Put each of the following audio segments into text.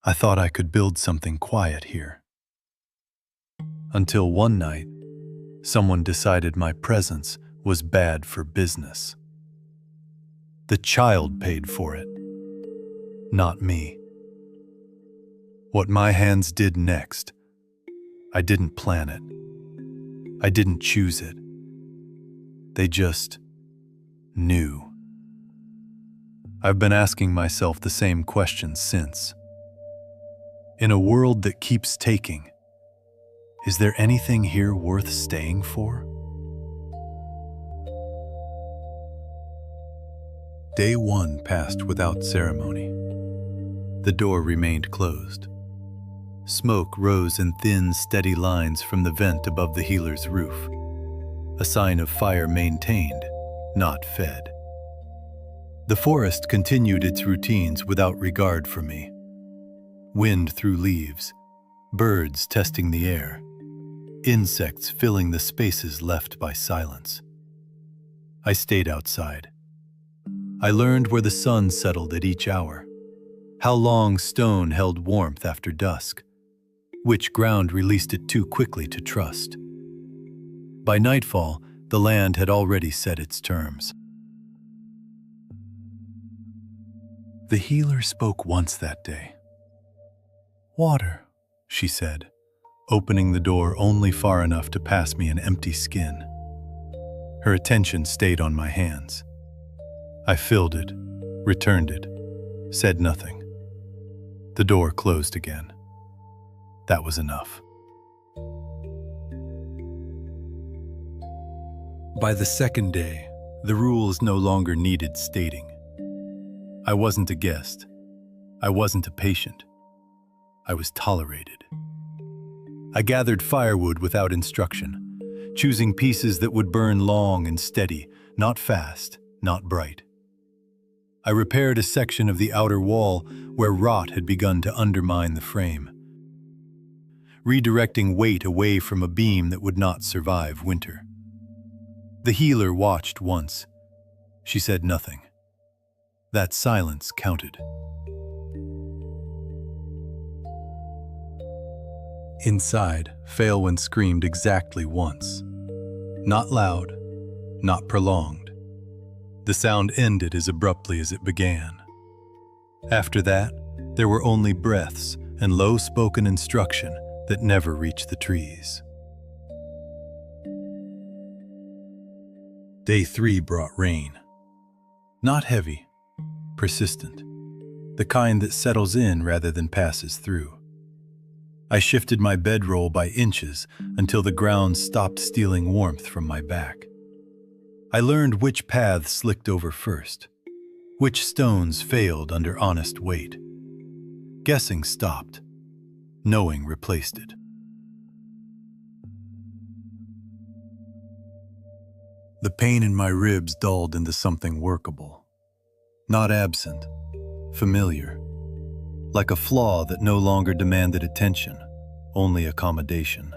I thought I could build something quiet here. Until one night, someone decided my presence was bad for business. The child paid for it, not me. What my hands did next, I didn't plan it. I didn't choose it. They just knew. I've been asking myself the same question since. In a world that keeps taking, is there anything here worth staying for? Day 1 passed without ceremony. The door remained closed. Smoke rose in thin, steady lines from the vent above the healer's roof, a sign of fire maintained, not fed. The forest continued its routines without regard for me. Wind through leaves, birds testing the air, insects filling the spaces left by silence. I stayed outside. I learned where the sun settled at each hour, how long stone held warmth after dusk, which ground released it too quickly to trust. By nightfall, the land had already set its terms. The healer spoke once that day. "Water," she said, opening the door only far enough to pass me an empty skin. Her attention stayed on my hands. I filled it, returned it, said nothing. The door closed again. That was enough. By the second day, the rules no longer needed stating. I wasn't a guest. I wasn't a patient. I was tolerated. I gathered firewood without instruction, choosing pieces that would burn long and steady, not fast, not bright. I repaired a section of the outer wall where rot had begun to undermine the frame, redirecting weight away from a beam that would not survive winter. The healer watched once. She said nothing. That silence counted. Inside, Failwin screamed exactly once. Not loud, not prolonged. The sound ended as abruptly as it began. After that, there were only breaths and low-spoken instruction that never reached the trees. Day 3 brought rain. Not heavy, persistent, the kind that settles in rather than passes through. I shifted my bedroll by inches until the ground stopped stealing warmth from my back. I learned which paths slicked over first, which stones failed under honest weight. Guessing stopped. Knowing replaced it. The pain in my ribs dulled into something workable. Not absent, familiar. Like a flaw that no longer demanded attention, only accommodation.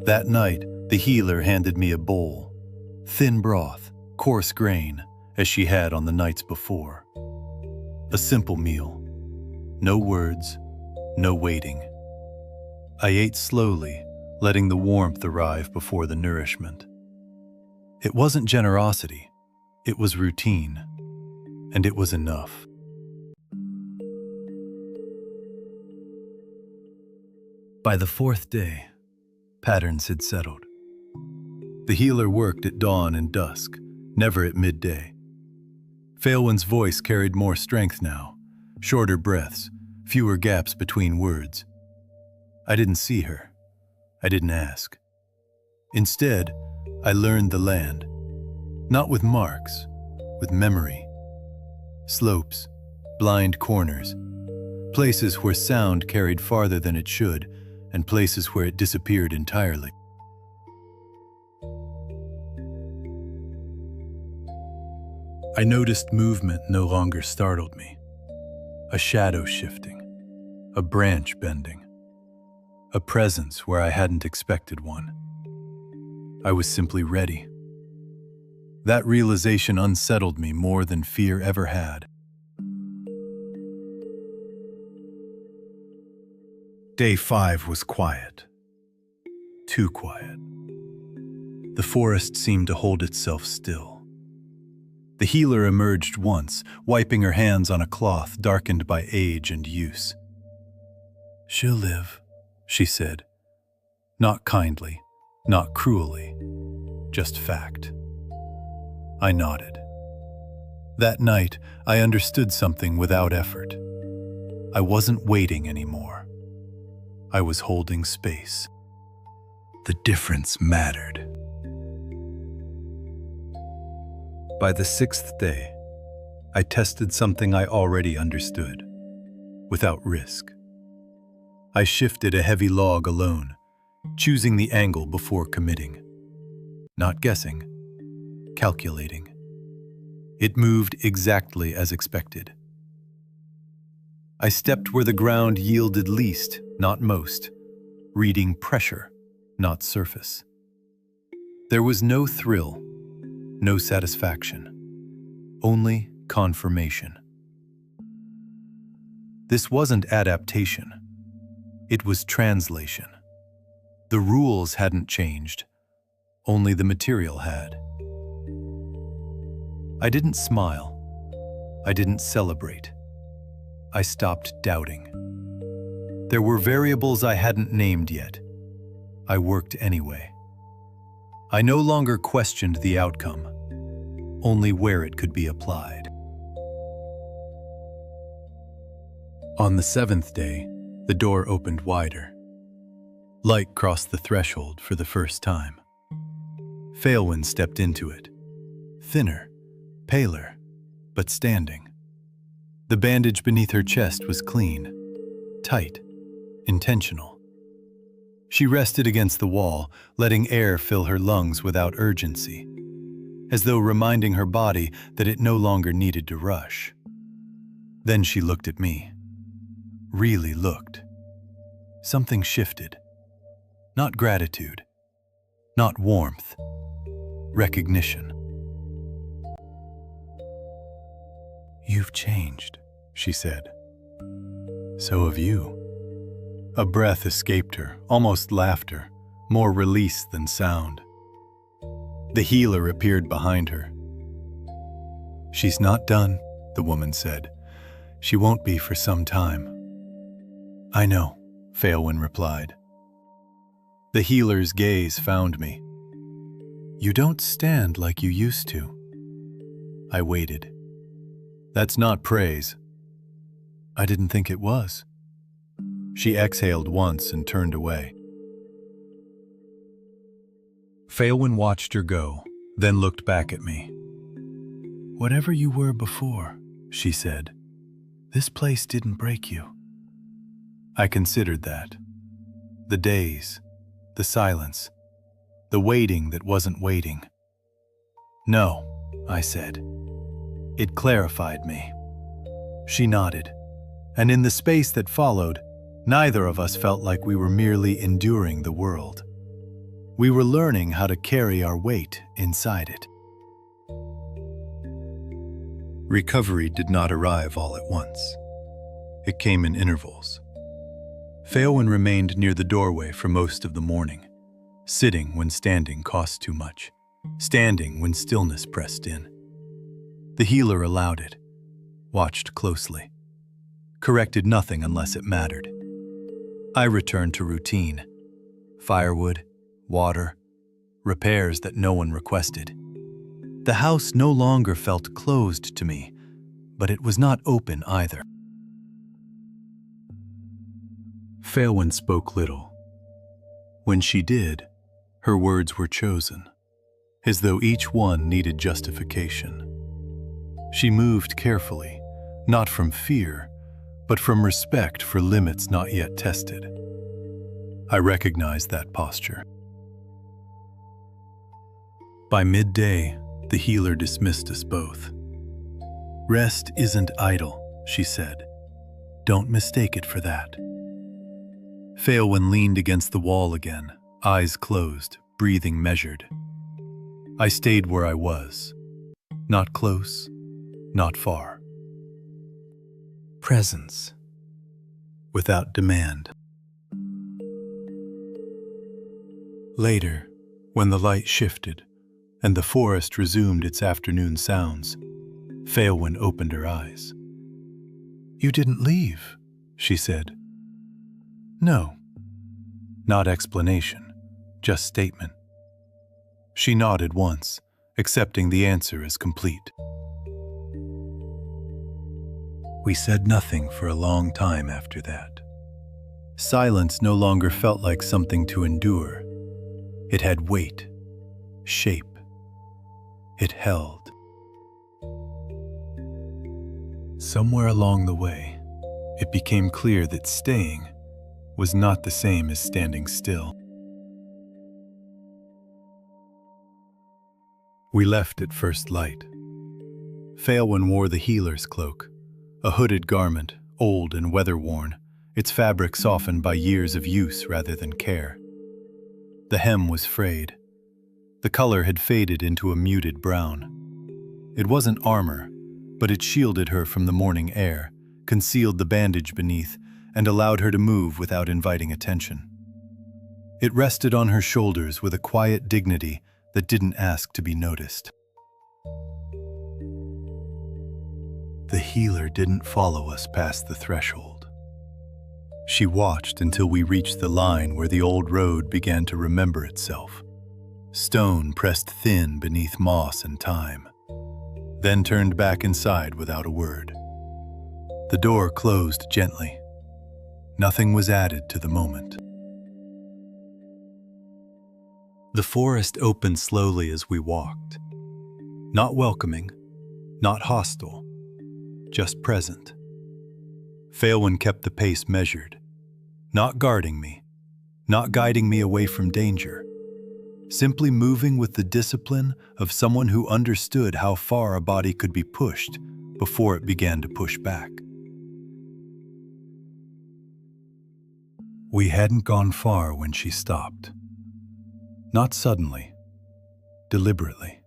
That night, the healer handed me a bowl, thin broth, coarse grain, as she had on the nights before. A simple meal. No words, no waiting. I ate slowly, letting the warmth arrive before the nourishment. It wasn't generosity, it was routine, and it was enough. By the 4th day, patterns had settled. The healer worked at dawn and dusk, never at midday. Failwin's voice carried more strength now, shorter breaths, fewer gaps between words. I didn't see her. I didn't ask. Instead, I learned the land, not with marks, with memory. Slopes, blind corners, places where sound carried farther than it should, and places where it disappeared entirely. I noticed movement no longer startled me. A shadow shifting, a branch bending, a presence where I hadn't expected one. I was simply ready. That realization unsettled me more than fear ever had. Day 5 was quiet. Too quiet. The forest seemed to hold itself still. The healer emerged once, wiping her hands on a cloth darkened by age and use. "She'll live," she said. Not kindly, not cruelly, just fact. I nodded. That night, I understood something without effort. I wasn't waiting anymore. I was holding space. The difference mattered. By the 6th day, I tested something I already understood, without risk. I shifted a heavy log alone, choosing the angle before committing. Not guessing, calculating. It moved exactly as expected. I stepped where the ground yielded least, not most, reading pressure, not surface. There was no thrill, no satisfaction, only confirmation. This wasn't adaptation. It was translation. The rules hadn't changed, only the material had. I didn't smile. I didn't celebrate. I stopped doubting. There were variables I hadn't named yet. I worked anyway. I no longer questioned the outcome, only where it could be applied. On the 7th day, the door opened wider. Light crossed the threshold for the first time. Faelwyn stepped into it, thinner, paler, but standing. The bandage beneath her chest was clean, tight, intentional. She rested against the wall, letting air fill her lungs without urgency, as though reminding her body that it no longer needed to rush. Then she looked at me. Really looked. Something shifted. Not gratitude. Not warmth. Recognition. "You've changed," she said. "So have you." A breath escaped her, almost laughter, more release than sound. The healer appeared behind her. "She's not done," the woman said. "She won't be for some time." "I know," Faelwyn replied. The healer's gaze found me. "You don't stand like you used to." I waited. "That's not praise." "I didn't think it was." She exhaled once and turned away. Faelwyn watched her go, then looked back at me. "Whatever you were before," she said, "this place didn't break you." I considered that. The days, the silence, the waiting that wasn't waiting. "No," I said. It clarified me. She nodded, and in the space that followed, neither of us felt like we were merely enduring the world. We were learning how to carry our weight inside it. Recovery did not arrive all at once. It came in intervals. Faelwyn remained near the doorway for most of the morning, sitting when standing cost too much, standing when stillness pressed in. The healer allowed it, watched closely, corrected nothing unless it mattered. I returned to routine: firewood, water, repairs that no one requested. The house no longer felt closed to me, but it was not open either. Faelwyn spoke little. When she did, her words were chosen, as though each one needed justification. She moved carefully, not from fear, but from respect for limits not yet tested. I recognized that posture. By midday, the healer dismissed us both. "Rest isn't idle," she said. "Don't mistake it for that." Faelwyn leaned against the wall again, eyes closed, breathing measured. I stayed where I was, not close, not far. Presence, without demand. Later, when the light shifted and the forest resumed its afternoon sounds, Phaelwyn opened her eyes. "You didn't leave," she said. "No." Not explanation, just statement. She nodded once, accepting the answer as complete. We said nothing for a long time after that. Silence no longer felt like something to endure. It had weight, shape. It held. Somewhere along the way, it became clear that staying was not the same as standing still. We left at first light. Phaelwyn wore the healer's cloak, a hooded garment, old and weather-worn, its fabric softened by years of use rather than care. The hem was frayed. The color had faded into a muted brown. It wasn't armor, but it shielded her from the morning air, concealed the bandage beneath, and allowed her to move without inviting attention. It rested on her shoulders with a quiet dignity that didn't ask to be noticed. The healer didn't follow us past the threshold. She watched until we reached the line where the old road began to remember itself. Stone pressed thin beneath moss and time, then turned back inside without a word. The door closed gently. Nothing was added to the moment. The forest opened slowly as we walked. Not welcoming, not hostile, just present. Phaelwyn kept the pace measured, not guarding me, not guiding me away from danger, simply moving with the discipline of someone who understood how far a body could be pushed before it began to push back. We hadn't gone far when she stopped. Not suddenly, deliberately.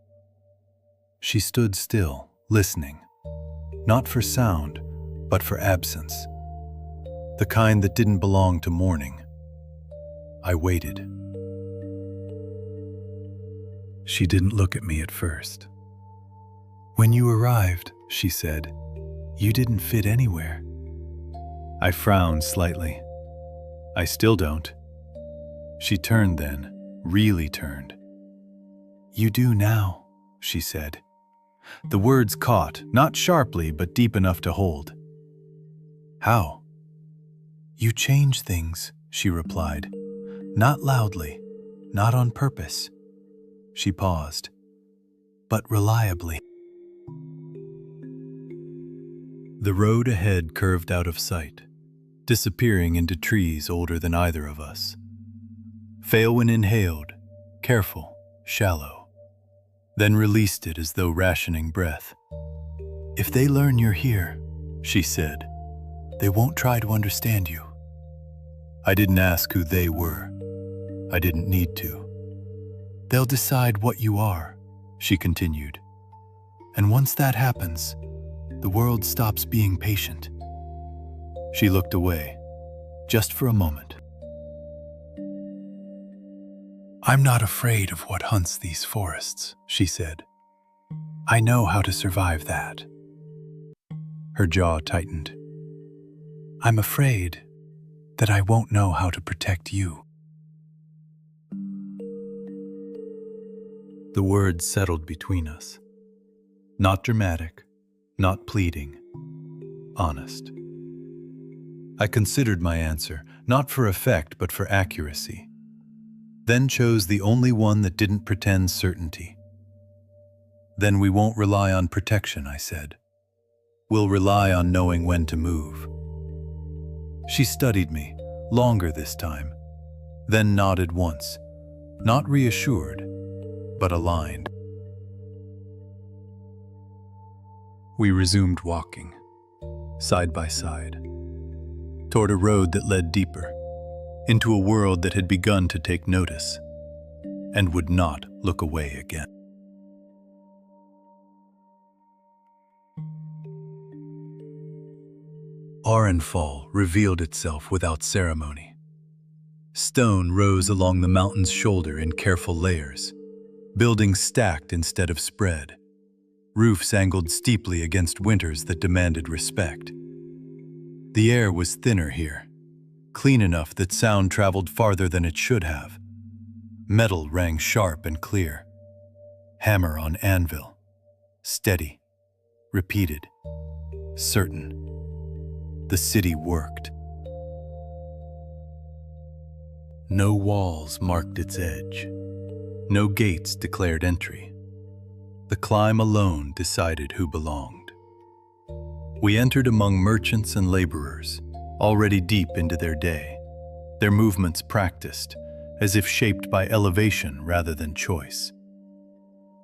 She stood still, listening, not for sound, but for absence, the kind that didn't belong to morning. I waited. She didn't look at me at first. "When you arrived," she said, "you didn't fit anywhere." I frowned slightly. "I still don't." She turned then, really turned. "You do now," she said. The words caught, not sharply, but deep enough to hold. "How?" "You change things," she replied. "Not loudly, not on purpose." She paused. "But reliably." The road ahead curved out of sight, disappearing into trees older than either of us. Phaelwyn inhaled, careful, shallow, then released it as though rationing breath. "If they learn you're here," she said, "they won't try to understand you." I didn't ask who they were. I didn't need to. "They'll decide what you are," she continued. "And once that happens, the world stops being patient." She looked away, just for a moment. "I'm not afraid of what hunts these forests," she said. "I know how to survive that." Her jaw tightened. "I'm afraid that I won't know how to protect you." The words settled between us. Not dramatic, not pleading, honest. I considered my answer, not for effect but for accuracy, then chose the only one that didn't pretend certainty. "Then we won't rely on protection," I said. "We'll rely on knowing when to move." She studied me, longer this time, then nodded once, not reassured, but aligned. We resumed walking, side by side, toward a road that led deeper, into a world that had begun to take notice, and would not look away again. Arenfall revealed itself without ceremony. Stone rose along the mountain's shoulder in careful layers, buildings stacked instead of spread. Roofs angled steeply against winters that demanded respect. The air was thinner here, clean enough that sound traveled farther than it should have. Metal rang sharp and clear. Hammer on anvil. Steady. Repeated. Certain. The city worked. No walls marked its edge. No gates declared entry. The climb alone decided who belonged. We entered among merchants and laborers, already deep into their day, their movements practiced, as if shaped by elevation rather than choice.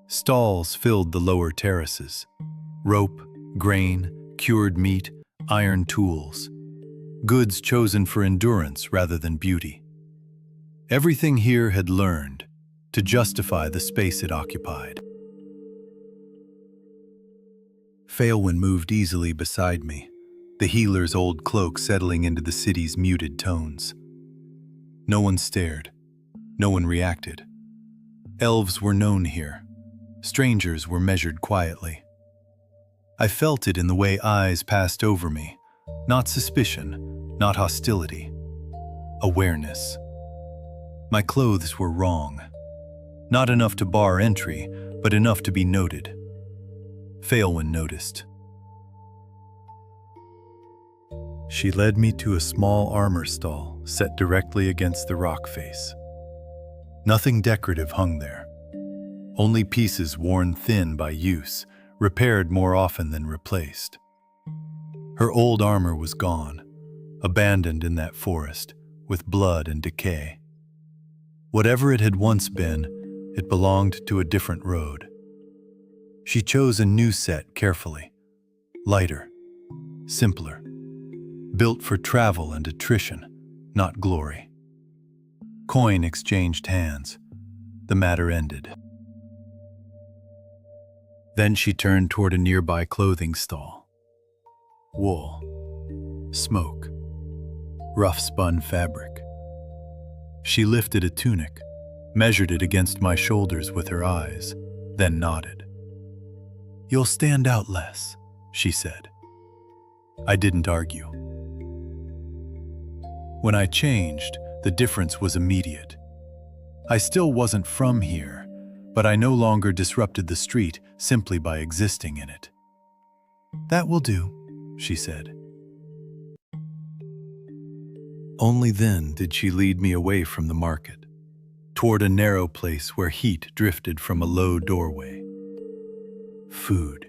Stalls filled the lower terraces. Rope, grain, cured meat, iron tools. Goods chosen for endurance rather than beauty. Everything here had learned to justify the space it occupied. Phalewin moved easily beside me, the healer's old cloak settling into the city's muted tones. No one stared. No one reacted. Elves were known here. Strangers were measured quietly. I felt it in the way eyes passed over me. Not suspicion, not hostility. Awareness. My clothes were wrong. Not enough to bar entry, but enough to be noted. Phalewin noticed. She led me to a small armor stall set directly against the rock face. Nothing decorative hung there. Only pieces worn thin by use, repaired more often than replaced. Her old armor was gone, abandoned in that forest, with blood and decay. Whatever it had once been, it belonged to a different road. She chose a new set carefully, lighter, simpler, built for travel and attrition, not glory. Coin exchanged hands. The matter ended. Then she turned toward a nearby clothing stall. Wool, smoke, rough-spun fabric. She lifted a tunic, measured it against my shoulders with her eyes, then nodded. "You'll stand out less," she said. I didn't argue. When I changed, the difference was immediate. I still wasn't from here, but I no longer disrupted the street simply by existing in it. "That will do," she said. Only then did she lead me away from the market, toward a narrow place where heat drifted from a low doorway. Food.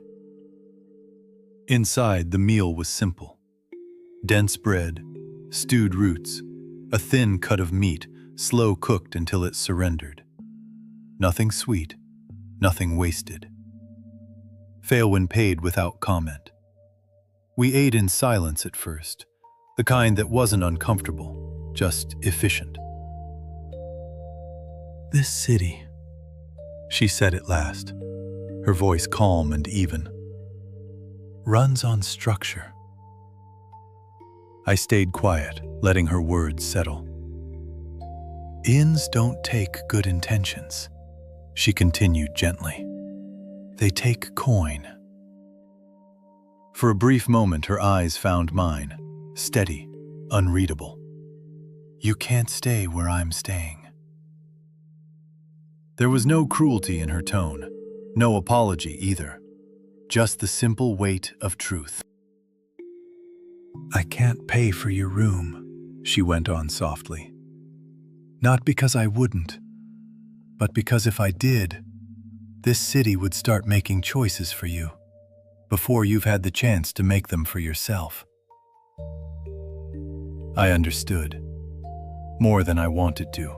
Inside, the meal was simple. Dense bread, stewed roots, a thin cut of meat, slow cooked until it surrendered. Nothing sweet, nothing wasted. Phalewin paid without comment. We ate in silence at first, the kind that wasn't uncomfortable, just efficient. "This city," she said at last, her voice calm and even, "runs on structure." I stayed quiet, letting her words settle. "Inns don't take good intentions," she continued gently. "They take coin." For a brief moment, her eyes found mine, steady, unreadable. "You can't stay where I'm staying." There was no cruelty in her tone, no apology either, just the simple weight of truth. "I can't pay for your room," she went on softly. "Not because I wouldn't, but because if I did, this city would start making choices for you, before you've had the chance to make them for yourself." I understood, more than I wanted to.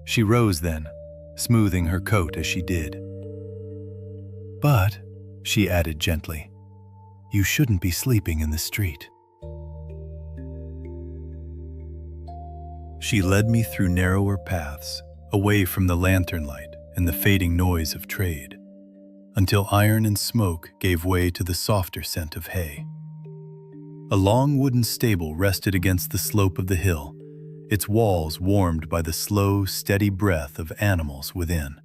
She rose then, smoothing her coat as she did. "But," she added gently, "you shouldn't be sleeping in the street." She led me through narrower paths, away from the lantern light and the fading noise of trade, until iron and smoke gave way to the softer scent of hay. A long wooden stable rested against the slope of the hill, its walls warmed by the slow, steady breath of animals within.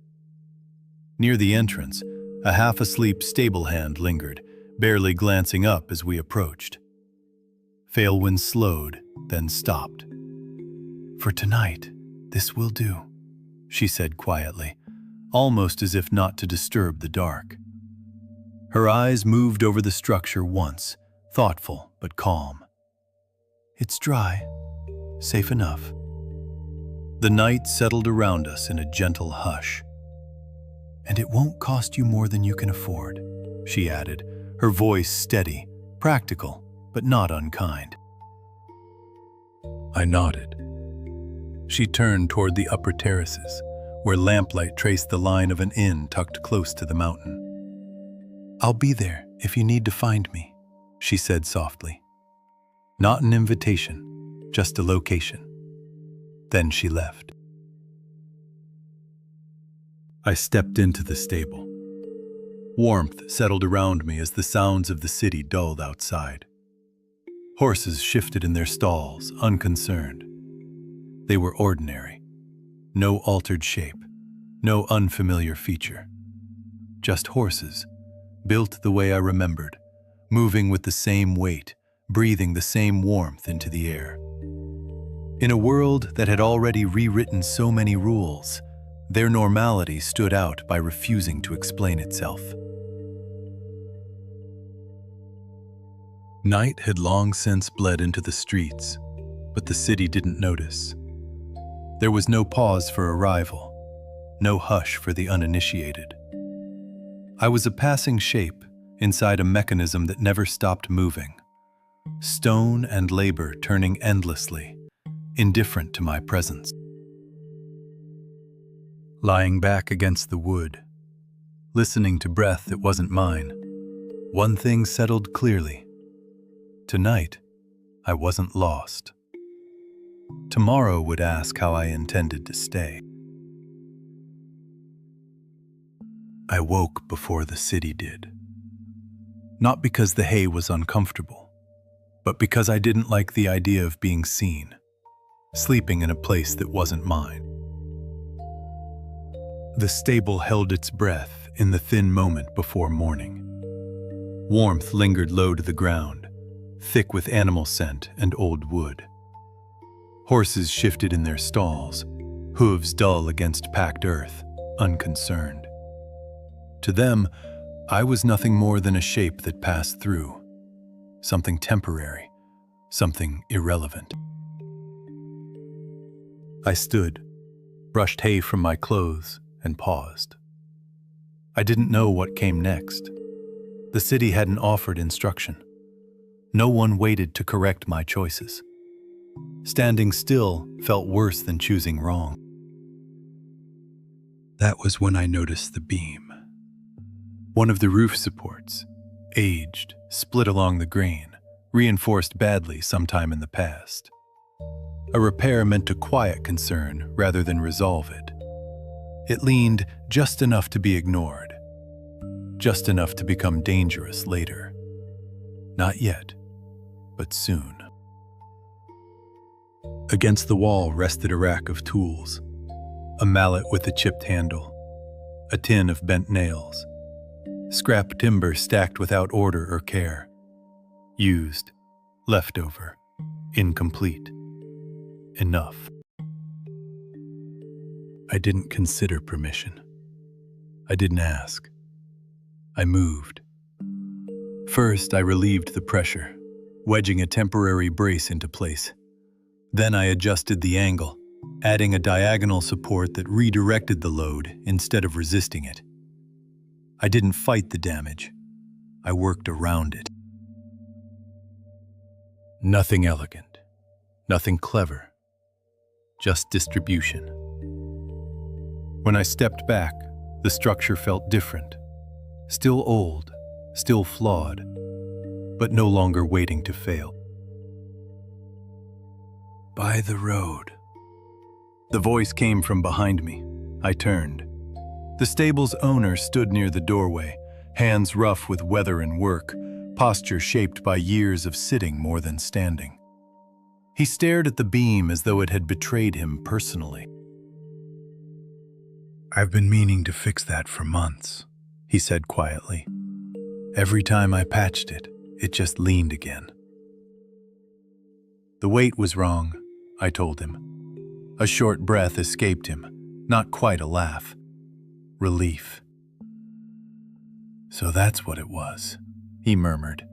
Near the entrance, a half-asleep stable hand lingered, barely glancing up as we approached. Failwind slowed, then stopped. "For tonight, this will do," she said quietly, almost as if not to disturb the dark. Her eyes moved over the structure once, thoughtful but calm. "It's dry, safe enough." The night settled around us in a gentle hush. "And it won't cost you more than you can afford," she added, her voice steady, practical, but not unkind. I nodded. She turned toward the upper terraces, where lamplight traced the line of an inn tucked close to the mountain. "I'll be there if you need to find me," she said softly. Not an invitation, just a location. Then she left. I stepped into the stable. Warmth settled around me as the sounds of the city dulled outside. Horses shifted in their stalls, unconcerned. They were ordinary. No altered shape, no unfamiliar feature. Just horses, built the way I remembered, moving with the same weight, breathing the same warmth into the air. In a world that had already rewritten so many rules, their normality stood out by refusing to explain itself. Night had long since bled into the streets, but the city didn't notice. There was no pause for arrival, no hush for the uninitiated. I was a passing shape inside a mechanism that never stopped moving, stone and labor turning endlessly, indifferent to my presence. Lying back against the wood, listening to breath that wasn't mine, one thing settled clearly. Tonight, I wasn't lost. Tomorrow would ask how I intended to stay. I woke before the city did. Not because the hay was uncomfortable, but because I didn't like the idea of being seen, sleeping in a place that wasn't mine. The stable held its breath in the thin moment before morning. Warmth lingered low to the ground, thick with animal scent and old wood. Horses shifted in their stalls, hooves dull against packed earth, unconcerned. To them, I was nothing more than a shape that passed through, something temporary, something irrelevant. I stood, brushed hay from my clothes, and paused. I didn't know what came next. The city hadn't offered instruction. No one waited to correct my choices. Standing still felt worse than choosing wrong. That was when I noticed the beam. One of the roof supports, aged, split along the grain, reinforced badly sometime in the past. A repair meant to quiet concern rather than resolve it. It leaned just enough to be ignored, just enough to become dangerous later. Not yet, but soon. Against the wall rested a rack of tools, a mallet with a chipped handle, a tin of bent nails, scrap timber stacked without order or care, used, leftover, incomplete, enough. I didn't consider permission. I didn't ask. I moved. First, I relieved the pressure, wedging a temporary brace into place. Then I adjusted the angle, adding a diagonal support that redirected the load instead of resisting it. I didn't fight the damage. I worked around it. Nothing elegant, nothing clever, just distribution. When I stepped back, the structure felt different. Still old, still flawed, but no longer waiting to fail. By the road. The voice came from behind me. I turned. The stable's owner stood near the doorway, hands rough with weather and work, posture shaped by years of sitting more than standing. He stared at the beam as though it had betrayed him personally. "I've been meaning to fix that for months," he said quietly. "Every time I patched it, it just leaned again." The weight was wrong, I told him. A short breath escaped him, not quite a laugh. Relief. "So that's what it was," he murmured.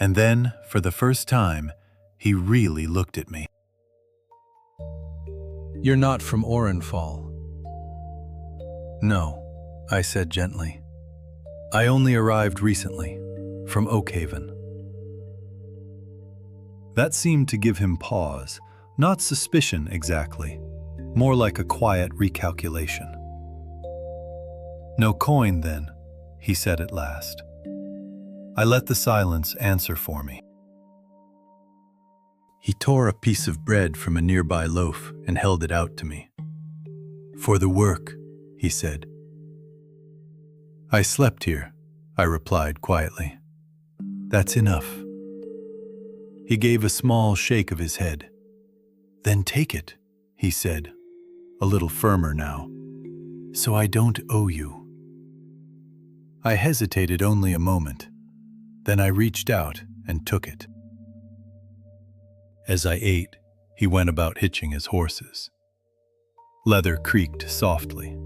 And then, for the first time, he really looked at me. "You're not from Orenfall." "No," I said gently. "I only arrived recently, from Oakhaven." That seemed to give him pause, not suspicion exactly, more like a quiet recalculation. "No coin, then," he said at last. I let the silence answer for me. He tore a piece of bread from a nearby loaf and held it out to me. "For the work," he said. "I slept here," I replied quietly. "That's enough." He gave a small shake of his head. "Then take it," he said, a little firmer now, "so I don't owe you." I hesitated only a moment. Then I reached out and took it. As I ate, he went about hitching his horses. Leather creaked softly.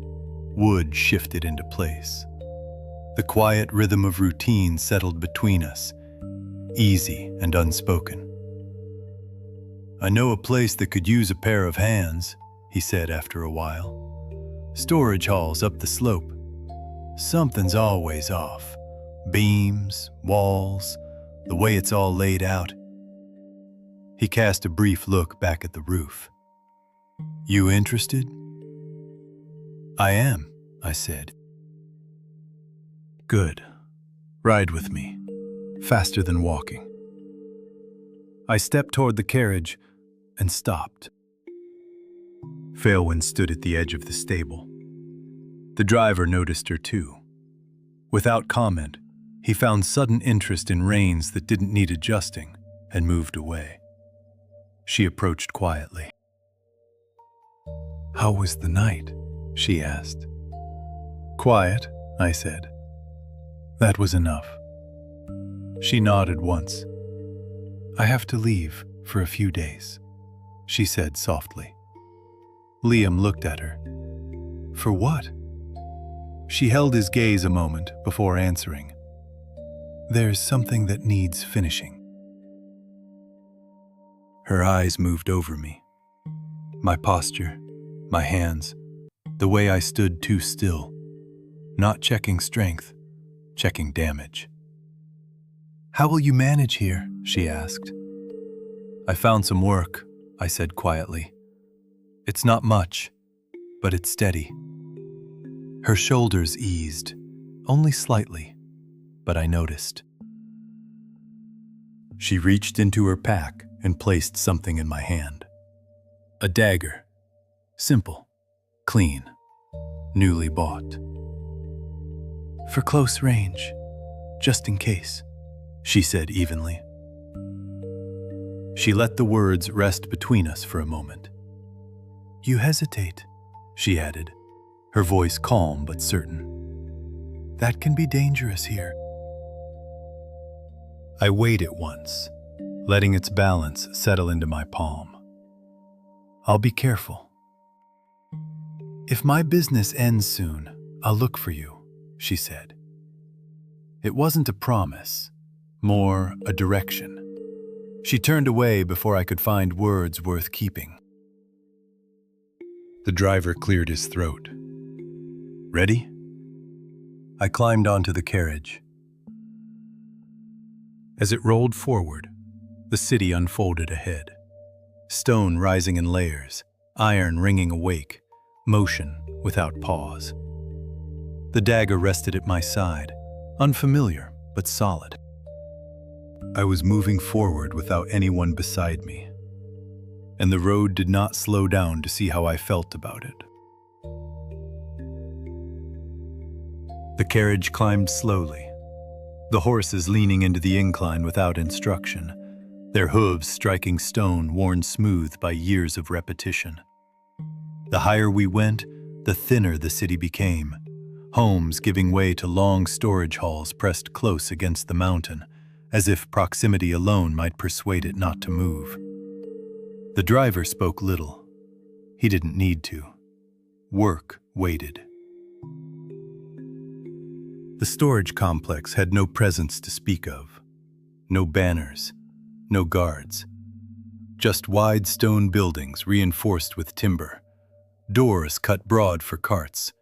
Wood shifted into place. The quiet rhythm of routine settled between us, easy and unspoken. "I know a place that could use a pair of hands," he said after a while. "Storage halls up the slope. Something's always off. Beams, walls, the way it's all laid out." He cast a brief look back at the roof. "You interested?" "I am," I said. "Good. Ride with me. Faster than walking." I stepped toward the carriage and stopped. Failwyn stood at the edge of the stable. The driver noticed her too. Without comment, he found sudden interest in reins that didn't need adjusting and moved away. She approached quietly. "How was the night?" she asked. "Quiet," I said. That was enough. She nodded once. "I have to leave for a few days," she said softly. Liam looked at her. "For what?" She held his gaze a moment before answering. "There's something that needs finishing." Her eyes moved over me. My posture, my hands, the way I stood too still, not checking strength, checking damage. "How will you manage here?" she asked. "I found some work," I said quietly. "It's not much, but it's steady." Her shoulders eased, only slightly, but I noticed. She reached into her pack and placed something in my hand. A dagger. Simple, clean, newly bought. "For close range, just in case," she said evenly. She let the words rest between us for a moment. "You hesitate," she added, her voice calm but certain. "That can be dangerous here." I weighed it once, letting its balance settle into my palm. "I'll be careful." "If my business ends soon, I'll look for you," she said. It wasn't a promise, more a direction. She turned away before I could find words worth keeping. The driver cleared his throat. "Ready?" I climbed onto the carriage. As it rolled forward, the city unfolded ahead. Stone rising in layers, iron ringing awake, motion without pause. The dagger rested at my side, unfamiliar but solid. I was moving forward without anyone beside me, and the road did not slow down to see how I felt about it. The carriage climbed slowly, the horses leaning into the incline without instruction, their hooves striking stone worn smooth by years of repetition. The higher we went, the thinner the city became, homes giving way to long storage halls pressed close against the mountain, as if proximity alone might persuade it not to move. The driver spoke little. He didn't need to. Work waited. The storage complex had no presence to speak of. No banners, no guards. Just wide stone buildings reinforced with timber. Doors cut broad for carts.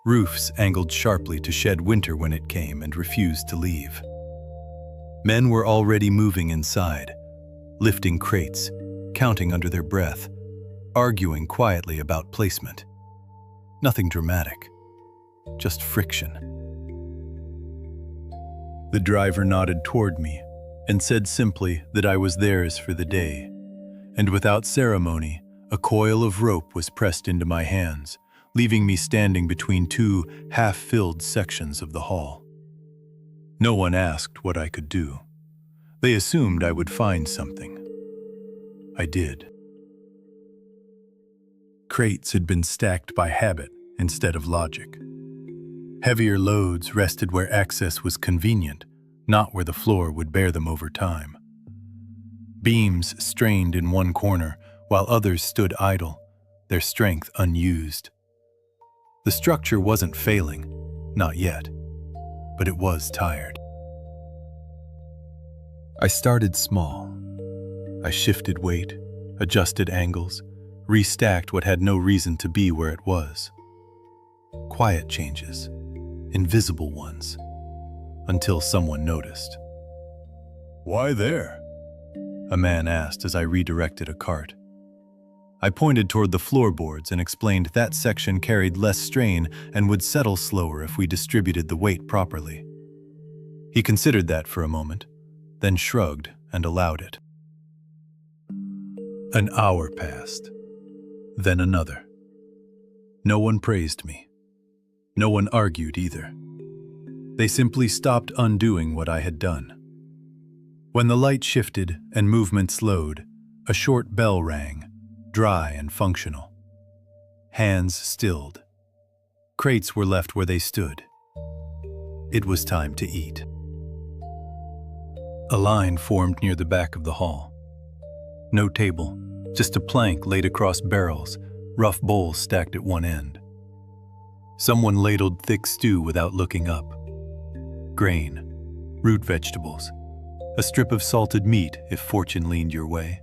Roofs angled sharply to shed winter when it came and refused to leave. Men were already moving inside, lifting crates, counting under their breath, arguing quietly about placement. Nothing dramatic, just friction. The driver nodded toward me and said simply that I was theirs for the day, and without ceremony, a coil of rope was pressed into my hands, leaving me standing between two half-filled sections of the hall. No one asked what I could do. They assumed I would find something. I did. Crates had been stacked by habit instead of logic. Heavier loads rested where access was convenient, not where the floor would bear them over time. Beams strained in one corner, while others stood idle, their strength unused. The structure wasn't failing, not yet, but it was tired. I started small. I shifted weight, adjusted angles, restacked what had no reason to be where it was. Quiet changes, invisible ones, until someone noticed. "Why there?" a man asked as I redirected a cart. I pointed toward the floorboards and explained that section carried less strain and would settle slower if we distributed the weight properly. He considered that for a moment, then shrugged and allowed it. An hour passed, then another. No one praised me. No one argued either. They simply stopped undoing what I had done. When the light shifted and movement slowed, a short bell rang, dry and functional. Hands stilled. Crates were left where they stood. It was time to eat. A line formed near the back of the hall. No table, just a plank laid across barrels, rough bowls stacked at one end. Someone ladled thick stew without looking up. Grain, root vegetables, a strip of salted meat if fortune leaned your way.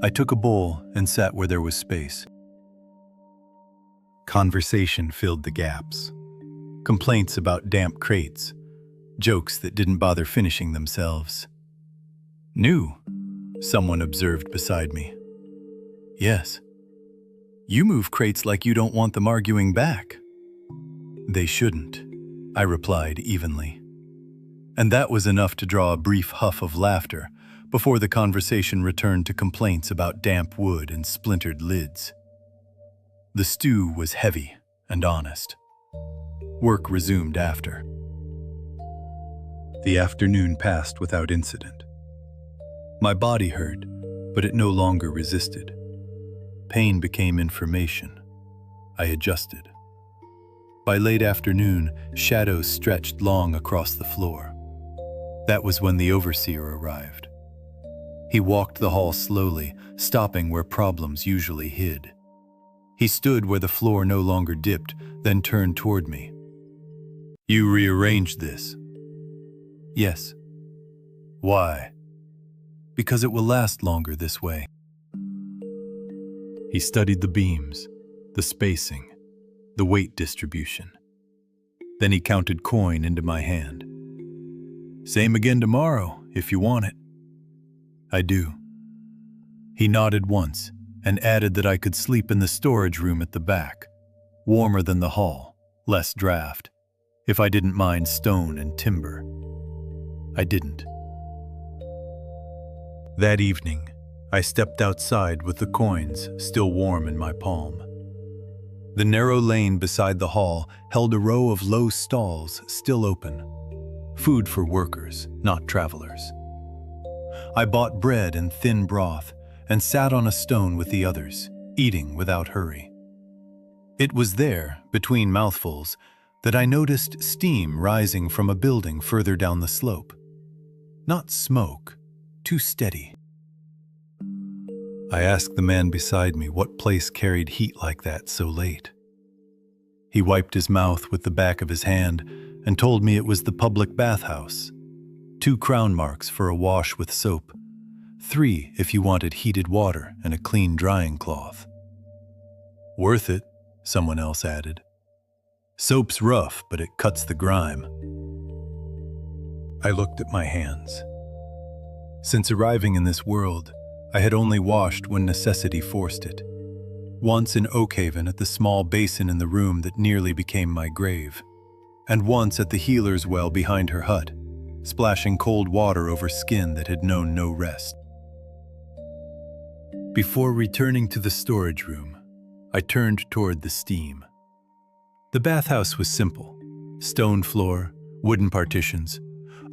I took a bowl and sat where there was space. Conversation filled the gaps. Complaints about damp crates, jokes that didn't bother finishing themselves. "New," someone observed beside me. "Yes. You move crates like you don't want them arguing back." "They shouldn't," I replied evenly. And that was enough to draw a brief huff of laughter before the conversation returned to complaints about damp wood and splintered lids. The stew was heavy and honest. Work resumed after. The afternoon passed without incident. My body hurt, but it no longer resisted. Pain became information. I adjusted. By late afternoon, shadows stretched long across the floor. That was when the overseer arrived. He walked the hall slowly, stopping where problems usually hid. He stood where the floor no longer dipped, then turned toward me. "You rearranged this?" "Yes." "Why?" "Because it will last longer this way." He studied the beams, the spacing, the weight distribution. Then he counted coin into my hand. "Same again tomorrow, if you want it." "I do." He nodded once and added that I could sleep in the storage room at the back, warmer than the hall, less draft, if I didn't mind stone and timber. I didn't. That evening, I stepped outside with the coins still warm in my palm. The narrow lane beside the hall held a row of low stalls still open. Food for workers, not travelers. I bought bread and thin broth and sat on a stone with the others, eating without hurry. It was there, between mouthfuls, that I noticed steam rising from a building further down the slope. Not smoke, too steady. I asked the man beside me what place carried heat like that so late. He wiped his mouth with the back of his hand and told me it was the public bathhouse. 2 crown marks for a wash with soap, 3 if you wanted heated water and a clean drying cloth. Worth it, someone else added. Soap's rough, but it cuts the grime. I looked at my hands. Since arriving in this world, I had only washed when necessity forced it. Once in Oakhaven at the small basin in the room that nearly became my grave, and once at the healer's well behind her hut, splashing cold water over skin that had known no rest. Before returning to the storage room, I turned toward the steam. The bathhouse was simple: stone floor, wooden partitions,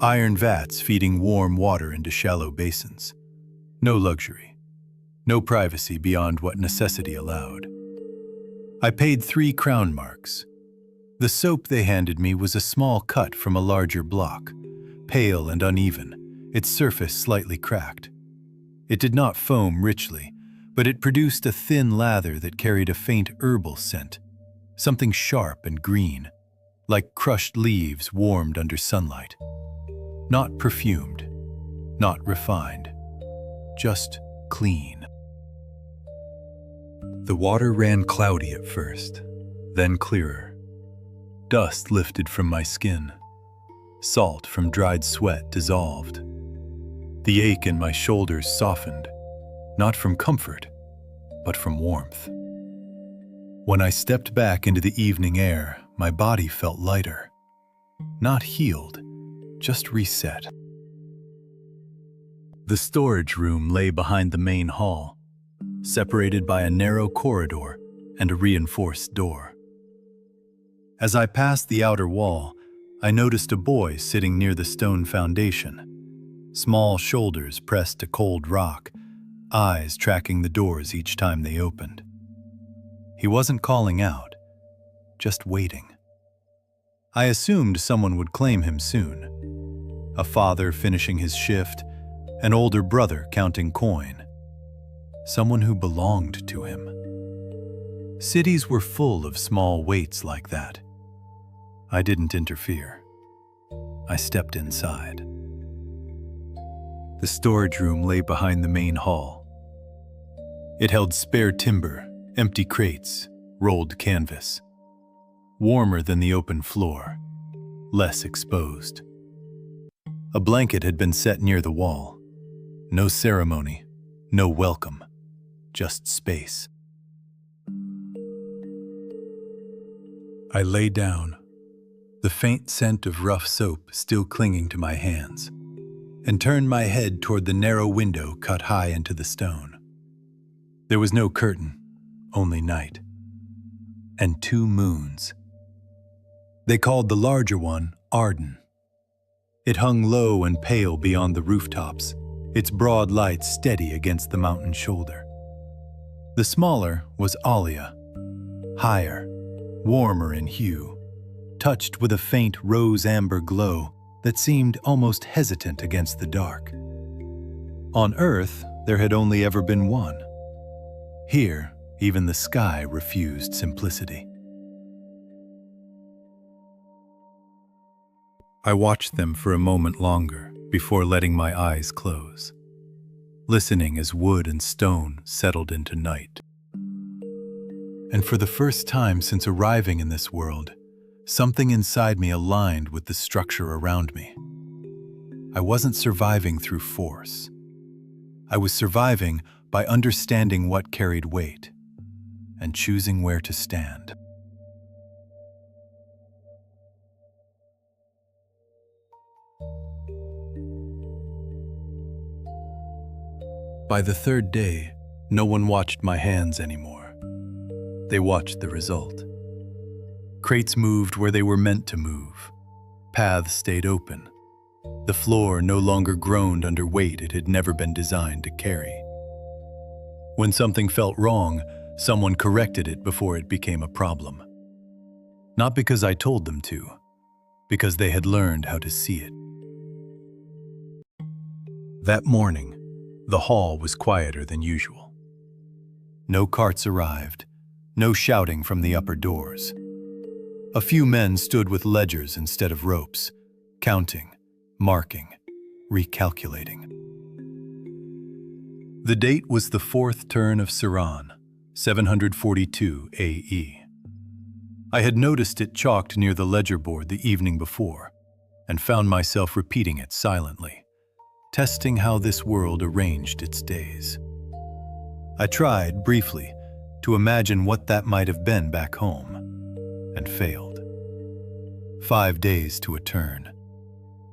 iron vats feeding warm water into shallow basins. No luxury, no privacy beyond what necessity allowed. I paid 3 crown marks. The soap they handed me was a small cut from a larger block, pale and uneven, its surface slightly cracked. It did not foam richly, but it produced a thin lather that carried a faint herbal scent, something sharp and green, like crushed leaves warmed under sunlight. Not perfumed, not refined, just clean. The water ran cloudy at first, then clearer. Dust lifted from my skin. Salt from dried sweat dissolved. The ache in my shoulders softened, not from comfort, but from warmth. When I stepped back into the evening air, my body felt lighter. Not healed, just reset. The storage room lay behind the main hall, separated by a narrow corridor and a reinforced door. As I passed the outer wall, I noticed a boy sitting near the stone foundation, small shoulders pressed to cold rock, eyes tracking the doors each time they opened. He wasn't calling out, just waiting. I assumed someone would claim him soon. A father finishing his shift, an older brother counting coin. Someone who belonged to him. Cities were full of small waits like that. I didn't interfere. I stepped inside. The storage room lay behind the main hall. It held spare timber, empty crates, rolled canvas. Warmer than the open floor, less exposed. A blanket had been set near the wall. No ceremony, no welcome, just space. I lay down, the faint scent of rough soap still clinging to my hands, and turned my head toward the narrow window cut high into the stone. There was no curtain, only night, and 2 moons. They called the larger one Arden. It hung low and pale beyond the rooftops, its broad light steady against the mountain shoulder. The smaller was Alia, higher, warmer in hue, touched with a faint rose-amber glow that seemed almost hesitant against the dark. On Earth, there had only ever been one. Here, even the sky refused simplicity. I watched them for a moment longer before letting my eyes close, listening as wood and stone settled into night. And for the first time since arriving in this world, something inside me aligned with the structure around me. I wasn't surviving through force. I was surviving by understanding what carried weight and choosing where to stand. By the 3rd day, no one watched my hands anymore. They watched the result. Crates moved where they were meant to move. Paths stayed open. The floor no longer groaned under weight it had never been designed to carry. When something felt wrong, someone corrected it before it became a problem. Not because I told them to, because they had learned how to see it. That morning, the hall was quieter than usual. No carts arrived, no shouting from the upper doors. A few men stood with ledgers instead of ropes, counting, marking, recalculating. The date was the fourth turn of Siran, 742 AE. I had noticed it chalked near the ledger board the evening before, and found myself repeating it silently, testing how this world arranged its days. I tried, briefly, to imagine what that might have been back home, and failed. 5 days to a turn,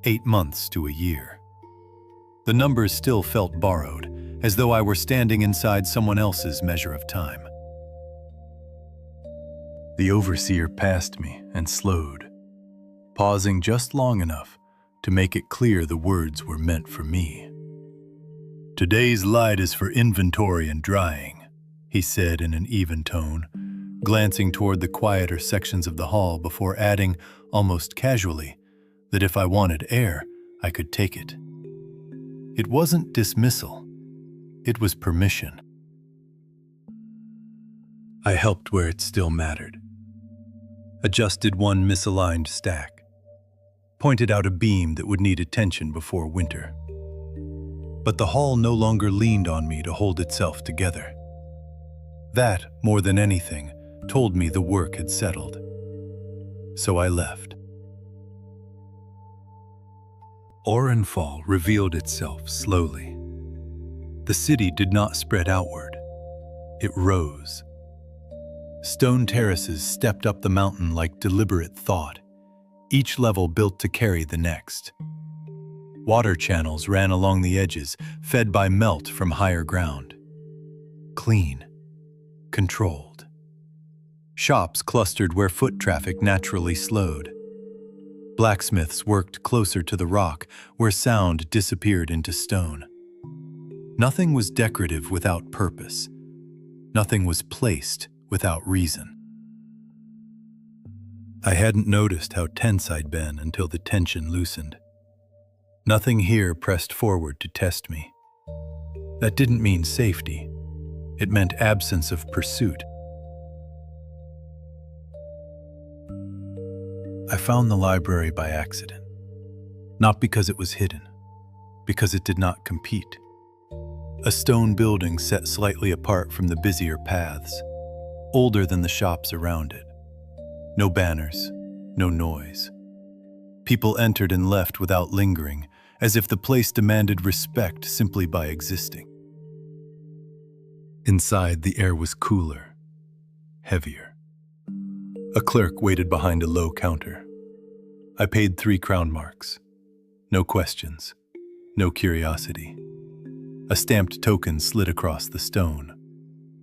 8 months to a year. The numbers still felt borrowed, as though I were standing inside someone else's measure of time. The overseer passed me and slowed, pausing just long enough to make it clear the words were meant for me. "Today's light is for inventory and drying," he said in an even tone, glancing toward the quieter sections of the hall before adding, almost casually, that if I wanted air, I could take it. It wasn't dismissal. It was permission. I helped where it still mattered. Adjusted one misaligned stack. Pointed out a beam that would need attention before winter. But the hall no longer leaned on me to hold itself together. That, more than anything, told me the work had settled. So I left. Orenfall revealed itself slowly. The city did not spread outward. It rose. Stone terraces stepped up the mountain like deliberate thought, each level built to carry the next. Water channels ran along the edges, fed by melt from higher ground. Clean. Controlled. Shops clustered where foot traffic naturally slowed. Blacksmiths worked closer to the rock, where sound disappeared into stone. Nothing was decorative without purpose. Nothing was placed without reason. I hadn't noticed how tense I'd been until the tension loosened. Nothing here pressed forward to test me. That didn't mean safety. It meant absence of pursuit. I found the library by accident. Not because it was hidden, because it did not compete. A stone building set slightly apart from the busier paths, older than the shops around it. No banners, no noise. People entered and left without lingering, as if the place demanded respect simply by existing. Inside, the air was cooler, heavier. A clerk waited behind a low counter. I paid 3 crown marks. No questions, no curiosity. A stamped token slid across the stone,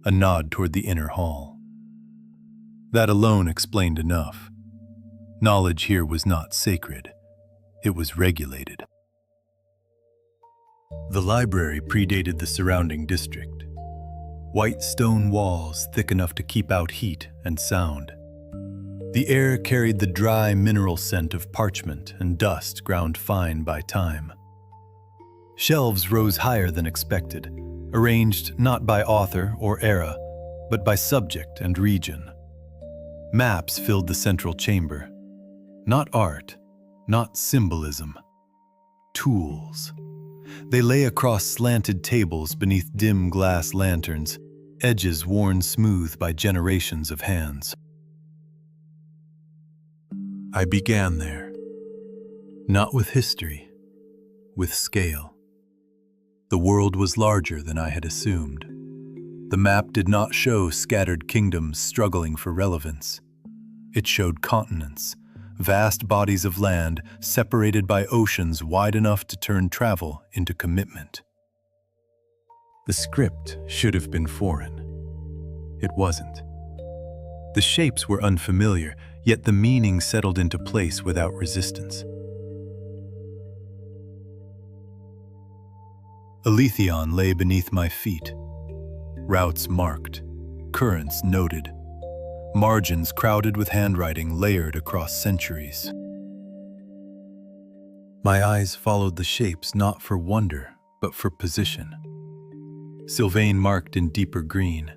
a nod toward the inner hall. That alone explained enough. Knowledge here was not sacred. It was regulated. The library predated the surrounding district. White stone walls thick enough to keep out heat and sound. The air carried the dry mineral scent of parchment and dust ground fine by time. Shelves rose higher than expected, arranged not by author or era, but by subject and region. Maps filled the central chamber. Not art, not symbolism. Tools. They lay across slanted tables beneath dim glass lanterns, edges worn smooth by generations of hands. I began there. Not with history, with scale. The world was larger than I had assumed. The map did not show scattered kingdoms struggling for relevance. It showed continents, vast bodies of land separated by oceans wide enough to turn travel into commitment. The script should have been foreign. It wasn't. The shapes were unfamiliar, yet the meaning settled into place without resistance. Aletheon lay beneath my feet, routes marked, currents noted, margins crowded with handwriting layered across centuries. My eyes followed the shapes not for wonder, but for position. Sylvain marked in deeper green,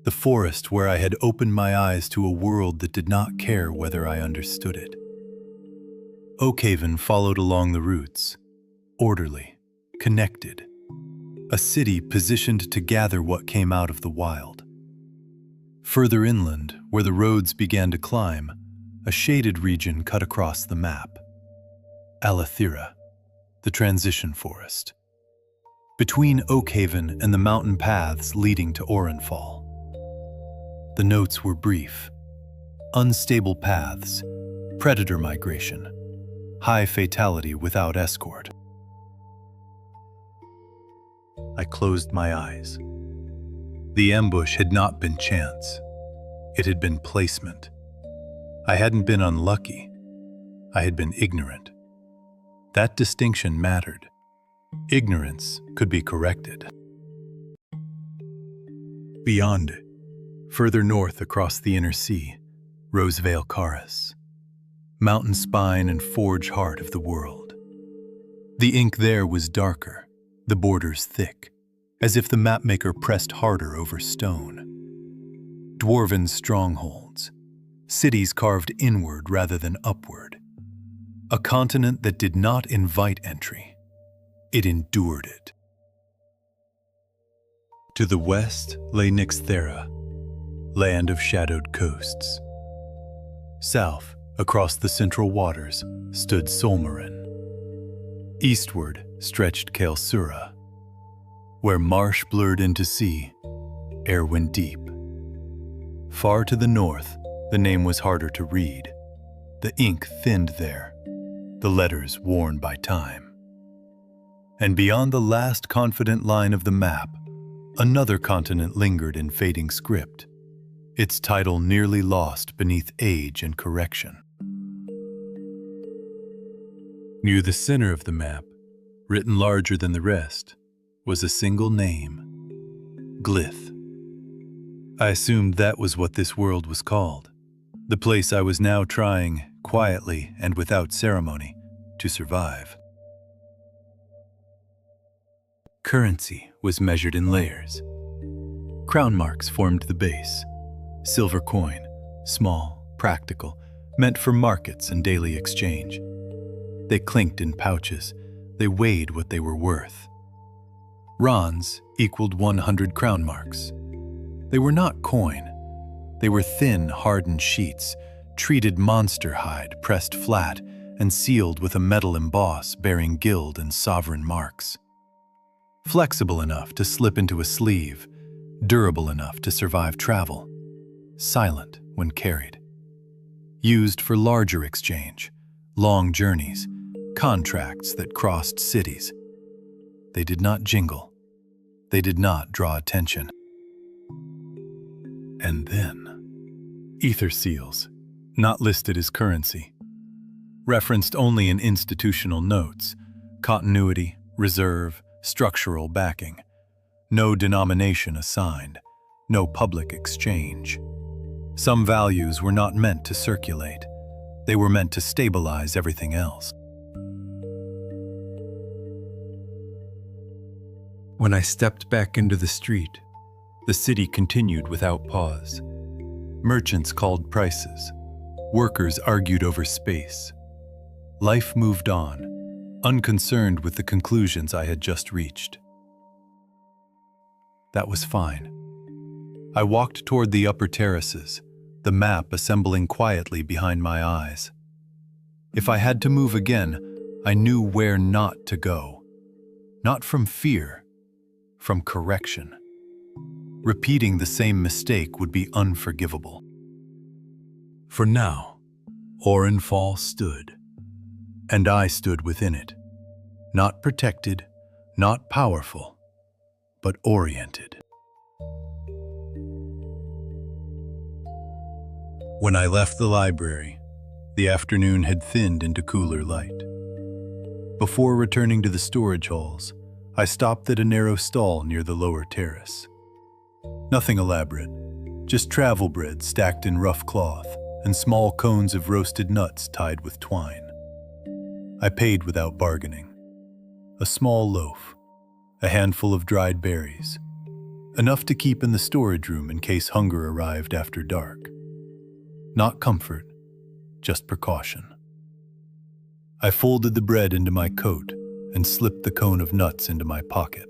the forest where I had opened my eyes to a world that did not care whether I understood it. Oakhaven followed along the routes, orderly, connected, a city positioned to gather what came out of the wild. Further inland, where the roads began to climb, a shaded region cut across the map. Alathira, the transition forest. Between Oakhaven and the mountain paths leading to Orenfall. The notes were brief. Unstable paths, predator migration, high fatality without escort. I closed my eyes. The ambush had not been chance. It had been placement. I hadn't been unlucky. I had been ignorant. That distinction mattered. Ignorance could be corrected. Beyond it, further north across the inner sea, rose Vale-Caris, mountain spine and forge heart of the world. The ink there was darker, the borders thick, as if the mapmaker pressed harder over stone. Dwarven strongholds, cities carved inward rather than upward. A continent that did not invite entry. It endured it. To the west lay Nyxthera, land of shadowed coasts. South, across the central waters, stood Solmarin. Eastward stretched Kaelsura, where marsh blurred into sea, air went deep. Far to the north, the name was harder to read. The ink thinned there, the letters worn by time. And beyond the last confident line of the map, another continent lingered in fading script, its title nearly lost beneath age and correction. Near the center of the map, written larger than the rest, was a single name, Glyth. I assumed that was what this world was called, the place I was now trying, quietly and without ceremony, to survive. Currency was measured in layers. Crown marks formed the base. Silver coin, small, practical, meant for markets and daily exchange. They clinked in pouches. They weighed what they were worth. Rons equaled 100 crown marks. They were not coin. They were thin, hardened sheets, treated monster hide, pressed flat, and sealed with a metal emboss bearing guild and sovereign marks. Flexible enough to slip into a sleeve, durable enough to survive travel, silent when carried. Used for larger exchange, long journeys, contracts that crossed cities. They did not jingle. They did not draw attention. And then, ether seals, not listed as currency. Referenced only in institutional notes, continuity, reserve, structural backing. No denomination assigned, no public exchange. Some values were not meant to circulate. They were meant to stabilize everything else. When I stepped back into the street, the city continued without pause. Merchants called prices. Workers argued over space. Life moved on, unconcerned with the conclusions I had just reached. That was fine. I walked toward the upper terraces, the map assembling quietly behind my eyes. If I had to move again, I knew where not to go. Not from fear, from correction. Repeating the same mistake would be unforgivable. For now, Orenfall stood, and I stood within it, not protected, not powerful, but oriented. When I left the library, the afternoon had thinned into cooler light. Before returning to the storage halls, I stopped at a narrow stall near the lower terrace. Nothing elaborate, just travel bread stacked in rough cloth and small cones of roasted nuts tied with twine. I paid without bargaining. A small loaf, a handful of dried berries, enough to keep in the storage room in case hunger arrived after dark. Not comfort, just precaution. I folded the bread into my coat and slipped the cone of nuts into my pocket.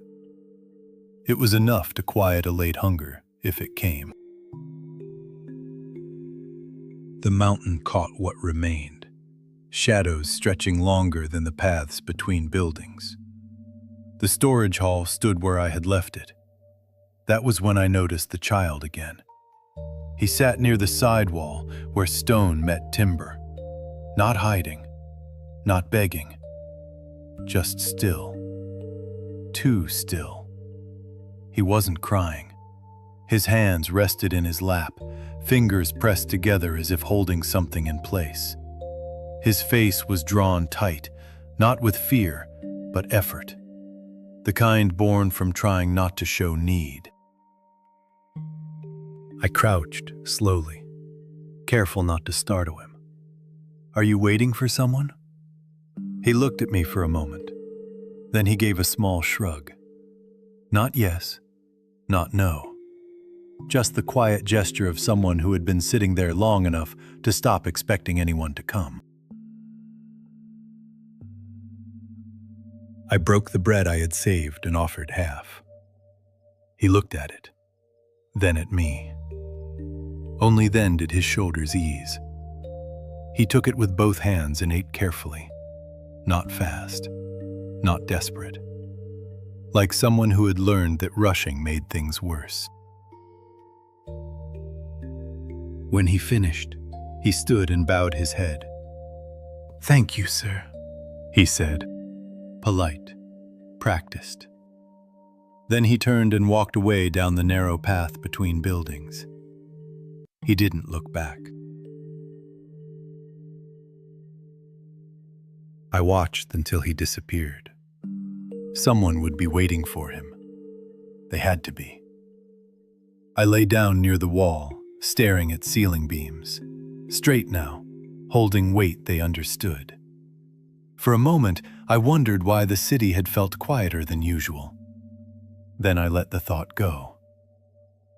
It was enough to quiet a late hunger, if it came. The mountain caught what remained, shadows stretching longer than the paths between buildings. The storage hall stood where I had left it. That was when I noticed the child again. He sat near the side wall where stone met timber, not hiding, not begging, just still. Too still. He wasn't crying. His hands rested in his lap, fingers pressed together as if holding something in place. His face was drawn tight, not with fear, but effort, the kind born from trying not to show need. I crouched slowly, careful not to startle him. "Are you waiting for someone?" He looked at me for a moment. Then he gave a small shrug. Not yes, not no. Just the quiet gesture of someone who had been sitting there long enough to stop expecting anyone to come. I broke the bread I had saved and offered half. He looked at it, then at me. Only then did his shoulders ease. He took it with both hands and ate carefully, not fast, not desperate, like someone who had learned that rushing made things worse. When he finished, he stood and bowed his head. "Thank you, sir," he said, polite, practiced. Then he turned and walked away down the narrow path between buildings. He didn't look back. I watched until he disappeared. Someone would be waiting for him. They had to be. I lay down near the wall, staring at ceiling beams, straight now, holding weight they understood. For a moment, I wondered why the city had felt quieter than usual. Then I let the thought go.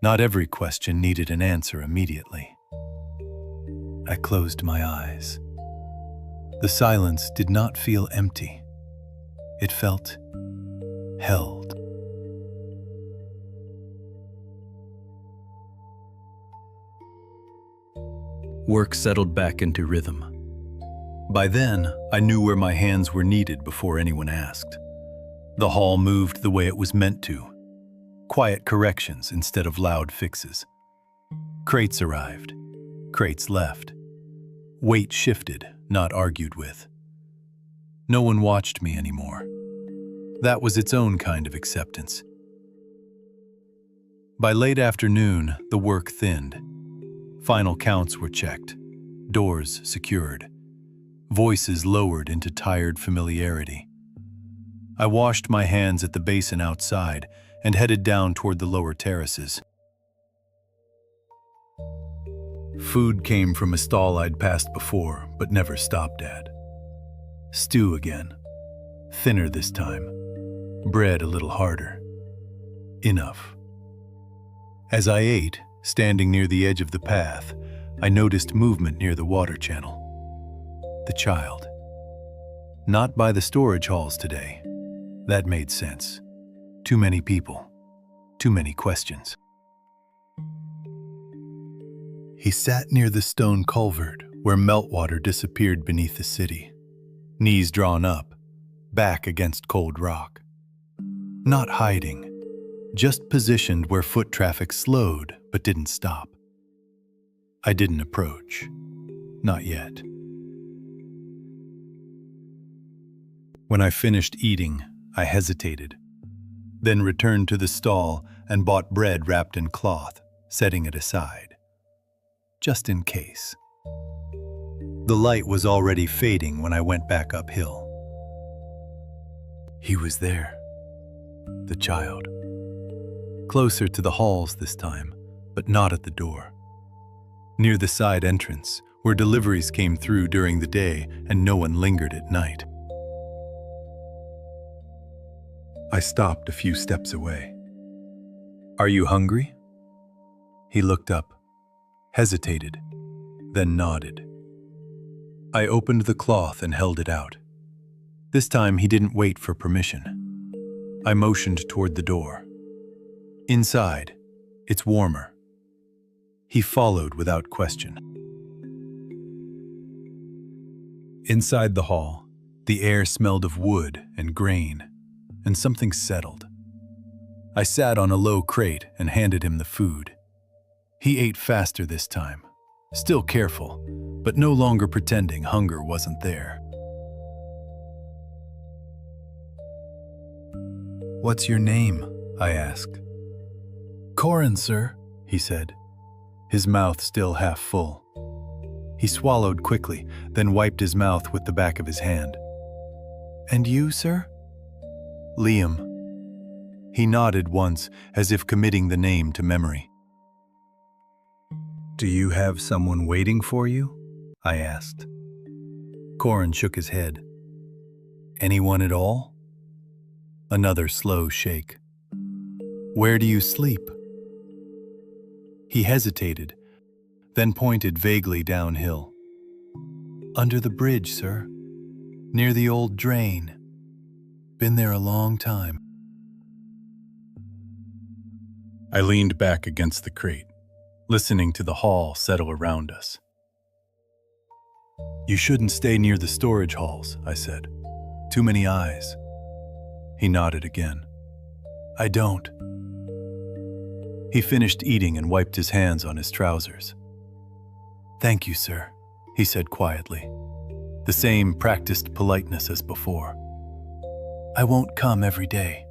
Not every question needed an answer immediately. I closed my eyes. The silence did not feel empty. It felt held. Work settled back into rhythm. By then, I knew where my hands were needed before anyone asked. The hall moved the way it was meant to. Quiet corrections instead of loud fixes. Crates arrived. Crates left. Weight shifted, not argued with. No one watched me anymore. That was its own kind of acceptance. By late afternoon, the work thinned. Final counts were checked, doors secured, voices lowered into tired familiarity. I washed my hands at the basin outside and headed down toward the lower terraces. Food came from a stall I'd passed before, but never stopped at. Stew again. Thinner this time. Bread a little harder. Enough. As I ate, standing near the edge of the path, I noticed movement near the water channel. The child. Not by the storage halls today. That made sense. Too many people. Too many questions. He sat near the stone culvert where meltwater disappeared beneath the city, knees drawn up, back against cold rock. Not hiding, just positioned where foot traffic slowed but didn't stop. I didn't approach. Not yet. When I finished eating, I hesitated, then returned to the stall and bought bread wrapped in cloth, setting it aside. Just in case. The light was already fading when I went back uphill. He was there, the child. Closer to the halls this time, but not at the door. Near the side entrance, where deliveries came through during the day and no one lingered at night. I stopped a few steps away. "Are you hungry?" He looked up, hesitated, then nodded. I opened the cloth and held it out. This time he didn't wait for permission. I motioned toward the door. "Inside, it's warmer." He followed without question. Inside the hall, the air smelled of wood and grain, and something settled. I sat on a low crate and handed him the food. He ate faster this time, still careful, but no longer pretending hunger wasn't there. "What's your name?" I asked. "Corin, sir," he said, his mouth still half full. He swallowed quickly, then wiped his mouth with the back of his hand. "And you, sir?" "Liam." He nodded once, as if committing the name to memory. "Do you have someone waiting for you?" I asked. Corin shook his head. "Anyone at all?" Another slow shake. "Where do you sleep?" He hesitated, then pointed vaguely downhill. "Under the bridge, sir. Near the old drain. Been there a long time." I leaned back against the crate, listening to the hall settle around us. "You shouldn't stay near the storage halls," I said. "Too many eyes." He nodded again. "I don't." He finished eating and wiped his hands on his trousers. "Thank you, sir," he said quietly, the same practiced politeness as before. "I won't come every day."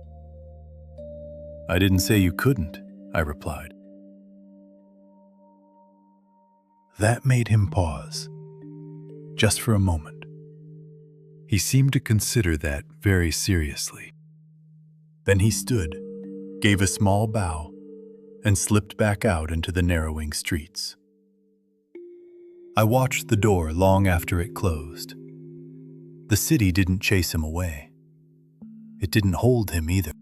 "I didn't say you couldn't," I replied. That made him pause, just for a moment. He seemed to consider that very seriously. Then he stood, gave a small bow, and slipped back out into the narrowing streets. I watched the door long after it closed. The city didn't chase him away. It didn't hold him either.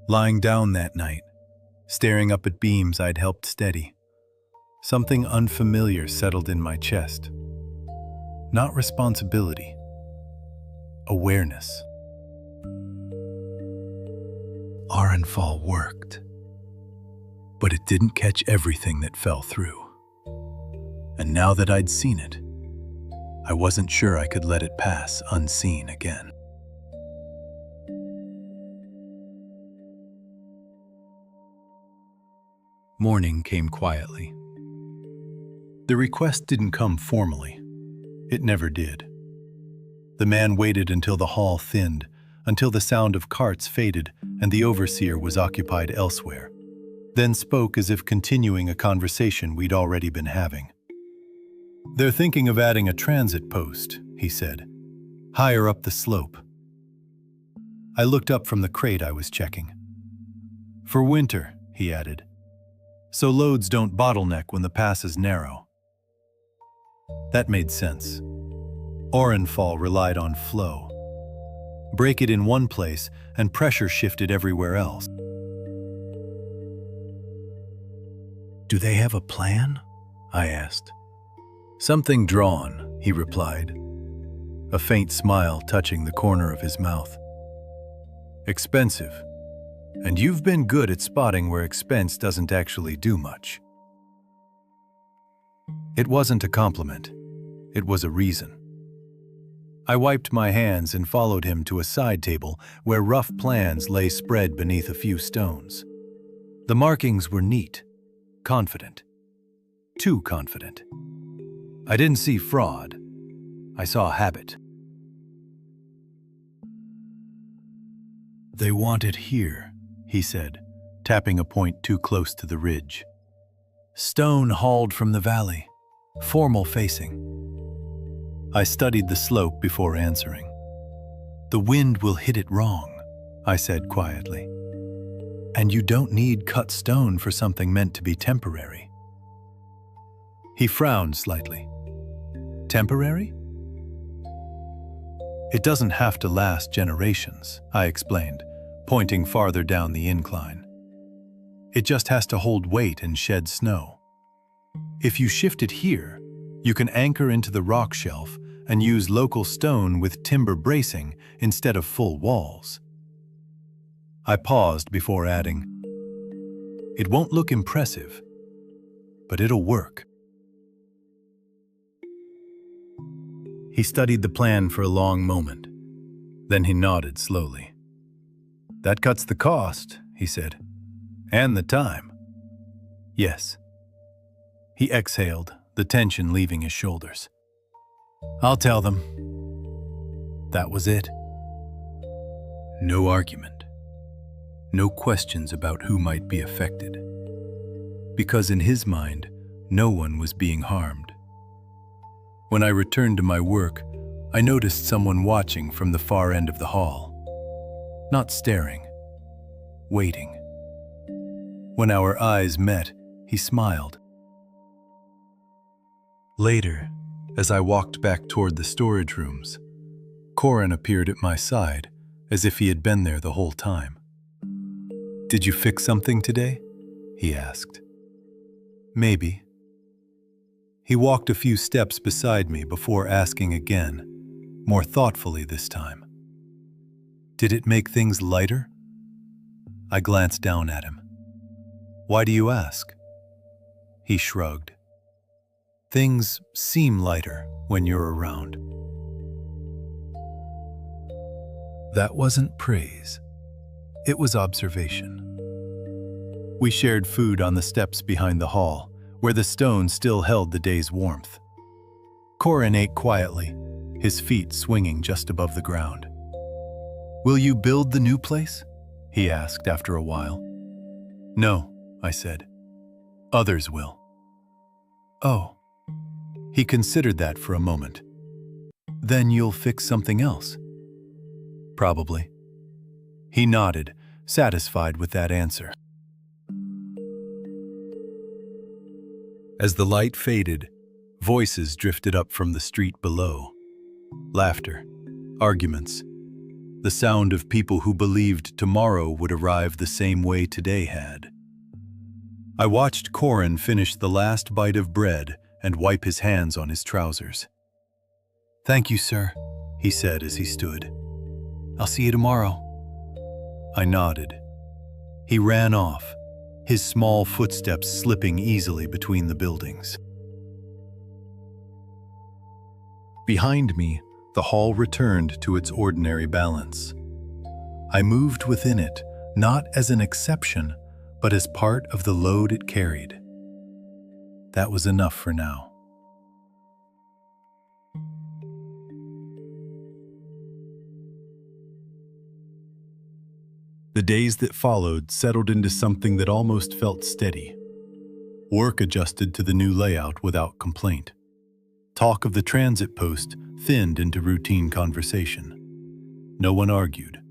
Lying down that night, staring up at beams I'd helped steady, something unfamiliar settled in my chest. Not responsibility, awareness. Arenfall worked, but it didn't catch everything that fell through. And now that I'd seen it, I wasn't sure I could let it pass unseen again. Morning came quietly. The request didn't come formally. It never did. The man waited until the hall thinned, until the sound of carts faded and the overseer was occupied elsewhere, then spoke as if continuing a conversation we'd already been having. "They're thinking of adding a transit post," he said, "higher up the slope." I looked up from the crate I was checking. "For winter," he added, "so loads don't bottleneck when the pass is narrow." That made sense. Arenfall relied on flow. Break it in one place, and pressure shifted everywhere else. "Do they have a plan?" I asked. "Something drawn," he replied, a faint smile touching the corner of his mouth. "Expensive, and you've been good at spotting where expense doesn't actually do much." It wasn't a compliment. It was a reason. I wiped my hands and followed him to a side table where rough plans lay spread beneath a few stones. The markings were neat, confident. Too confident. I didn't see fraud. I saw habit. "They want it here," he said, tapping a point too close to the ridge. "Stone hauled from the valley, formal facing." I studied the slope before answering. The wind will hit it wrong, I said quietly. And you don't need cut stone for something meant to be temporary. He frowned slightly. Temporary? It doesn't have to last generations, I explained, pointing farther down the incline. It just has to hold weight and shed snow. If you shift it here, you can anchor into the rock shelf and use local stone with timber bracing instead of full walls. I paused before adding, it won't look impressive, but it'll work. He studied the plan for a long moment. Then he nodded slowly. That cuts the cost, he said. And the time. Yes. He exhaled, the tension leaving his shoulders. I'll tell them. That was it. No argument. No questions about who might be affected. Because in his mind, no one was being harmed. When I returned to my work, I noticed someone watching from the far end of the hall. Not staring, waiting. When our eyes met, he smiled. Later, as I walked back toward the storage rooms, Corin appeared at my side, as if he had been there the whole time. Did you fix something today? He asked. Maybe. He walked a few steps beside me before asking again, more thoughtfully this time. Did it make things lighter? I glanced down at him. Why do you ask? He shrugged. Things seem lighter when you're around. That wasn't praise. It was observation. We shared food on the steps behind the hall, where the stone still held the day's warmth. Corin ate quietly, his feet swinging just above the ground. Will you build the new place? He asked after a while. No, I said. Others will. Oh. He considered that for a moment. Then you'll fix something else? Probably. He nodded, satisfied with that answer. As the light faded, voices drifted up from the street below. Laughter, arguments, the sound of people who believed tomorrow would arrive the same way today had. I watched Corin finish the last bite of bread and wipe his hands on his trousers. Thank you, sir, he said as he stood. I'll see you tomorrow. I nodded. He ran off, his small footsteps slipping easily between the buildings. Behind me, the hall returned to its ordinary balance. I moved within it, not as an exception, but as part of the load it carried. That was enough for now. The days that followed settled into something that almost felt steady. Work adjusted to the new layout without complaint. Talk of the transit post thinned into routine conversation. No one argued.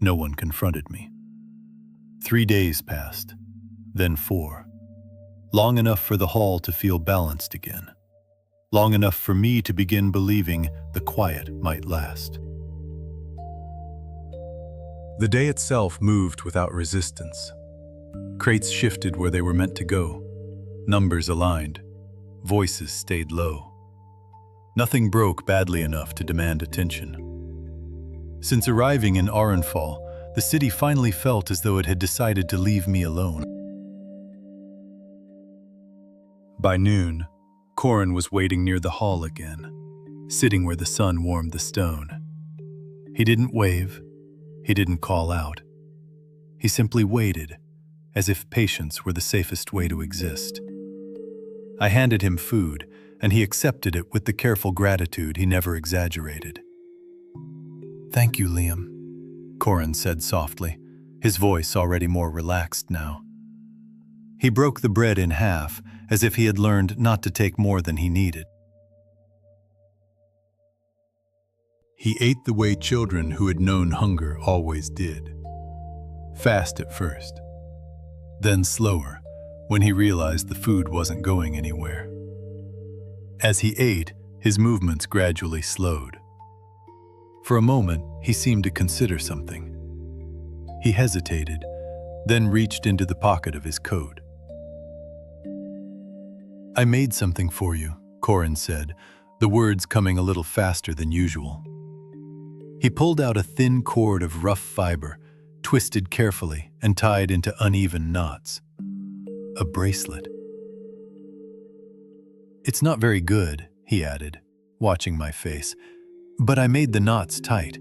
No one confronted me. 3 days passed, then 4. Long enough for the hall to feel balanced again. Long enough for me to begin believing the quiet might last. The day itself moved without resistance. Crates shifted where they were meant to go. Numbers aligned. Voices stayed low. Nothing broke badly enough to demand attention. Since arriving in Arenfall, the city finally felt as though it had decided to leave me alone. By noon, Corin was waiting near the hall again, sitting where the sun warmed the stone. He didn't wave. He didn't call out. He simply waited, as if patience were the safest way to exist. I handed him food, and he accepted it with the careful gratitude he never exaggerated. Thank you, Liam, Corin said softly, his voice already more relaxed now. He broke the bread in half, as if he had learned not to take more than he needed. He ate the way children who had known hunger always did. Fast at first, then slower when he realized the food wasn't going anywhere. As he ate, his movements gradually slowed. For a moment, he seemed to consider something. He hesitated, then reached into the pocket of his coat. "I made something for you," Corin said, the words coming a little faster than usual. He pulled out a thin cord of rough fiber, twisted carefully and tied into uneven knots. A bracelet. "It's not very good," he added, watching my face, "but I made the knots tight.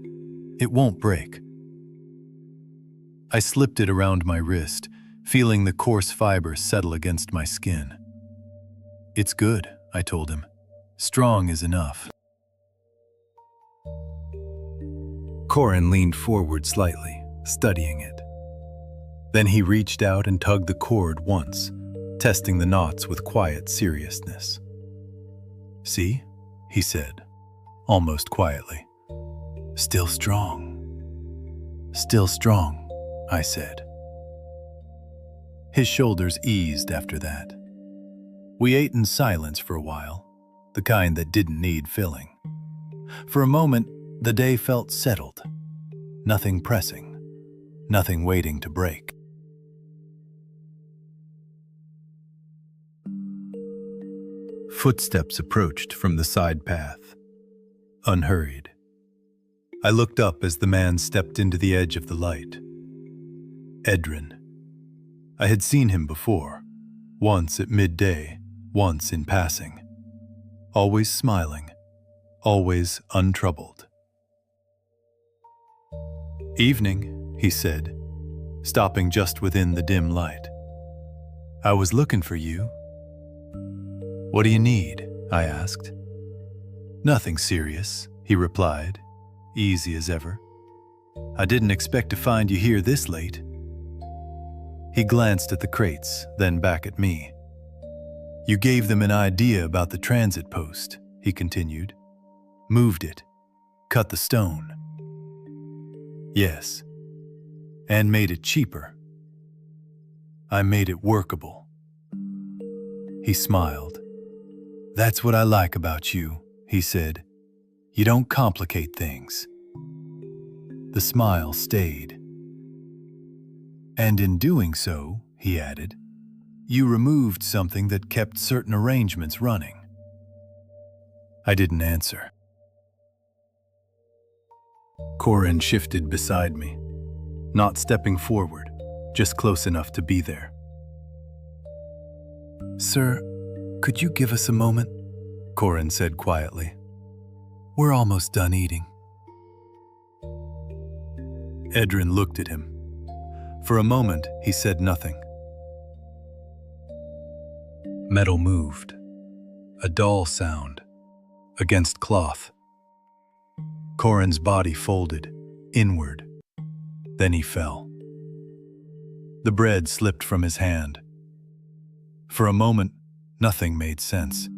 It won't break." I slipped it around my wrist, feeling the coarse fiber settle against my skin. "It's good," I told him. "Strong is enough." Corin leaned forward slightly, studying it. Then he reached out and tugged the cord once, testing the knots with quiet seriousness. "See?" he said, almost quietly. "Still strong." "Still strong," I said. His shoulders eased after that. We ate in silence for a while, the kind that didn't need filling. For a moment, the day felt settled. Nothing pressing, nothing waiting to break. Footsteps approached from the side path, unhurried. I looked up as the man stepped into the edge of the light. Edrin. I had seen him before, once at midday, once in passing. Always smiling, always untroubled. "Evening," he said, stopping just within the dim light. "I was looking for you." "What do you need?" I asked. "Nothing serious," he replied, easy as ever. "I didn't expect to find you here this late." He glanced at the crates, then back at me. "You gave them an idea about the transit post," he continued. "Moved it, cut the stone." "Yes, and made it cheaper. I made it workable." He smiled. "That's what I like about you," he said. "You don't complicate things." The smile stayed. "And in doing so," he added, "you removed something that kept certain arrangements running." I didn't answer. Corin shifted beside me, not stepping forward, just close enough to be there. "Sir, could you give us a moment?" Corin said quietly. "We're almost done eating." Edrin looked at him. For a moment, he said nothing. Metal moved, a dull sound, against cloth. Corin's body folded, inward. Then he fell. The bread slipped from his hand. For a moment, nothing made sense.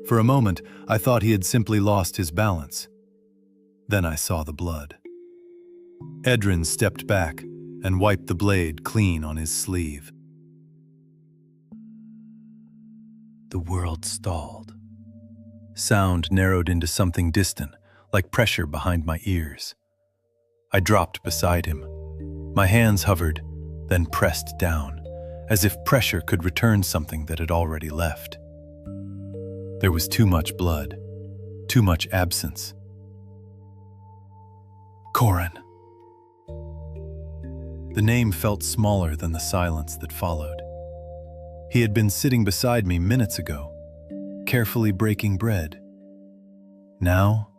For a moment, I thought he had simply lost his balance. Then I saw the blood. Edrin stepped back and wiped the blade clean on his sleeve. The world stalled. Sound narrowed into something distant, like pressure behind my ears. I dropped beside him. My hands hovered, then pressed down, as if pressure could return something that had already left. There was too much blood, too much absence. Corin. The name felt smaller than the silence that followed. He had been sitting beside me minutes ago, carefully breaking bread. Now,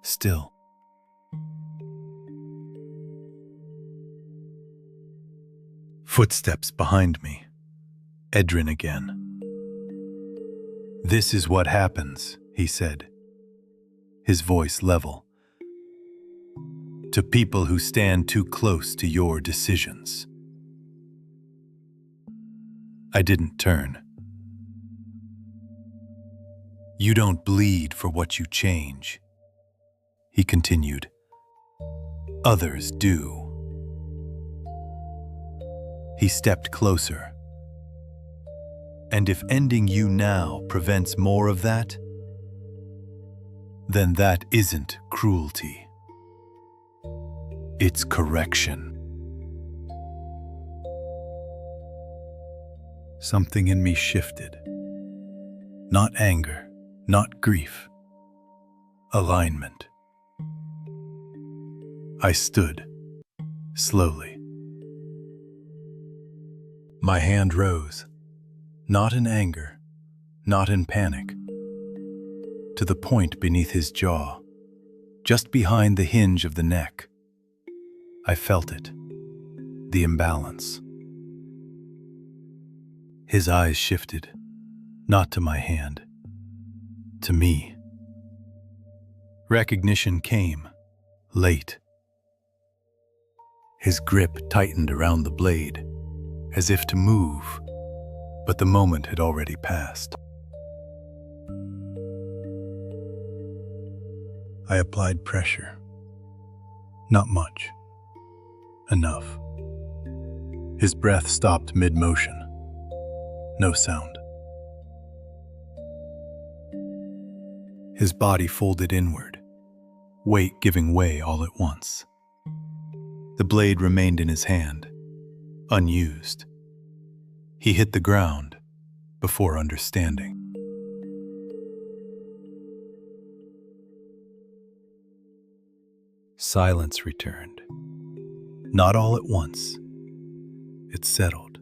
still. Footsteps behind me. Edrin again. "This is what happens," he said, his voice level, "to people who stand too close to your decisions." I didn't turn. "You don't bleed for what you change," he continued. Others do. He stepped closer. And if ending you now prevents more of that, then that isn't cruelty. It's correction. Something in me shifted. Not anger, not grief. Alignment. I stood, slowly. My hand rose, not in anger, not in panic, to the point beneath his jaw, just behind the hinge of the neck. I felt it, the imbalance. His eyes shifted, not to my hand, to me. Recognition came, late. His grip tightened around the blade, as if to move, but the moment had already passed. I applied pressure. Not much. Enough. His breath stopped mid-motion. No sound. His body folded inward, weight giving way all at once. The blade remained in his hand, unused. He hit the ground before understanding. Silence returned. Not all at once. It settled.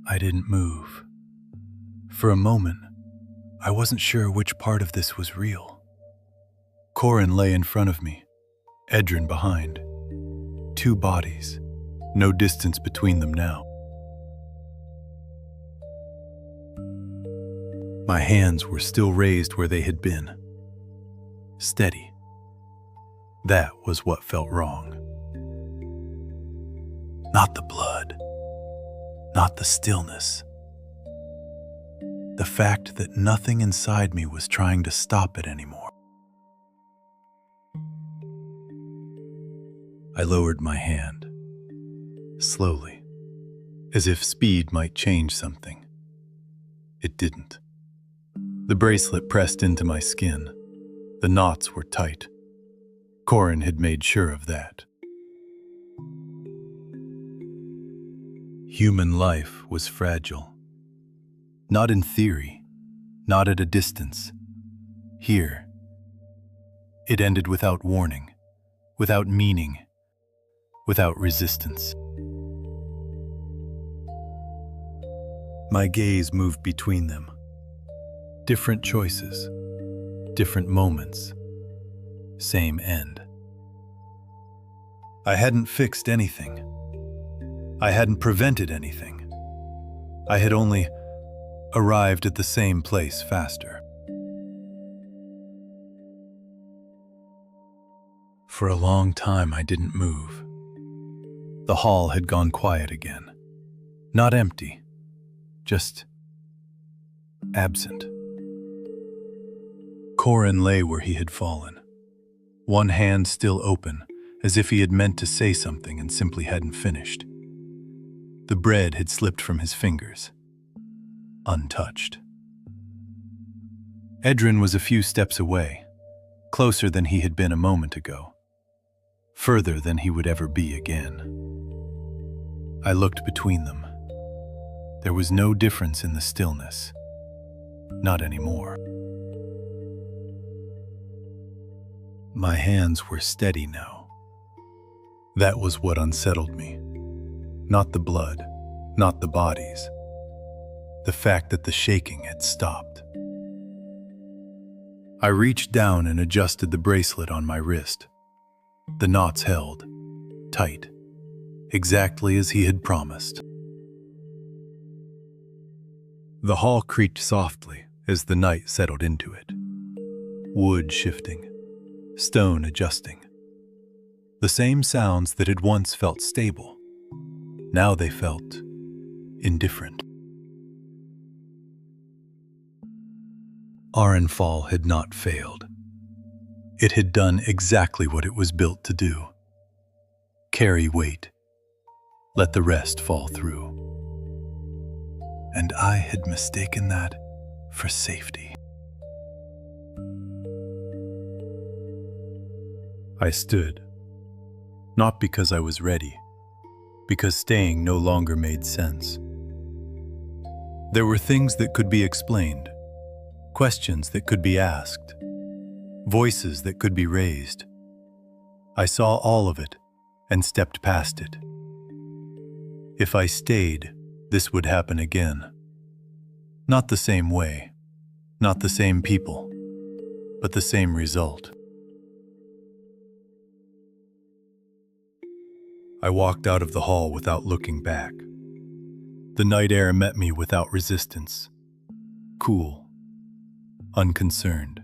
I didn't move. For a moment, I wasn't sure which part of this was real. Corin lay in front of me, Edrin behind. Two bodies, no distance between them now. My hands were still raised where they had been. Steady. That was what felt wrong. Not the blood. Not the stillness. The fact that nothing inside me was trying to stop it anymore. I lowered my hand, slowly, as if speed might change something. It didn't. The bracelet pressed into my skin. The knots were tight. Corin had made sure of that. Human life was fragile. Not in theory, not at a distance. Here, it ended without warning, without meaning, without resistance. My gaze moved between them. Different choices, different moments, same end. I hadn't fixed anything. I hadn't prevented anything. I had only arrived at the same place faster. For a long time, I didn't move. The hall had gone quiet again. Not empty, just absent. Corin lay where he had fallen, one hand still open, as if he had meant to say something and simply hadn't finished. The bread had slipped from his fingers, untouched. Edrin was a few steps away, closer than he had been a moment ago, further than he would ever be again. I looked between them. There was no difference in the stillness. Not anymore. My hands were steady now. That was what unsettled me. Not the blood, not the bodies. The fact that the shaking had stopped. I reached down and adjusted the bracelet on my wrist. The knots held, tight, exactly as he had promised. The hall creaked softly as the night settled into it. Wood shifting, stone adjusting. The same sounds that had once felt stable. Now they felt indifferent. Arenfall had not failed. It had done exactly what it was built to do. Carry weight. Let the rest fall through. And I had mistaken that for safety. I stood, not because I was ready, because staying no longer made sense. There were things that could be explained, questions that could be asked, voices that could be raised. I saw all of it and stepped past it. If I stayed, this would happen again. Not the same way, not the same people, but the same result. I walked out of the hall without looking back. The night air met me without resistance, cool, unconcerned.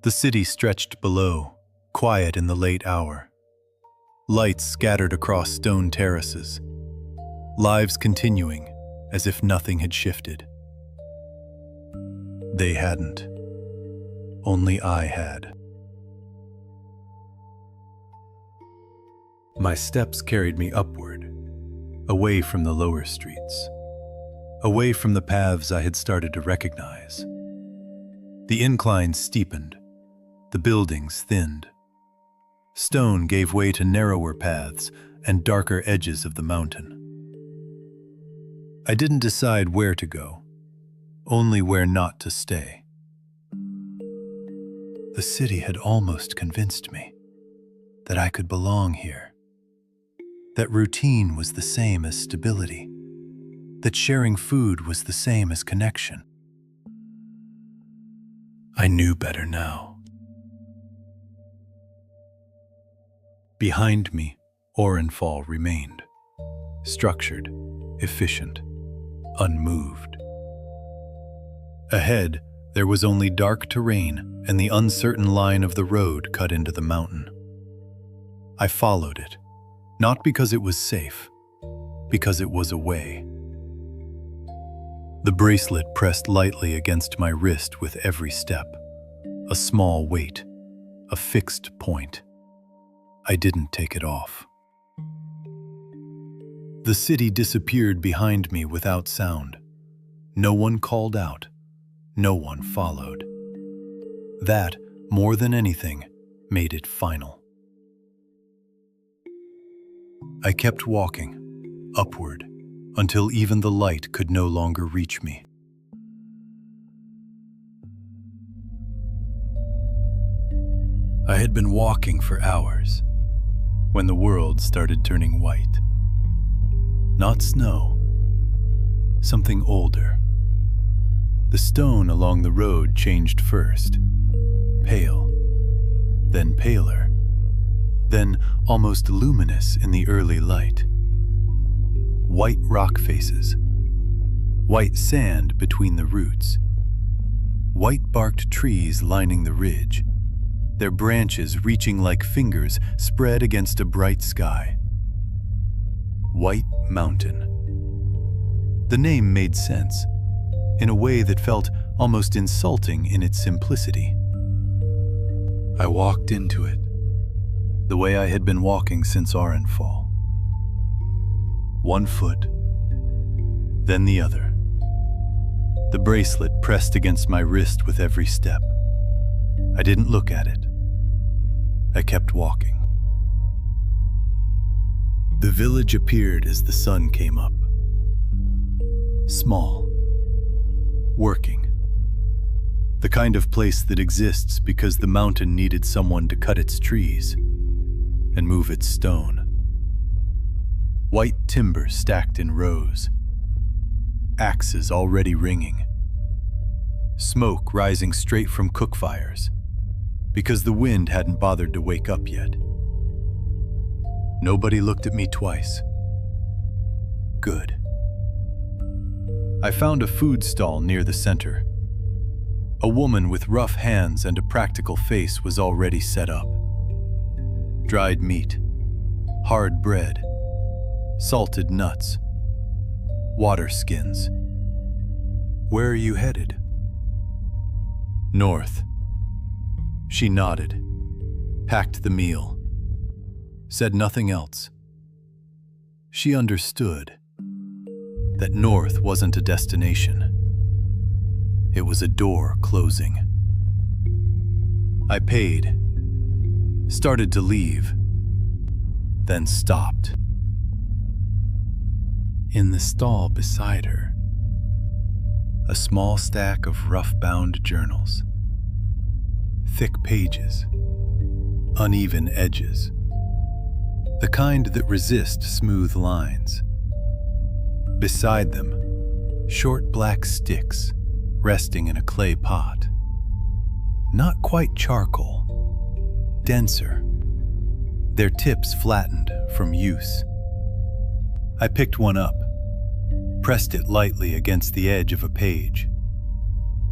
The city stretched below, quiet in the late hour. Lights scattered across stone terraces, lives continuing as if nothing had shifted. They hadn't. Only I had. My steps carried me upward, away from the lower streets, away from the paths I had started to recognize. The inclines steepened, the buildings thinned. Stone gave way to narrower paths and darker edges of the mountain. I didn't decide where to go, only where not to stay. The city had almost convinced me that I could belong here, that routine was the same as stability, that sharing food was the same as connection. I knew better now. Behind me, Orenfall remained, structured, efficient, unmoved. Ahead, there was only dark terrain and the uncertain line of the road cut into the mountain. I followed it, not because it was safe, because it was a way. The bracelet pressed lightly against my wrist with every step, a small weight, a fixed point. I didn't take it off. The city disappeared behind me without sound. No one called out. No one followed. That, more than anything, made it final. I kept walking, upward, until even the light could no longer reach me. I had been walking for hours when the world started turning white. Not snow, something older. The stone along the road changed first, pale, then paler, then almost luminous in the early light. White rock faces, white sand between the roots, white-barked trees lining the ridge, their branches reaching like fingers spread against a bright sky. White Mountain. The name made sense, in a way that felt almost insulting in its simplicity. I walked into it, the way I had been walking since Orenfall. One foot, then the other. The bracelet pressed against my wrist with every step. I didn't look at it. I kept walking. The village appeared as the sun came up. Small. Working. The kind of place that exists because the mountain needed someone to cut its trees and move its stone. White timber stacked in rows. Axes already ringing. Smoke rising straight from cook fires because the wind hadn't bothered to wake up yet. Nobody looked at me twice. Good. I found a food stall near the center. A woman with rough hands and a practical face was already set up. Dried meat, hard bread, salted nuts, water skins. Where are you headed? North. She nodded, packed the meal, said nothing else. She understood that north wasn't a destination. It was a door closing. I paid, started to leave, then stopped. In the stall beside her, a small stack of rough-bound journals. Thick pages, uneven edges, the kind that resist smooth lines. Beside them, short black sticks resting in a clay pot. Not quite charcoal, denser, their tips flattened from use. I picked one up, pressed it lightly against the edge of a page.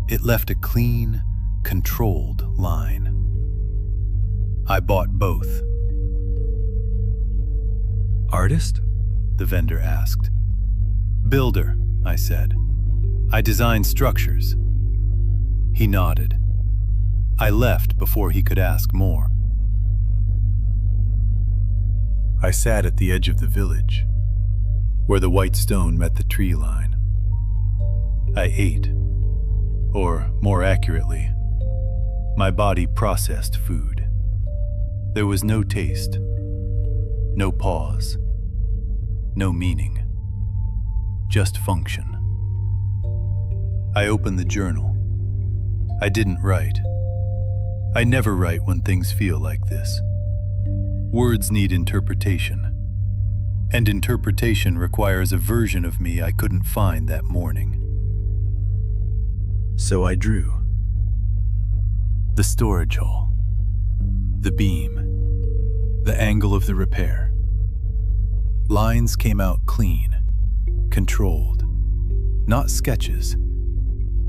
It left a clean, controlled line. I bought both. "Artist?" the vendor asked. "Builder," I said. "I design structures." He nodded. I left before he could ask more. I sat at the edge of the village, where the white stone met the tree line. I ate, or more accurately, my body processed food. There was no taste, no pause, no meaning, just function. I opened the journal. I didn't write. I never write when things feel like this. Words need interpretation, and interpretation requires a version of me I couldn't find that morning. So I drew. The storage hall, the beam, the angle of the repair. Lines came out clean, controlled, not sketches,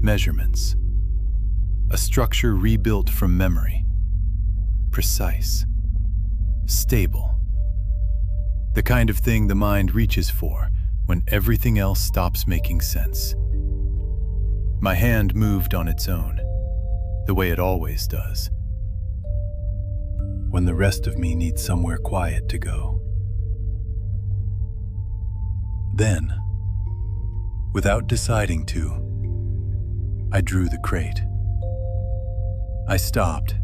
measurements. A structure rebuilt from memory, precise, stable. The kind of thing the mind reaches for when everything else stops making sense. My hand moved on its own, the way it always does, when the rest of me needs somewhere quiet to go. Then, without deciding to, I drew the crate. I stopped,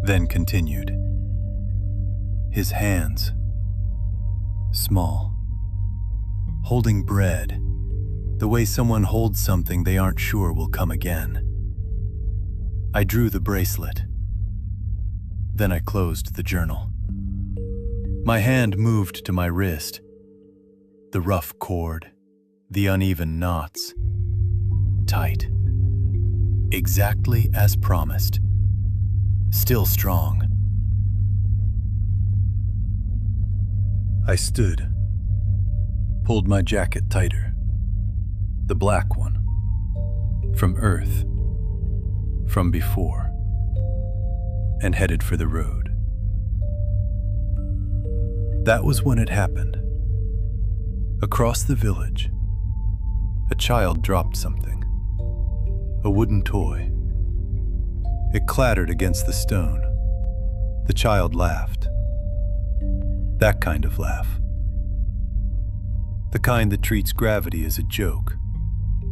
then continued. His hands, small, holding bread, the way someone holds something they aren't sure will come again. I drew the bracelet. Then I closed the journal. My hand moved to my wrist. The rough cord, the uneven knots, tight. Exactly as promised. Still strong. I stood, pulled my jacket tighter, the black one, from Earth, from before, and headed for the road. That was when it happened. Across the village, a child dropped something. A wooden toy. It clattered against the stone. The child laughed. That kind of laugh. The kind that treats gravity as a joke,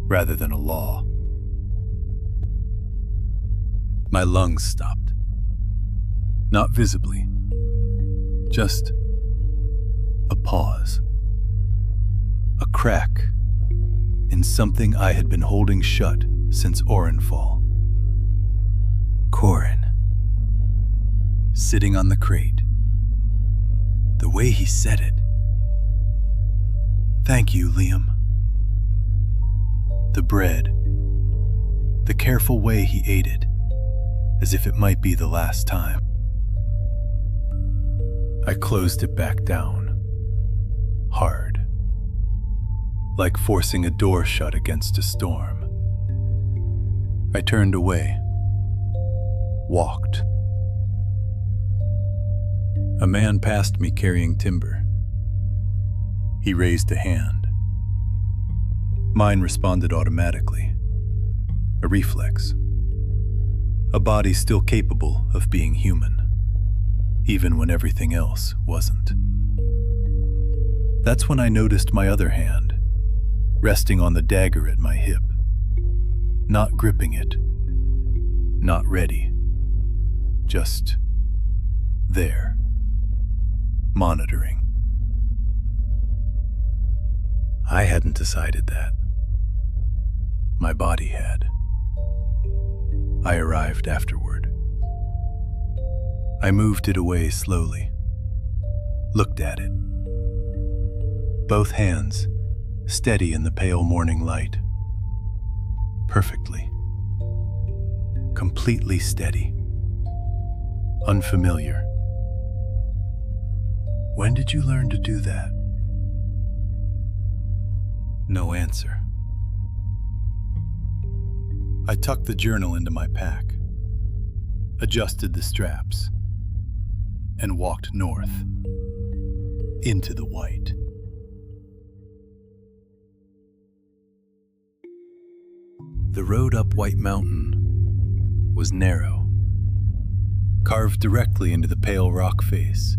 rather than a law. My lungs stopped. Not visibly. Just a pause. A crack in something I had been holding shut since Orenfall. Corin, sitting on the crate. The way he said it. "Thank you, Liam." The bread. The careful way he ate it, as if it might be the last time. I closed it back down. Hard. Like forcing a door shut against a storm. I turned away, walked. A man passed me carrying timber. He raised a hand. Mine responded automatically, a reflex. A body still capable of being human, even when everything else wasn't. That's when I noticed my other hand, resting on the dagger at my hip. Not gripping it, not ready, just there, monitoring. I hadn't decided that. My body had. I arrived afterward. I moved it away slowly, looked at it. Both hands steady in the pale morning light. Perfectly. Completely steady. Unfamiliar. When did you learn to do that? No answer. I tucked the journal into my pack, adjusted the straps, and walked north, into the white. The road up White Mountain was narrow, carved directly into the pale rock face.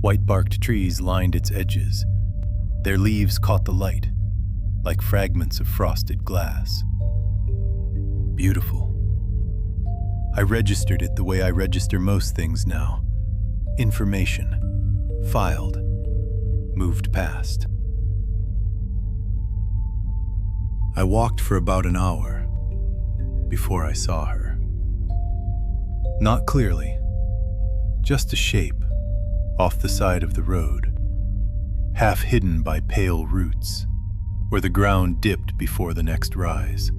White-barked trees lined its edges. Their leaves caught the light, like fragments of frosted glass. Beautiful. I registered it the way I register most things now. Information. Filed. Moved past. I walked for about an hour before I saw her. Not clearly, just a shape off the side of the road, half hidden by pale roots, where the ground dipped before the next rise.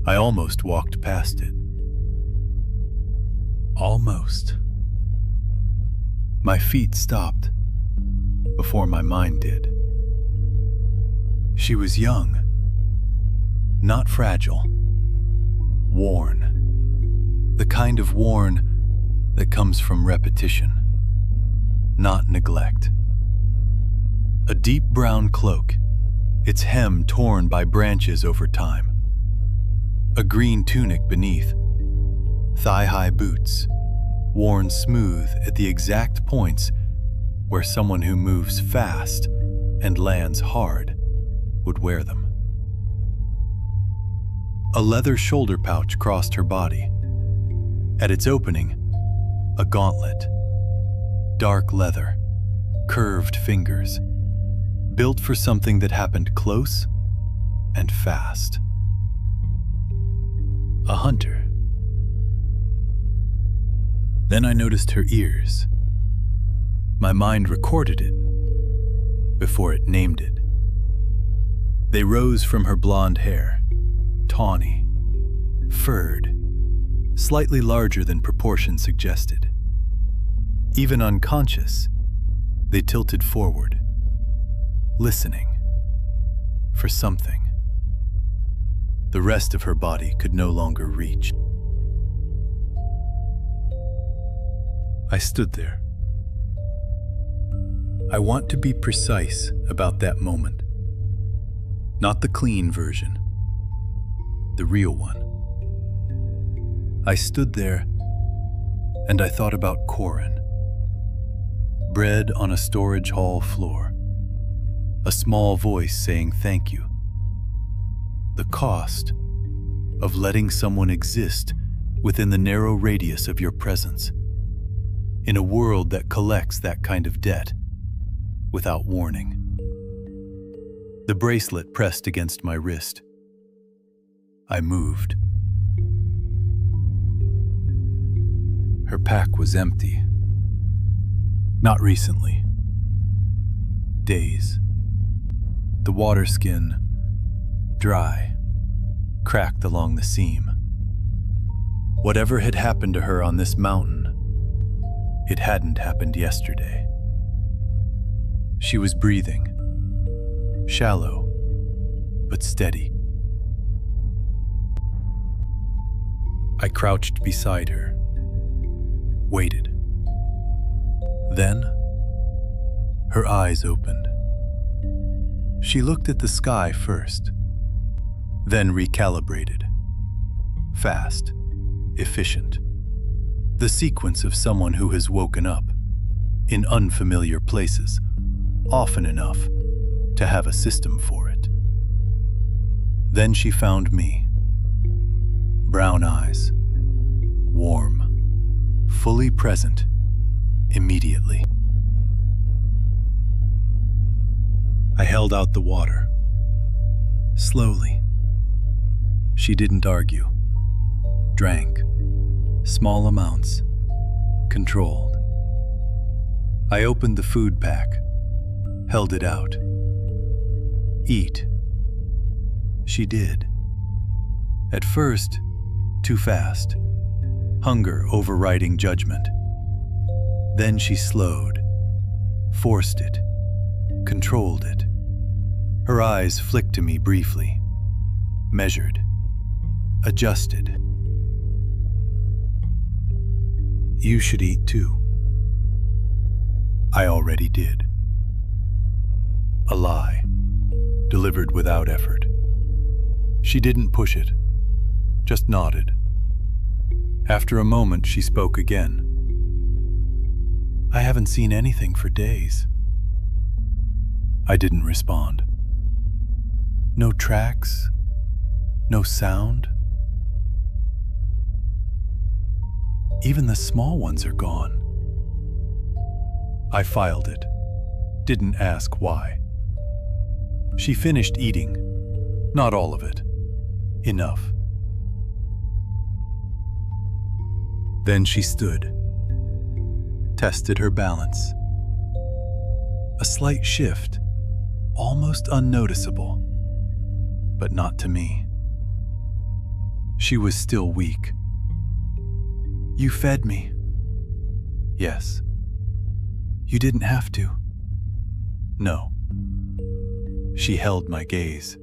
I almost walked past it. Almost. My feet stopped before my mind did. She was young, not fragile, worn. The kind of worn that comes from repetition, not neglect. A deep brown cloak, its hem torn by branches over time. A green tunic beneath, thigh-high boots, worn smooth at the exact points where someone who moves fast and lands hard would wear them. A leather shoulder pouch crossed her body. At its opening, a gauntlet. Dark leather, curved fingers, built for something that happened close and fast. A hunter. Then I noticed her ears. My mind recorded it before it named it. They rose from her blonde hair, tawny, furred, slightly larger than proportion suggested. Even unconscious, they tilted forward, listening for something the rest of her body could no longer reach. I stood there. I want to be precise about that moment. Not the clean version, the real one. I stood there and I thought about Corin. Bread on a storage hall floor. A small voice saying thank you. The cost of letting someone exist within the narrow radius of your presence, in a world that collects that kind of debt without warning. The bracelet pressed against my wrist. I moved. Her pack was empty. Not recently. Days. The water skin, dry, cracked along the seam. Whatever had happened to her on this mountain, it hadn't happened yesterday. She was breathing, shallow, but steady. I crouched beside her, waited. Then, her eyes opened. She looked at the sky first, then recalibrated. Fast, efficient. The sequence of someone who has woken up in unfamiliar places often enough to have a system for it. Then she found me. Brown eyes, warm, fully present, immediately. I held out the water. Slowly. She didn't argue. Drank. Small amounts. Controlled. I opened the food pack. Held it out. Eat. She did. At first, too fast. Hunger overriding judgment. Then she slowed. Forced it. Controlled it. Her eyes flicked to me briefly. Measured. Adjusted. You should eat too. I already did. A lie, delivered without effort. She didn't push it, just nodded. After a moment, she spoke again. I haven't seen anything for days. I didn't respond. No tracks, no sound. Even the small ones are gone. I filed it, didn't ask why. She finished eating, not all of it, enough. Then she stood, tested her balance. A slight shift, almost unnoticeable, but not to me. She was still weak. You fed me. Yes. You didn't have to. No. She held my gaze.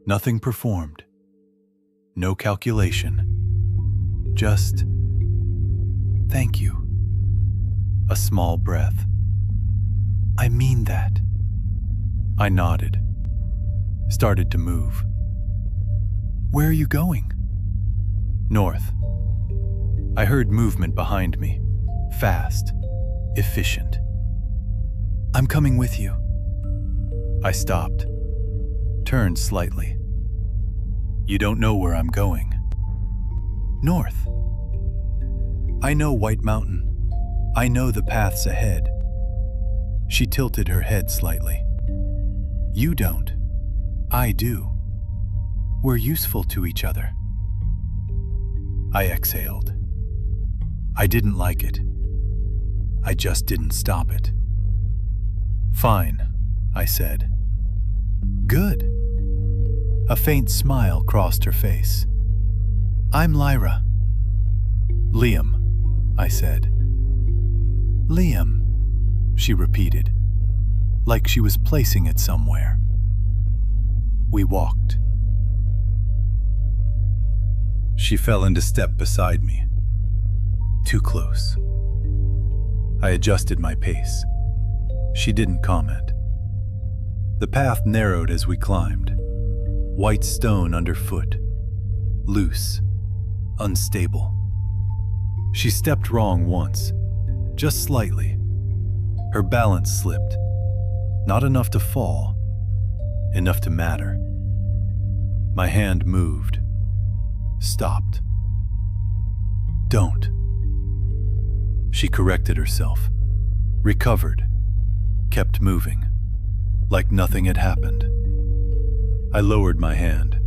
Nothing performed. No calculation. Just, thank you. A small breath. I mean that. I nodded. Started to move. Where are you going? North. I heard movement behind me. Fast. Efficient. I'm coming with you. I stopped. Turned slightly. You don't know where I'm going. North. I know White Mountain. I know the paths ahead. She tilted her head slightly. You don't. I do. We're useful to each other. I exhaled. I didn't like it. I just didn't stop it. Fine, I said. Good. A faint smile crossed her face. I'm Lyra. Liam, I said. Liam, she repeated, like she was placing it somewhere. We walked. She fell into step beside me. Too close. I adjusted my pace. She didn't comment. The path narrowed as we climbed. White stone underfoot. Loose. Unstable. She stepped wrong once. Just slightly. Her balance slipped. Not enough to fall. Enough to matter. My hand moved. Stopped. Don't. She corrected herself. Recovered. Kept moving. Like nothing had happened. I lowered my hand.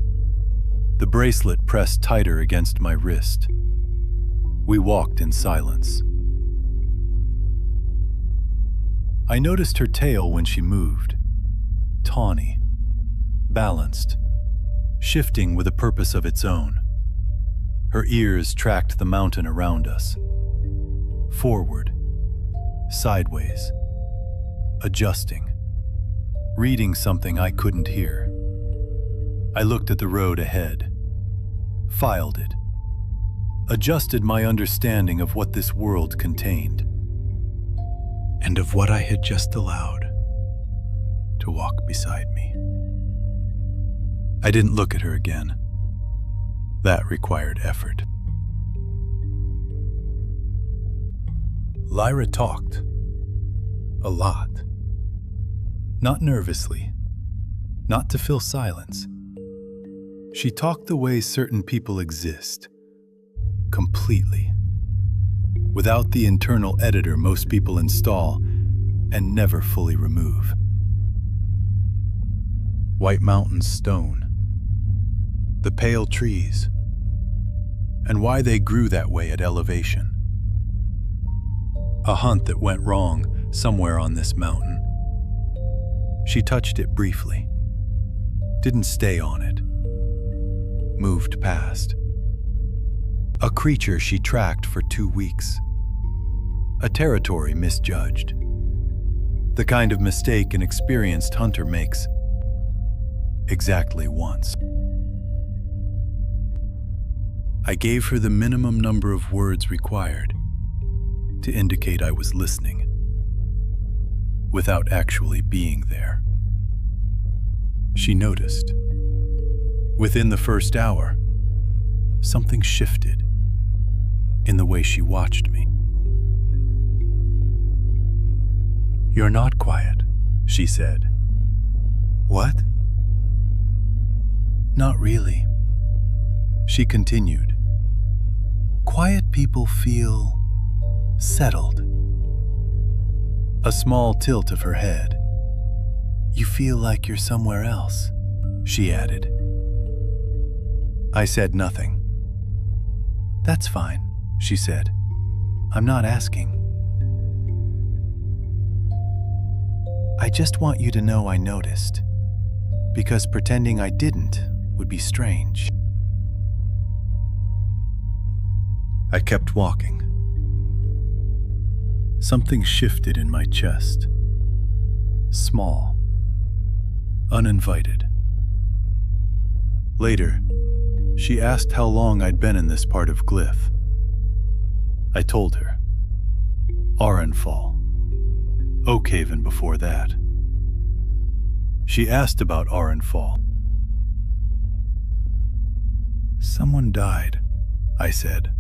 The bracelet pressed tighter against my wrist. We walked in silence. I noticed her tail when she moved. Tawny. Balanced. Shifting with a purpose of its own. Her ears tracked the mountain around us. Forward. Sideways. Adjusting. Reading something I couldn't hear. I looked at the road ahead. Filed it. Adjusted my understanding of what this world contained. And of what I had just allowed to walk beside me. I didn't look at her again. That required effort. Lyra talked. A lot. Not nervously. Not to fill silence. She talked the way certain people exist. Completely. Without the internal editor most people install and never fully remove. White Mountain's stone. The pale trees. And why they grew that way at elevation. A hunt that went wrong somewhere on this mountain. She touched it briefly. Didn't stay on it. Moved past. A creature she tracked for 2 weeks. A territory misjudged. The kind of mistake an experienced hunter makes exactly once. I gave her the minimum number of words required to indicate I was listening, without actually being there. She noticed. Within the first hour, something shifted in the way she watched me. "You're not quiet," she said. "What?" "Not really," she continued. "Quiet people feel settled." A small tilt of her head. "You feel like you're somewhere else," she added. I said nothing. "That's fine," she said. "I'm not asking. I just want you to know I noticed, because pretending I didn't would be strange." I kept walking. Something shifted in my chest. Small. Uninvited. Later, she asked how long I'd been in this part of Glyph. I told her. Arenfall. Oakhaven before that. She asked about Arenfall. "Someone died," I said,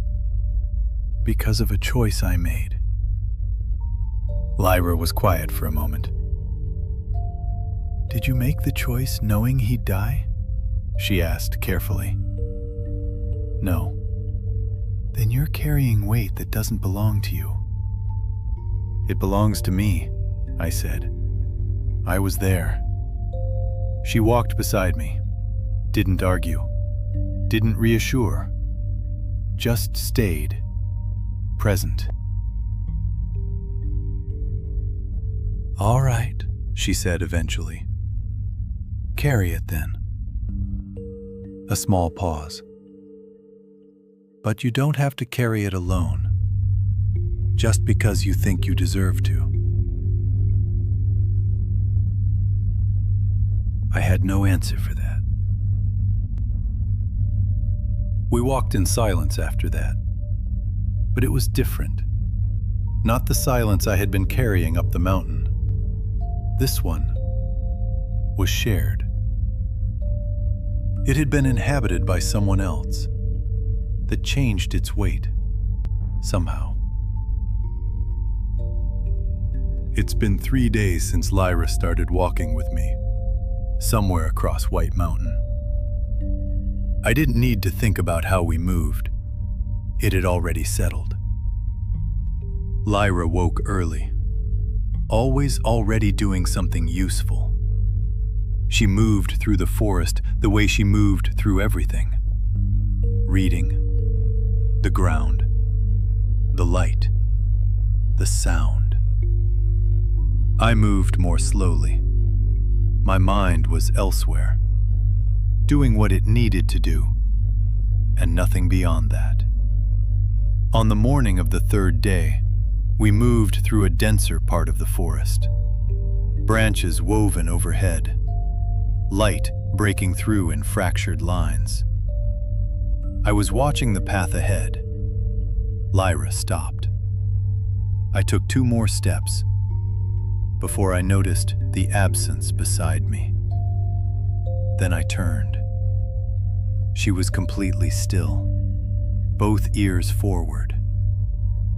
"because of a choice I made." Lyra was quiet for a moment. "Did you make the choice knowing he'd die?" she asked carefully. "No." "Then you're carrying weight that doesn't belong to you." "It belongs to me," I said. "I was there." She walked beside me, didn't argue, didn't reassure, just stayed, present. "All right," she said eventually. "Carry it then." A small pause. "But you don't have to carry it alone, just because you think you deserve to." I had no answer for that. We walked in silence after that, but it was different. Not the silence I had been carrying up the mountain. This one was shared. It had been inhabited by someone else that changed its weight, somehow. It's been 3 days since Lyra started walking with me, somewhere across White Mountain. I didn't need to think about how we moved. It had already settled. Lyra woke early, always already doing something useful. She moved through the forest the way she moved through everything. Reading, the ground, the light, the sound. I moved more slowly. My mind was elsewhere, doing what it needed to do, and nothing beyond that. On the morning of the 3rd day, we moved through a denser part of the forest. Branches woven overhead, light breaking through in fractured lines. I was watching the path ahead. Lyra stopped. I took 2 more steps before I noticed the absence beside me. Then I turned. She was completely still, both ears forward,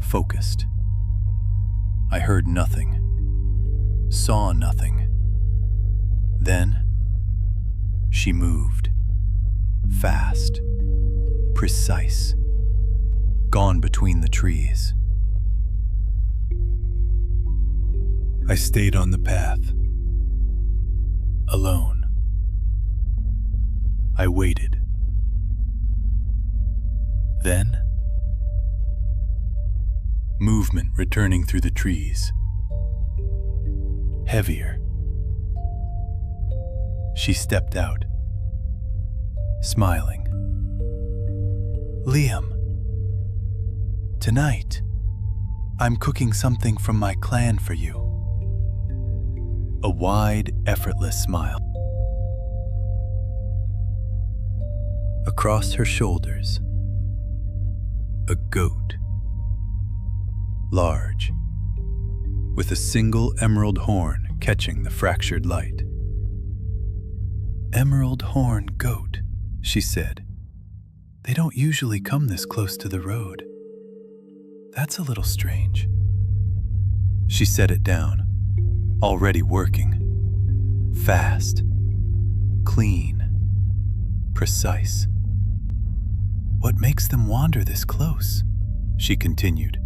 focused. I heard nothing, saw nothing. Then, she moved. Fast, precise, gone between the trees. I stayed on the path, alone. I waited. Then, movement returning through the trees. Heavier. She stepped out, smiling. Liam, tonight, I'm cooking something from my clan for you. A wide, effortless smile. Across her shoulders, a goat. Large, with a single emerald horn catching the fractured light. Emerald horn goat, she said. They don't usually come this close to the road. That's a little strange. She set it down, already working. Fast, clean, precise. What makes them wander this close? She continued.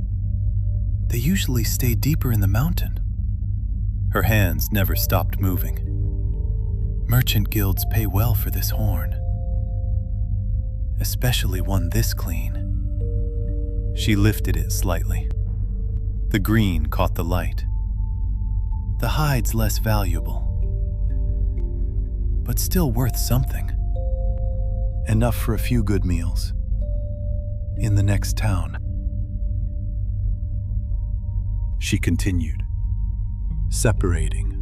They usually stay deeper in the mountain. Her hands never stopped moving. Merchant guilds pay well for this horn, especially one this clean. She lifted it slightly. The green caught the light. The hide's less valuable, but still worth something. Enough for a few good meals in the next town. She continued, separating,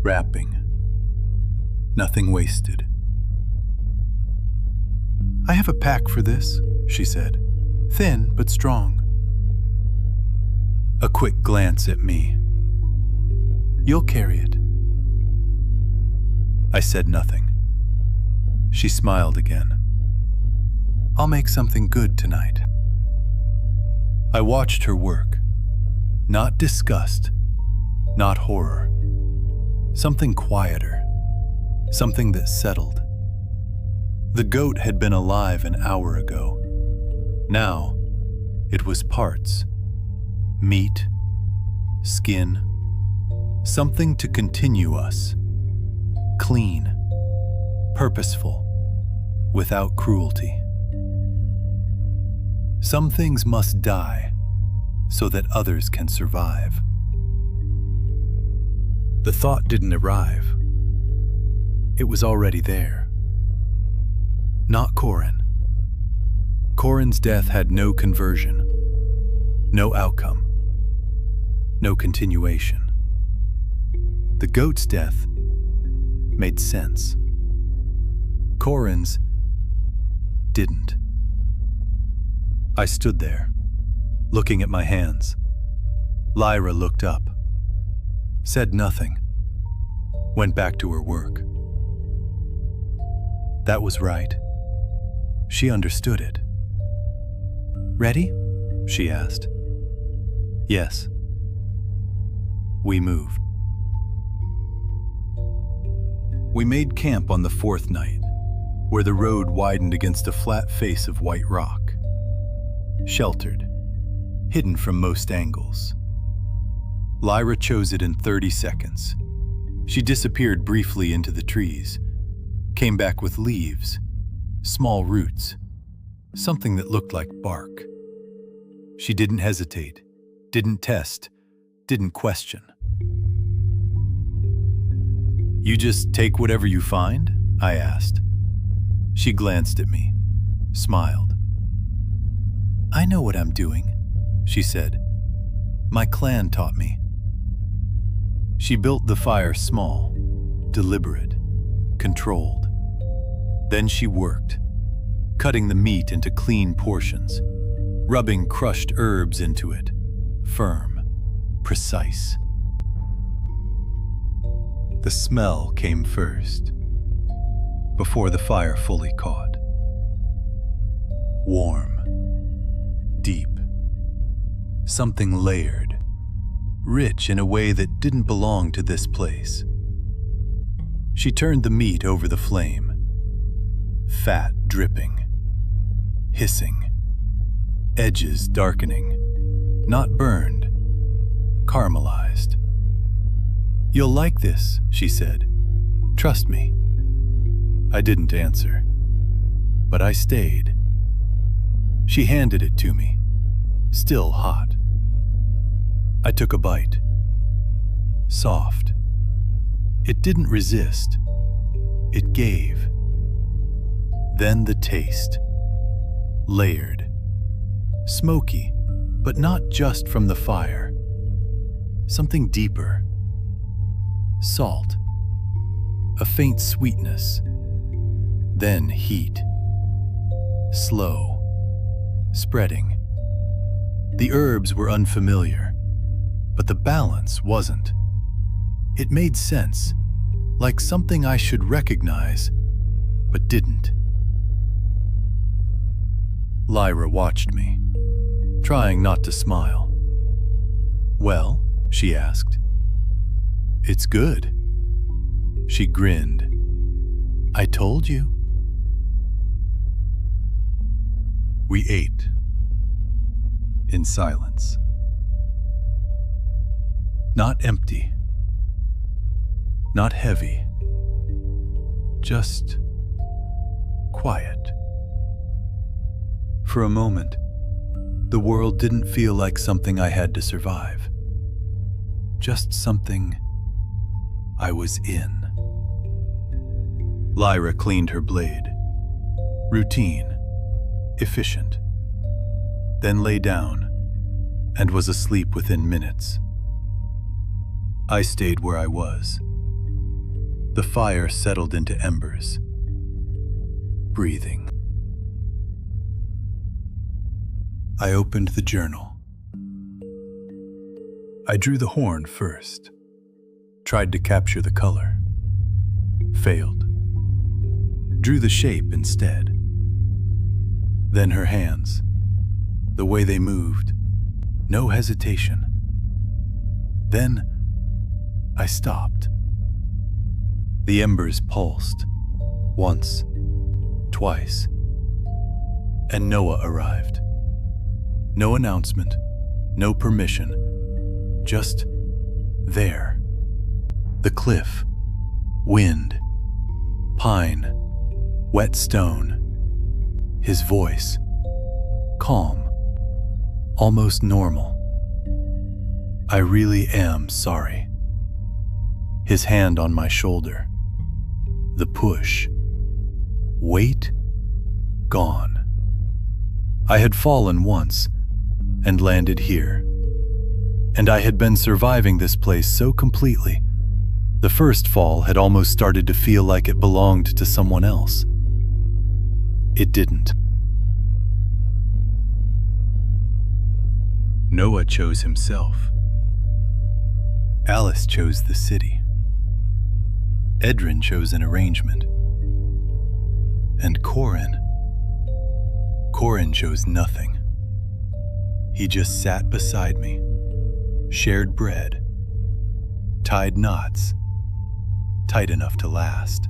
wrapping. Nothing wasted. I have a pack for this, she said. Thin but strong. A quick glance at me. You'll carry it. I said nothing. She smiled again. I'll make something good tonight. I watched her work. Not disgust, not horror. Something quieter. Something that settled. The goat had been alive an hour ago. Now, it was parts. Meat, skin, something to continue us. Clean, purposeful, without cruelty. Some things must die so that others can survive. The thought didn't arrive. It was already there. Not Corin. Corin's death had no conversion, no outcome, no continuation. The goat's death made sense. Corin's didn't. I stood there, looking at my hands. Lyra looked up, said nothing, went back to her work. That was right. She understood it. Ready? She asked. Yes. We moved. We made camp on the fourth night, where the road widened against a flat face of white rock. Sheltered, hidden from most angles. Lyra chose it in 30 seconds. She disappeared briefly into the trees, came back with leaves, small roots, something that looked like bark. She didn't hesitate, didn't test, didn't question. You just take whatever you find? I asked. She glanced at me, smiled. I know what I'm doing, she said. My clan taught me. She built the fire small, deliberate, controlled. Then she worked, cutting the meat into clean portions, rubbing crushed herbs into it, firm, precise. The smell came first, before the fire fully caught. Warm, deep, something layered, rich in a way that didn't belong to this place. She turned the meat over the flame, fat dripping, hissing, edges darkening, not burned, caramelized. "You'll like this," she said. "Trust me." I didn't answer, but I stayed. She handed it to me, still hot. I took a bite. Soft. It didn't resist. It gave. Then the taste. Layered. Smoky, but not just from the fire. Something deeper. Salt. A faint sweetness. Then heat. Slow. Spreading. The herbs were unfamiliar, but the balance wasn't. It made sense, like something I should recognize, but didn't. Lyra watched me, trying not to smile. "Well?" she asked. "It's good." She grinned. "I told you." We ate. In silence. Not empty. Not heavy. Just quiet. For a moment, the world didn't feel like something I had to survive. Just something I was in. Lyra cleaned her blade. Routine. Efficient. Then lay down and was asleep within minutes. I stayed where I was. The fire settled into embers. Breathing. I opened the journal. I drew the horn first. Tried to capture the color. Failed. Drew the shape instead. Then her hands. The way they moved. No hesitation. Then I stopped. The embers pulsed. Once. Twice. And Noah arrived. No announcement. No permission. Just there. The cliff. Wind. Pine. Wet stone. His voice. Calm. Almost normal. "I really am sorry." His hand on my shoulder. The push. Weight. Gone. I had fallen once and landed here. And I had been surviving this place so completely, the first fall had almost started to feel like it belonged to someone else. It didn't. Noah chose himself. Alice chose the city. Edrin chose an arrangement. And Corin chose nothing. He just sat beside me, shared bread, tied knots, tight enough to last,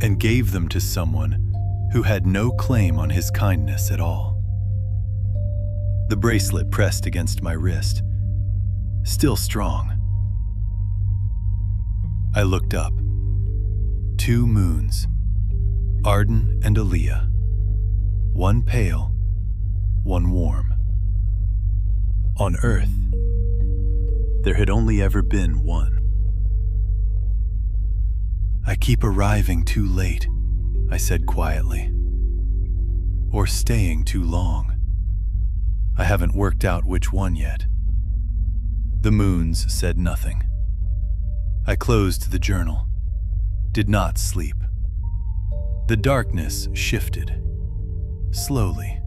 and gave them to someone who had no claim on his kindness at all. The bracelet pressed against my wrist, still strong. I looked up. 2 moons, Arden and Aaliyah. One pale, one warm. On Earth, there had only ever been one. "I keep arriving too late," I said quietly. "Or staying too long. I haven't worked out which one yet." The moons said nothing. I closed the journal. Did not sleep. The darkness shifted. Slowly.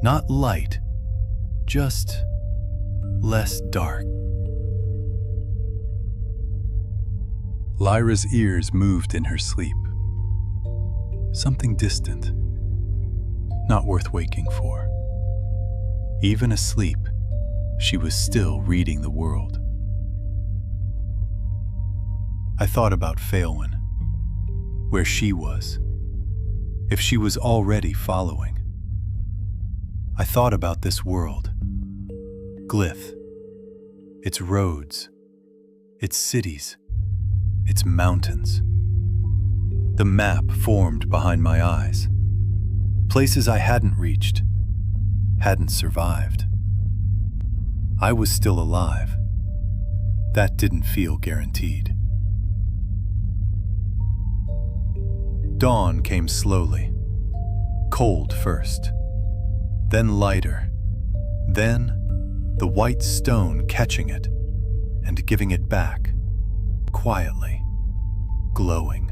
Not light, just less dark. Lyra's ears moved in her sleep. Something distant, not worth waking for. Even asleep, she was still reading the world. I thought about Phaelwyn, where she was, if she was already following. I thought about this world, Glyth, its roads, its cities, its mountains. The map formed behind my eyes, places I hadn't reached, hadn't survived. I was still alive. That didn't feel guaranteed. Dawn came slowly, cold first, then lighter, then the white stone catching it and giving it back, quietly, glowing.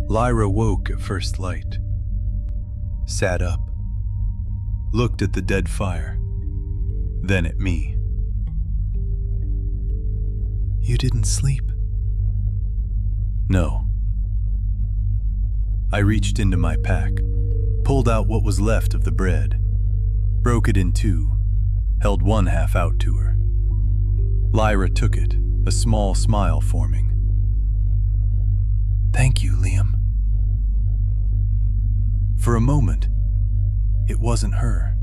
Lyra woke at first light, sat up, looked at the dead fire, then at me. "You didn't sleep?" "No." I reached into my pack, pulled out what was left of the bread, broke it in two, held one half out to her. Lyra took it, a small smile forming. "Thank you, Liam." For a moment, it wasn't her.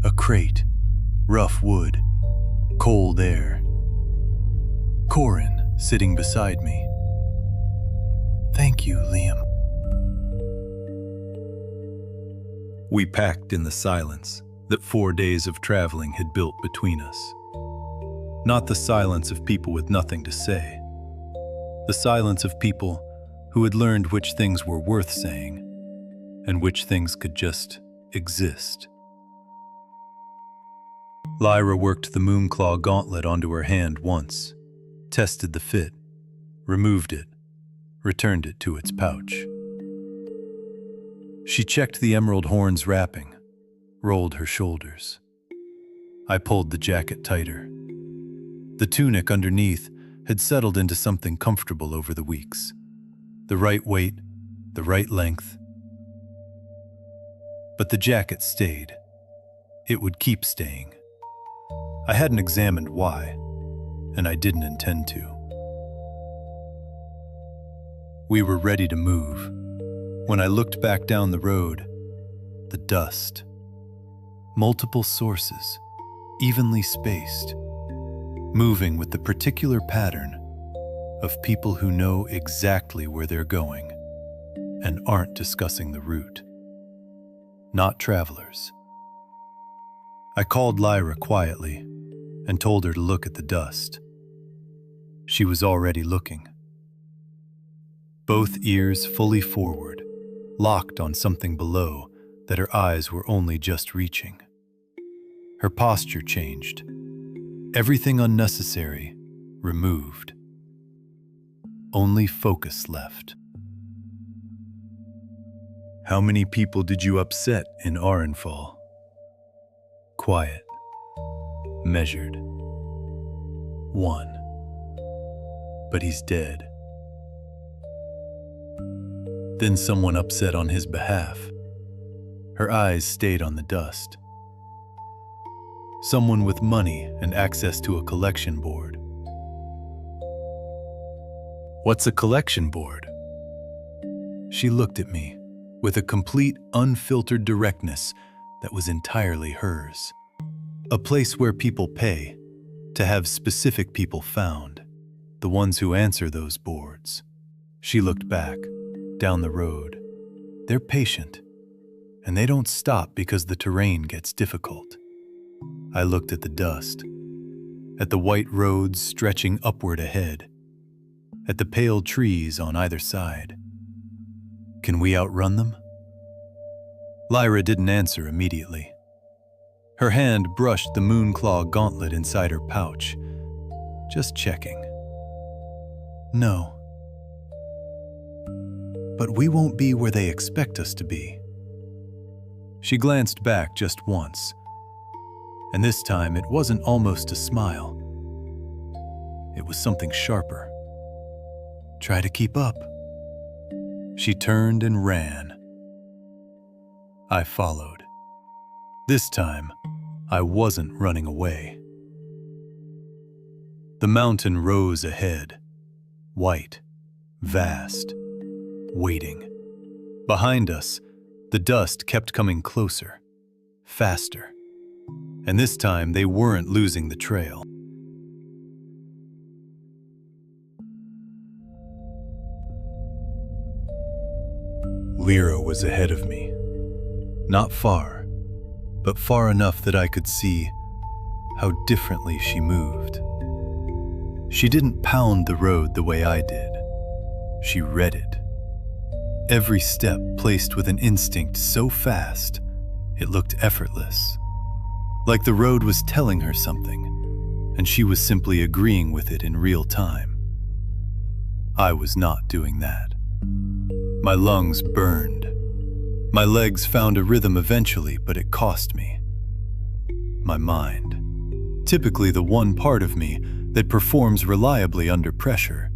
A crate, rough wood, cold air. Corin sitting beside me. "Thank you, Liam." We packed in the silence that 4 days of traveling had built between us. Not the silence of people with nothing to say. The silence of people who had learned which things were worth saying and which things could just exist. Lyra worked the Moonclaw gauntlet onto her hand once, tested the fit, removed it, returned it to its pouch. She checked the emerald horn's wrapping, rolled her shoulders. I pulled the jacket tighter. The tunic underneath had settled into something comfortable over the weeks. The right weight, the right length. But the jacket stayed. It would keep staying. I hadn't examined why, and I didn't intend to. We were ready to move. When I looked back down the road, the dust. Multiple sources, evenly spaced, moving with the particular pattern of people who know exactly where they're going and aren't discussing the route. Not travelers. I called Lyra quietly and told her to look at the dust. She was already looking. Both ears fully forward, locked on something below that her eyes were only just reaching. Her posture changed. Everything unnecessary removed. Only focus left. "How many people did you upset in Arenfall?" Quiet. Measured. "One. But he's dead." Then someone upset on his behalf. Her eyes stayed on the dust. Someone with money and access to a collection board. "What's a collection board?" She looked at me with a complete, unfiltered directness that was entirely hers. A place where people pay to have specific people found, the ones who answer those boards. She looked back, down the road. They're patient, and they don't stop because the terrain gets difficult. I looked at the dust, at the white roads stretching upward ahead, at the pale trees on either side. Can we outrun them? Lyra didn't answer immediately. Her hand brushed the Moonclaw gauntlet inside her pouch. Just checking. No. But we won't be where they expect us to be. She glanced back just once, and this time it wasn't almost a smile. It was something sharper. Try to keep up. She turned and ran. I followed. This time, I wasn't running away. The mountain rose ahead, white, vast, waiting. Behind us, the dust kept coming closer, faster. And this time, they weren't losing the trail. Lyra was ahead of me. Not far, but far enough that I could see how differently she moved. She didn't pound the road the way I did. She read it. Every step placed with an instinct so fast, it looked effortless. Like the road was telling her something, and she was simply agreeing with it in real time. I was not doing that. My lungs burned. My legs found a rhythm eventually, but it cost me. My mind, typically the one part of me that performs reliably under pressure,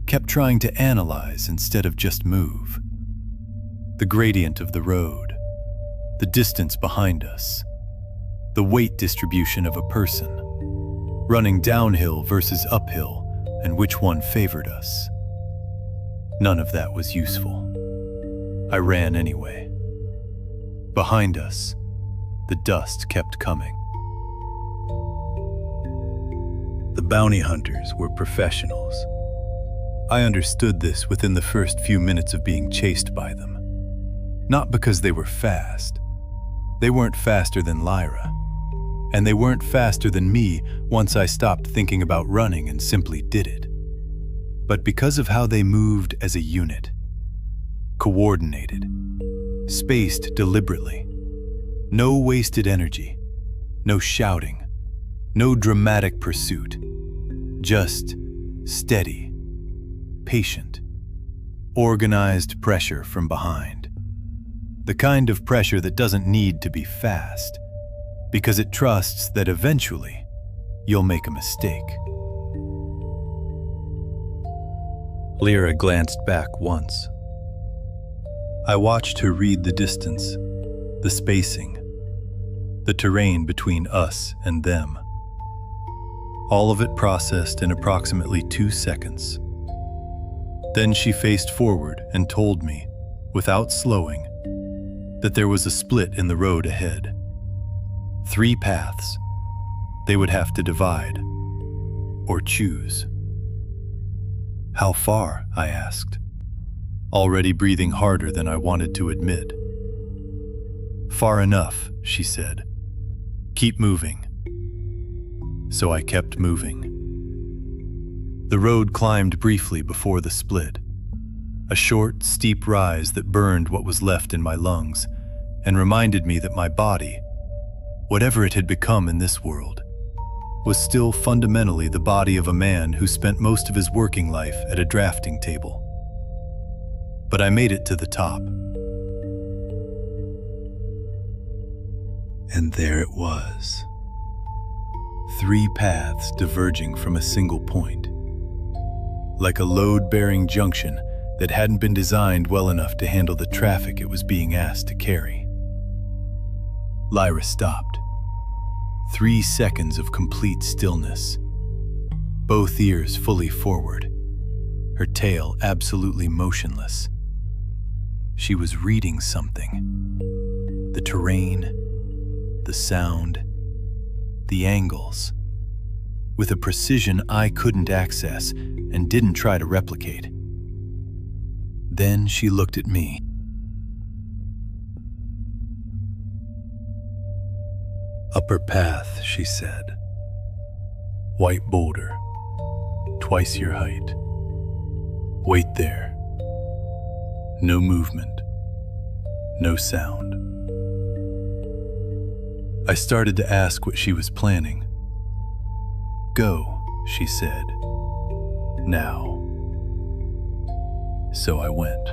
kept trying to analyze instead of just move. The gradient of the road, the distance behind us, the weight distribution of a person, running downhill versus uphill, and which one favored us. None of that was useful. I ran anyway. Behind us, the dust kept coming. The bounty hunters were professionals. I understood this within the first few minutes of being chased by them. Not because they were fast. They weren't faster than Lyra. And they weren't faster than me once I stopped thinking about running and simply did it. But because of how they moved as a unit. Coordinated. Spaced deliberately. No wasted energy. No shouting. No dramatic pursuit. Just steady. Patient. Organized pressure from behind. The kind of pressure that doesn't need to be fast, because it trusts that eventually you'll make a mistake. Lyra glanced back once. I watched her read the distance, the spacing, the terrain between us and them. All of it processed in approximately 2 seconds. Then she faced forward and told me, without slowing, that there was a split in the road ahead. 3 paths. They would have to divide, or choose. How far? I asked, already breathing harder than I wanted to admit. Far enough, she said. Keep moving. So I kept moving. The road climbed briefly before the split, a short, steep rise that burned what was left in my lungs and reminded me that my body, whatever it had become in this world, was still fundamentally the body of a man who spent most of his working life at a drafting table. But I made it to the top. And there it was. 3 paths diverging from a single point. Like a load-bearing junction that hadn't been designed well enough to handle the traffic it was being asked to carry. Lyra stopped. 3 seconds of complete stillness. Both ears fully forward. Her tail absolutely motionless. She was reading something. The terrain, the sound, the angles, with a precision I couldn't access and didn't try to replicate. Then she looked at me. Upper path, she said. White boulder, twice your height. Wait there. No movement, no sound. I started to ask what she was planning. Go, she said. Now. So I went.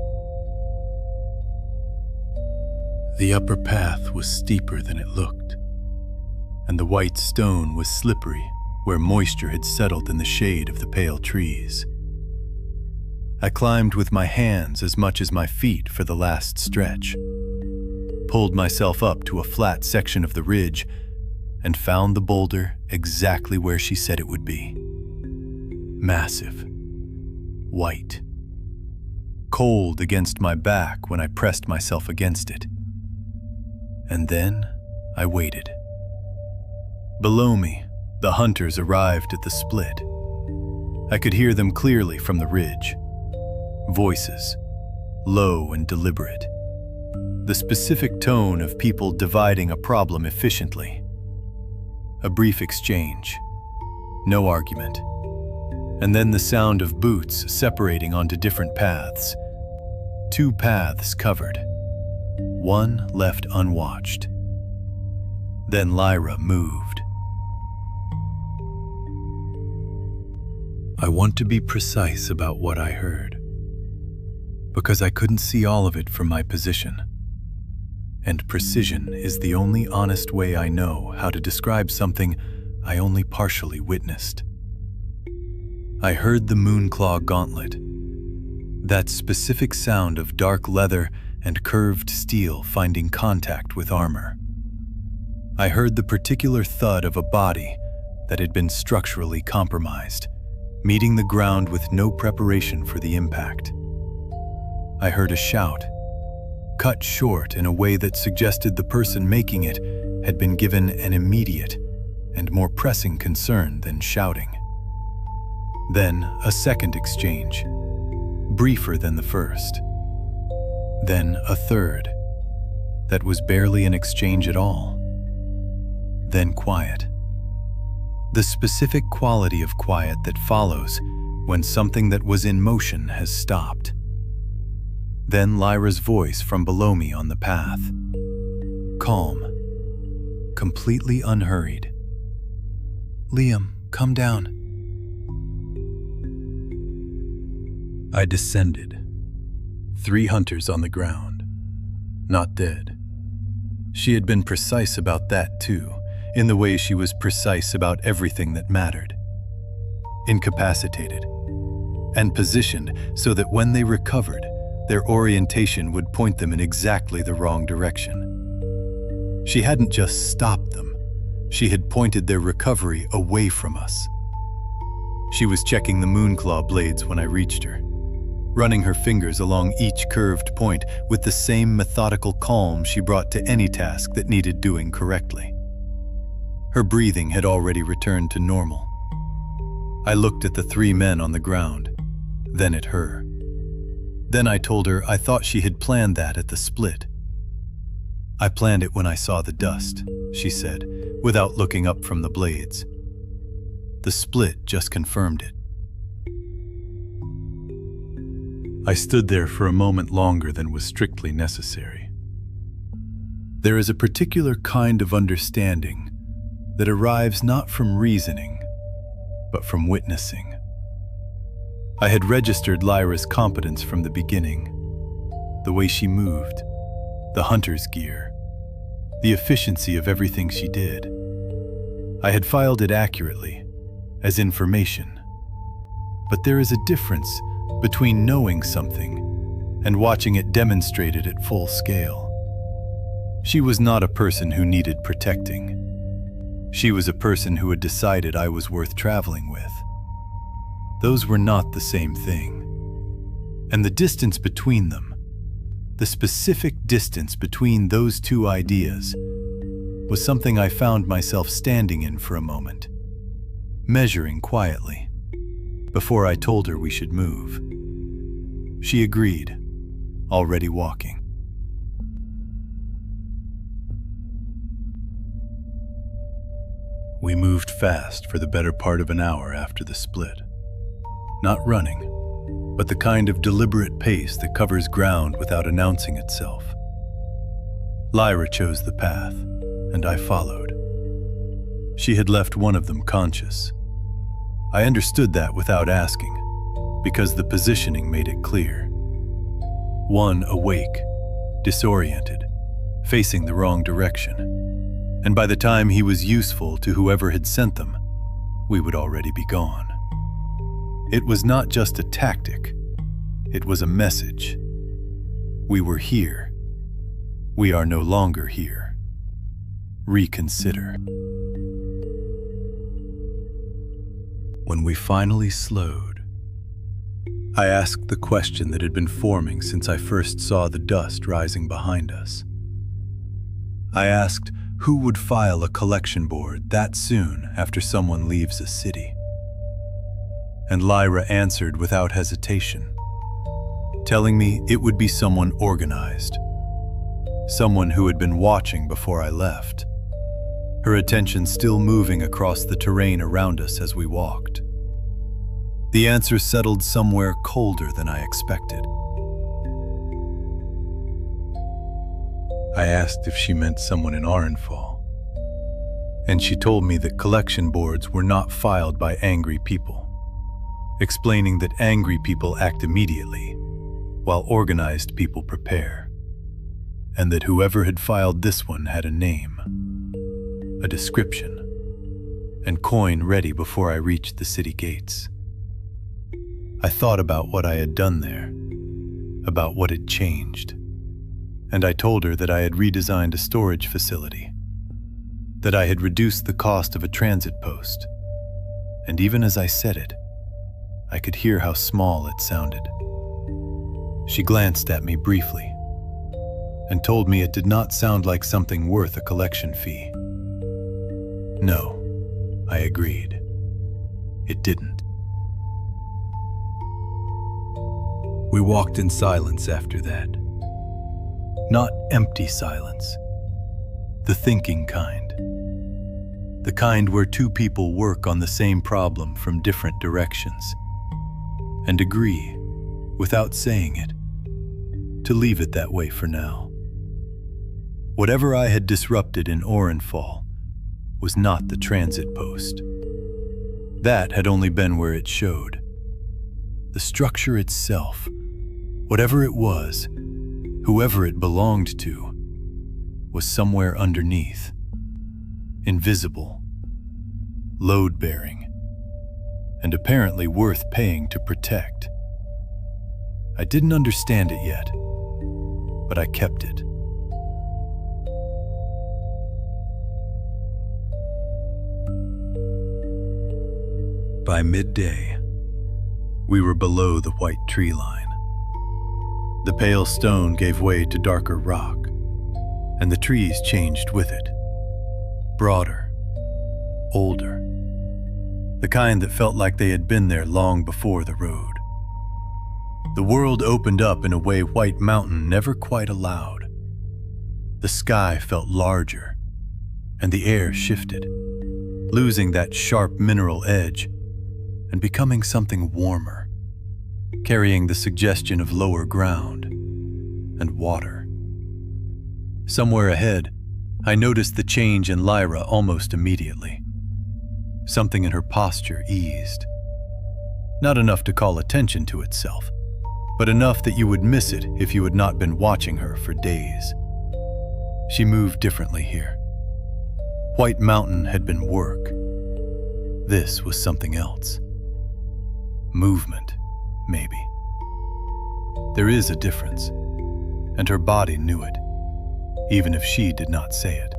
The upper path was steeper than it looked, and the white stone was slippery where moisture had settled in the shade of the pale trees. I climbed with my hands as much as my feet for the last stretch, pulled myself up to a flat section of the ridge, and found the boulder exactly where she said it would be. Massive, white, cold against my back when I pressed myself against it. And then I waited. Below me, the hunters arrived at the split. I could hear them clearly from the ridge. Voices, low and deliberate. The specific tone of people dividing a problem efficiently. A brief exchange. No argument. And then the sound of boots separating onto different paths. 2 paths covered. 1 left unwatched. Then Lyra moved. I want to be precise about what I heard, because I couldn't see all of it from my position. And precision is the only honest way I know how to describe something I only partially witnessed. I heard the Moonclaw gauntlet, that specific sound of dark leather and curved steel finding contact with armor. I heard the particular thud of a body that had been structurally compromised, meeting the ground with no preparation for the impact. I heard a shout, cut short in a way that suggested the person making it had been given an immediate and more pressing concern than shouting. Then a second exchange, briefer than the first. Then a third, that was barely an exchange at all. Then quiet. The specific quality of quiet that follows when something that was in motion has stopped. Then Lyra's voice from below me on the path. Calm, completely unhurried. "Liam, come down." I descended. 3 hunters on the ground, not dead. She had been precise about that too, in the way she was precise about everything that mattered. Incapacitated, and positioned so that when they recovered, their orientation would point them in exactly the wrong direction. She hadn't just stopped them, she had pointed their recovery away from us. She was checking the Moonclaw blades when I reached her, running her fingers along each curved point with the same methodical calm she brought to any task that needed doing correctly. Her breathing had already returned to normal. I looked at the 3 men on the ground, then at her. Then I told her I thought she had planned that at the split. "I planned it when I saw the dust," she said, without looking up from the blades. The split just confirmed it. I stood there for a moment longer than was strictly necessary. There is a particular kind of understanding that arrives not from reasoning, but from witnessing. I had registered Lyra's competence from the beginning. The way she moved, the hunter's gear, the efficiency of everything she did. I had filed it accurately, as information. But there is a difference between knowing something and watching it demonstrated at full scale. She was not a person who needed protecting. She was a person who had decided I was worth traveling with. Those were not the same thing. And the distance between them, the specific distance between those 2 ideas, was something I found myself standing in for a moment, measuring quietly, before I told her we should move. She agreed, already walking. We moved fast for the better part of an hour after the split. Not running, but the kind of deliberate pace that covers ground without announcing itself. Lyra chose the path, and I followed. She had left one of them conscious. I understood that without asking, because the positioning made it clear. One awake, disoriented, facing the wrong direction. And by the time he was useful to whoever had sent them, we would already be gone. It was not just a tactic, It was a message. We were here. We are no longer here. Reconsider. When we finally slowed, I asked the question that had been forming since I first saw the dust rising behind us. I asked who would file a collection board that soon after someone leaves a city. And Lyra answered without hesitation, telling me it would be someone organized, someone who had been watching before I left, her attention still moving across the terrain around us as we walked. The answer settled somewhere colder than I expected. I asked if she meant someone in Orenfall, and she told me that collection boards were not filed by angry people, explaining that angry people act immediately, while organized people prepare, and that whoever had filed this one had a name, a description, and coin ready before I reached the city gates. I thought about what I had done there, about what had changed, and I told her that I had redesigned a storage facility, that I had reduced the cost of a transit post, and even as I said it, I could hear how small it sounded. She glanced at me briefly and told me it did not sound like something worth a collection fee. No, I agreed. It didn't. We walked in silence after that. Not empty silence. The thinking kind. The kind where two people work on the same problem from different directions and agree, without saying it, to leave it that way for now. Whatever I had disrupted in Orenfall was not the transit post. That had only been where it showed. The structure itself, whatever it was, whoever it belonged to, was somewhere underneath, invisible, load-bearing, and apparently worth paying to protect. I didn't understand it yet, but I kept it. By midday, we were below the white tree line. The pale stone gave way to darker rock, and the trees changed with it. Broader, older, the kind that felt like they had been there long before the road. The world opened up in a way White Mountain never quite allowed. The sky felt larger, and the air shifted, losing that sharp mineral edge and becoming something warmer, carrying the suggestion of lower ground and water. Somewhere ahead, I noticed the change in Lyra almost immediately. Something in her posture eased. Not enough to call attention to itself, but enough that you would miss it if you had not been watching her for days. She moved differently here. White Mountain had been work. This was something else. Movement, maybe. There is a difference, and her body knew it, even if she did not say it.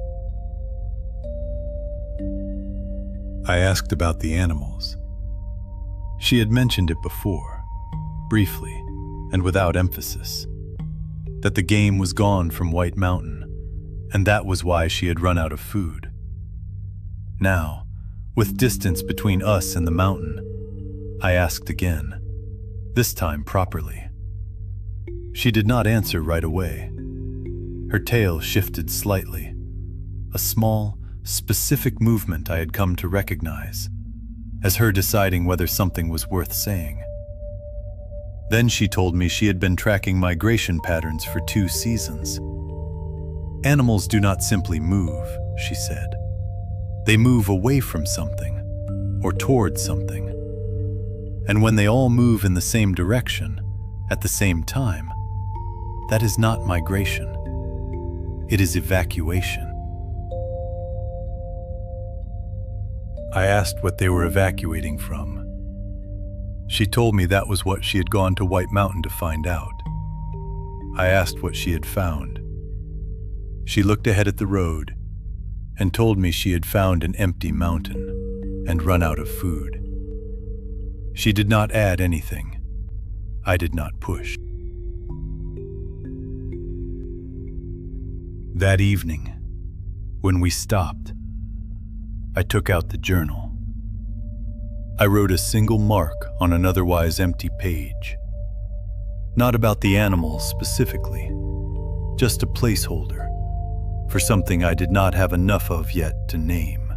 I asked about the animals. She had mentioned it before, briefly and without emphasis, that the game was gone from White Mountain, and that was why she had run out of food. Now, with distance between us and the mountain, I asked again, this time properly. She did not answer right away. Her tail shifted slightly, a small, specific movement I had come to recognize, as her deciding whether something was worth saying. Then she told me she had been tracking migration patterns for 2 seasons. Animals do not simply move, she said. They move away from something, or toward something. And when they all move in the same direction, at the same time, that is not migration. It is evacuation. I asked what they were evacuating from. She told me that was what she had gone to White Mountain to find out. I asked what she had found. She looked ahead at the road and told me she had found an empty mountain and run out of food. She did not add anything. I did not push. That evening, when we stopped, I took out the journal. I wrote a single mark on an otherwise empty page. Not about the animals specifically, just a placeholder for something I did not have enough of yet to name.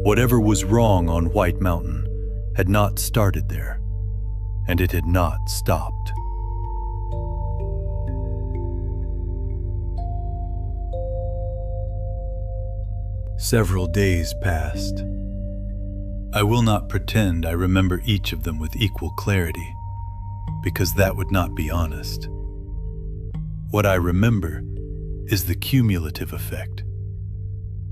Whatever was wrong on White Mountain had not started there, and it had not stopped. Several days passed. I will not pretend I remember each of them with equal clarity, because that would not be honest. What I remember is the cumulative effect.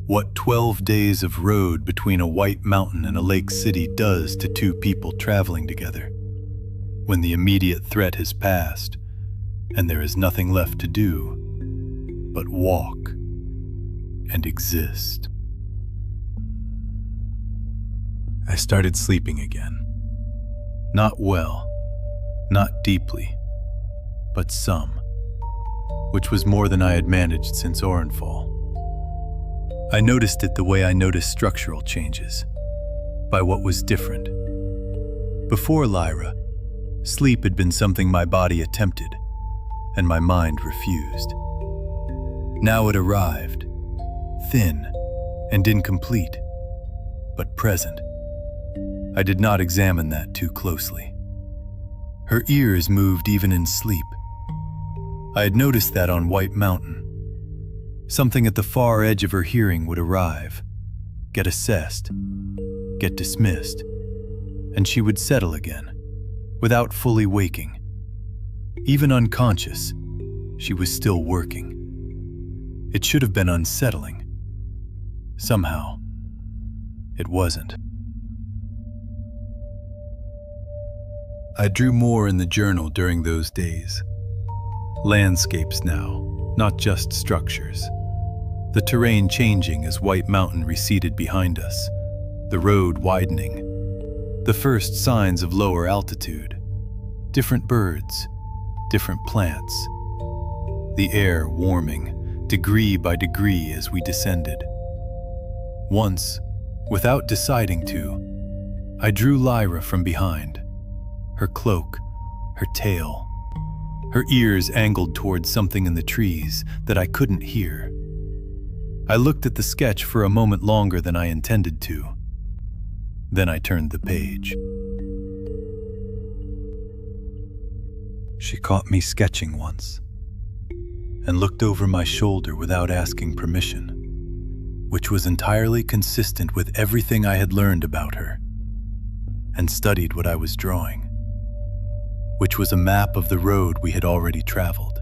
What 12 days of road between a white mountain and a lake city does to two people traveling together, when the immediate threat has passed and there is nothing left to do but walk and exist. I started sleeping again. Not well, not deeply, but some, which was more than I had managed since Orenfall. I noticed it the way I noticed structural changes, by what was different. Before Lyra, sleep had been something my body attempted, and my mind refused. Now it arrived, thin and incomplete, but present. I did not examine that too closely. Her ears moved even in sleep. I had noticed that on White Mountain. Something at the far edge of her hearing would arrive, get assessed, get dismissed, and she would settle again, without fully waking. Even unconscious, she was still working. It should have been unsettling. Somehow, it wasn't. I drew more in the journal during those days. Landscapes now, not just structures. The terrain changing as White Mountain receded behind us, the road widening, the first signs of lower altitude, different birds, different plants, the air warming degree by degree as we descended. Once, without deciding to, I drew Lyra from behind, her cloak, her tail, her ears angled towards something in the trees that I couldn't hear. I looked at the sketch for a moment longer than I intended to. Then I turned the page. She caught me sketching once and looked over my shoulder without asking permission, which was entirely consistent with everything I had learned about her, and studied what I was drawing, which was a map of the road we had already traveled.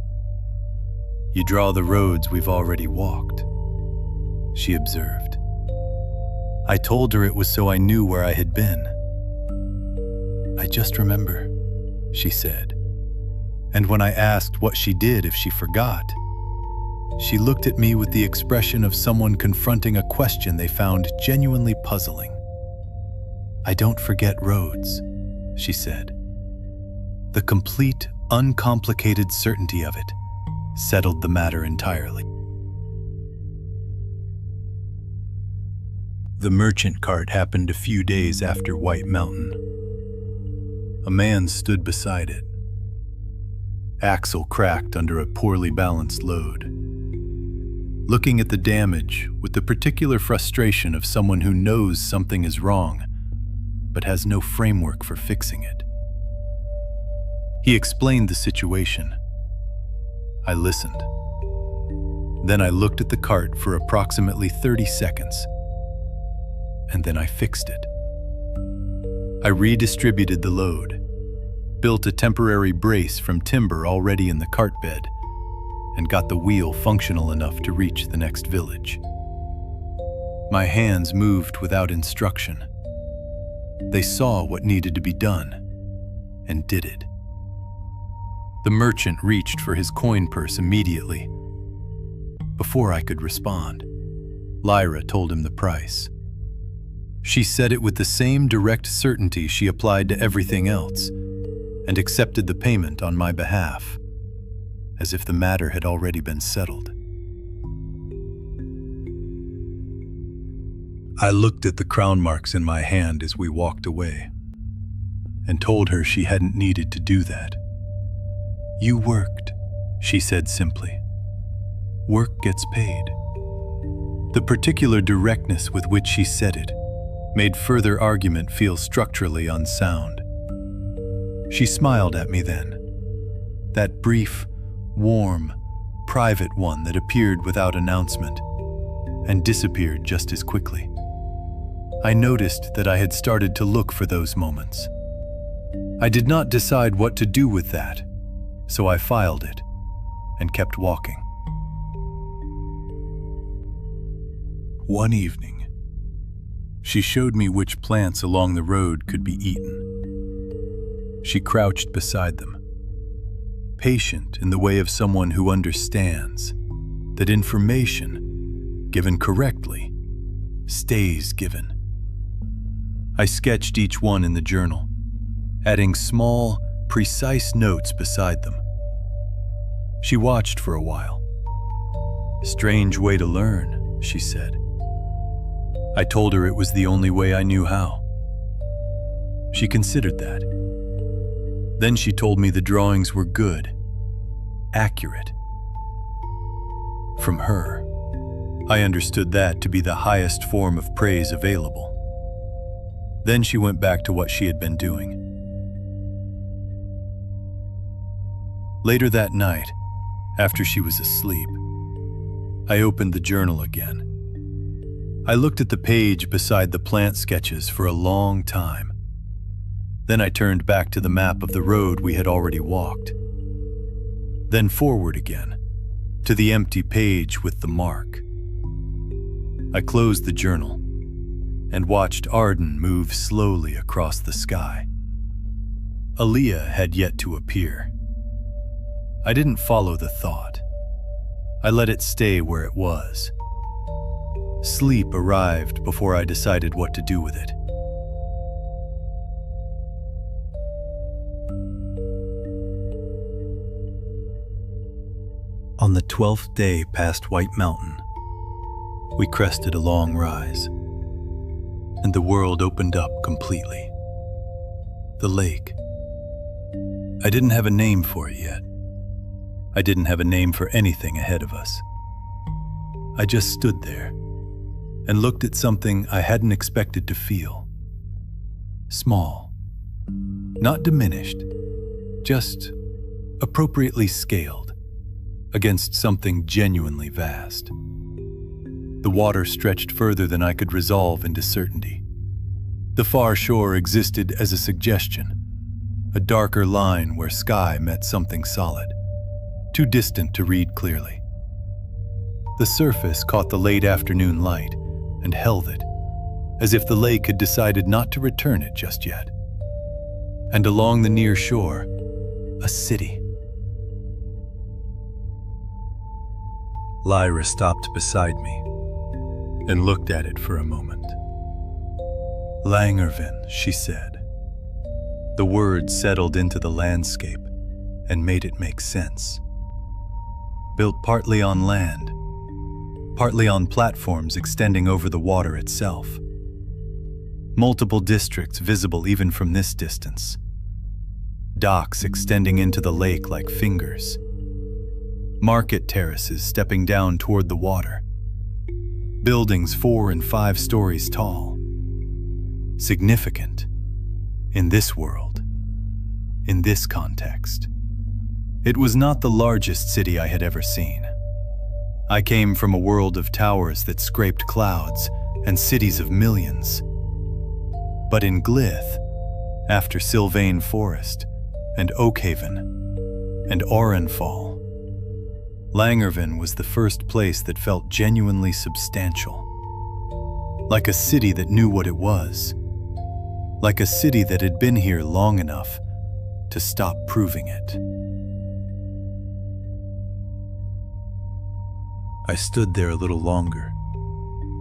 You draw the roads we've already walked, she observed. I told her it was so I knew where I had been. I just remember, she said. And when I asked what she did if she forgot, she looked at me with the expression of someone confronting a question they found genuinely puzzling. I don't forget roads, she said. The complete, uncomplicated certainty of it settled the matter entirely. The merchant cart happened a few days after White Mountain. A man stood beside it. Axle cracked under a poorly balanced load. Looking at the damage with the particular frustration of someone who knows something is wrong, but has no framework for fixing it. He explained the situation. I listened. Then I looked at the cart for approximately 30 seconds. And then I fixed it. I redistributed the load, built a temporary brace from timber already in the cart bed, and got the wheel functional enough to reach the next village. My hands moved without instruction. They saw what needed to be done and did it. The merchant reached for his coin purse immediately. Before I could respond, Lyra told him the price. She said it with the same direct certainty she applied to everything else, and accepted the payment on my behalf, as if the matter had already been settled. I looked at the crown marks in my hand as we walked away, and told her she hadn't needed to do that. "You worked," she said simply. "Work gets paid." The particular directness with which she said it made further argument feel structurally unsound. She smiled at me then, that brief, warm, private one that appeared without announcement and disappeared just as quickly. I noticed that I had started to look for those moments. I did not decide what to do with that, so I filed it and kept walking. One evening, she showed me which plants along the road could be eaten. She crouched beside them, patient in the way of someone who understands that information, given correctly, stays given. I sketched each one in the journal, adding small, precise notes beside them. She watched for a while. "Strange way to learn," she said. I told her it was the only way I knew how. She considered that. Then she told me the drawings were good, accurate. From her, I understood that to be the highest form of praise available. Then she went back to what she had been doing. Later that night, after she was asleep, I opened the journal again. I looked at the page beside the plant sketches for a long time. Then I turned back to the map of the road we had already walked. Then forward again, to the empty page with the mark. I closed the journal and watched Arden move slowly across the sky. Aaliyah had yet to appear. I didn't follow the thought. I let it stay where it was. Sleep arrived before I decided what to do with it. On the 12th day past White Mountain, we crested a long rise, and the world opened up completely. The lake. I didn't have a name for it yet. I didn't have a name for anything ahead of us. I just stood there and looked at something I hadn't expected to feel. Small, not diminished, just appropriately scaled against something genuinely vast. The water stretched further than I could resolve into certainty. The far shore existed as a suggestion, a darker line where sky met something solid, too distant to read clearly. The surface caught the late afternoon light and held it, as if the lake had decided not to return it just yet. And along the near shore, a city. Lyra stopped beside me and looked at it for a moment. "Langervenn," she said. The words settled into the landscape and made it make sense. Built partly on land, partly on platforms extending over the water itself. Multiple districts visible even from this distance. Docks extending into the lake like fingers. Market terraces stepping down toward the water. Buildings 4 and 5 stories tall. Significant in this world, in this context. It was not the largest city I had ever seen. I came from a world of towers that scraped clouds and cities of millions. But in Glyth, after Sylvain Forest and Oakhaven and Orenfall, Langervenn was the first place that felt genuinely substantial. Like a city that knew what it was. like a city that had been here long enough to stop proving it. I stood there a little longer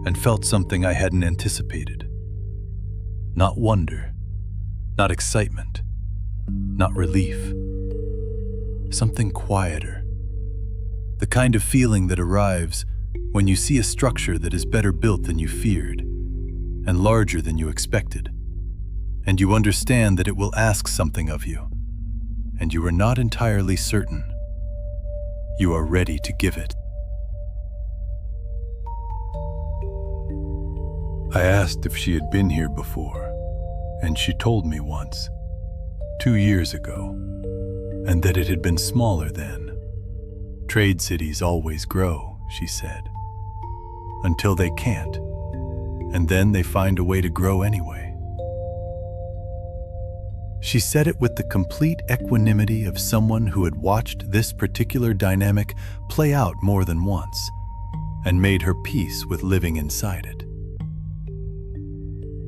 and felt something I hadn't anticipated. Not wonder, not excitement, not relief. Something quieter. The kind of feeling that arrives when you see a structure that is better built than you feared and larger than you expected, and you understand that it will ask something of you, and you are not entirely certain you are ready to give it. I asked if she had been here before, and she told me once, 2 years ago, and that it had been smaller then. Trade cities always grow, she said, until they can't, and then they find a way to grow anyway. She said it with the complete equanimity of someone who had watched this particular dynamic play out more than once and made her peace with living inside it.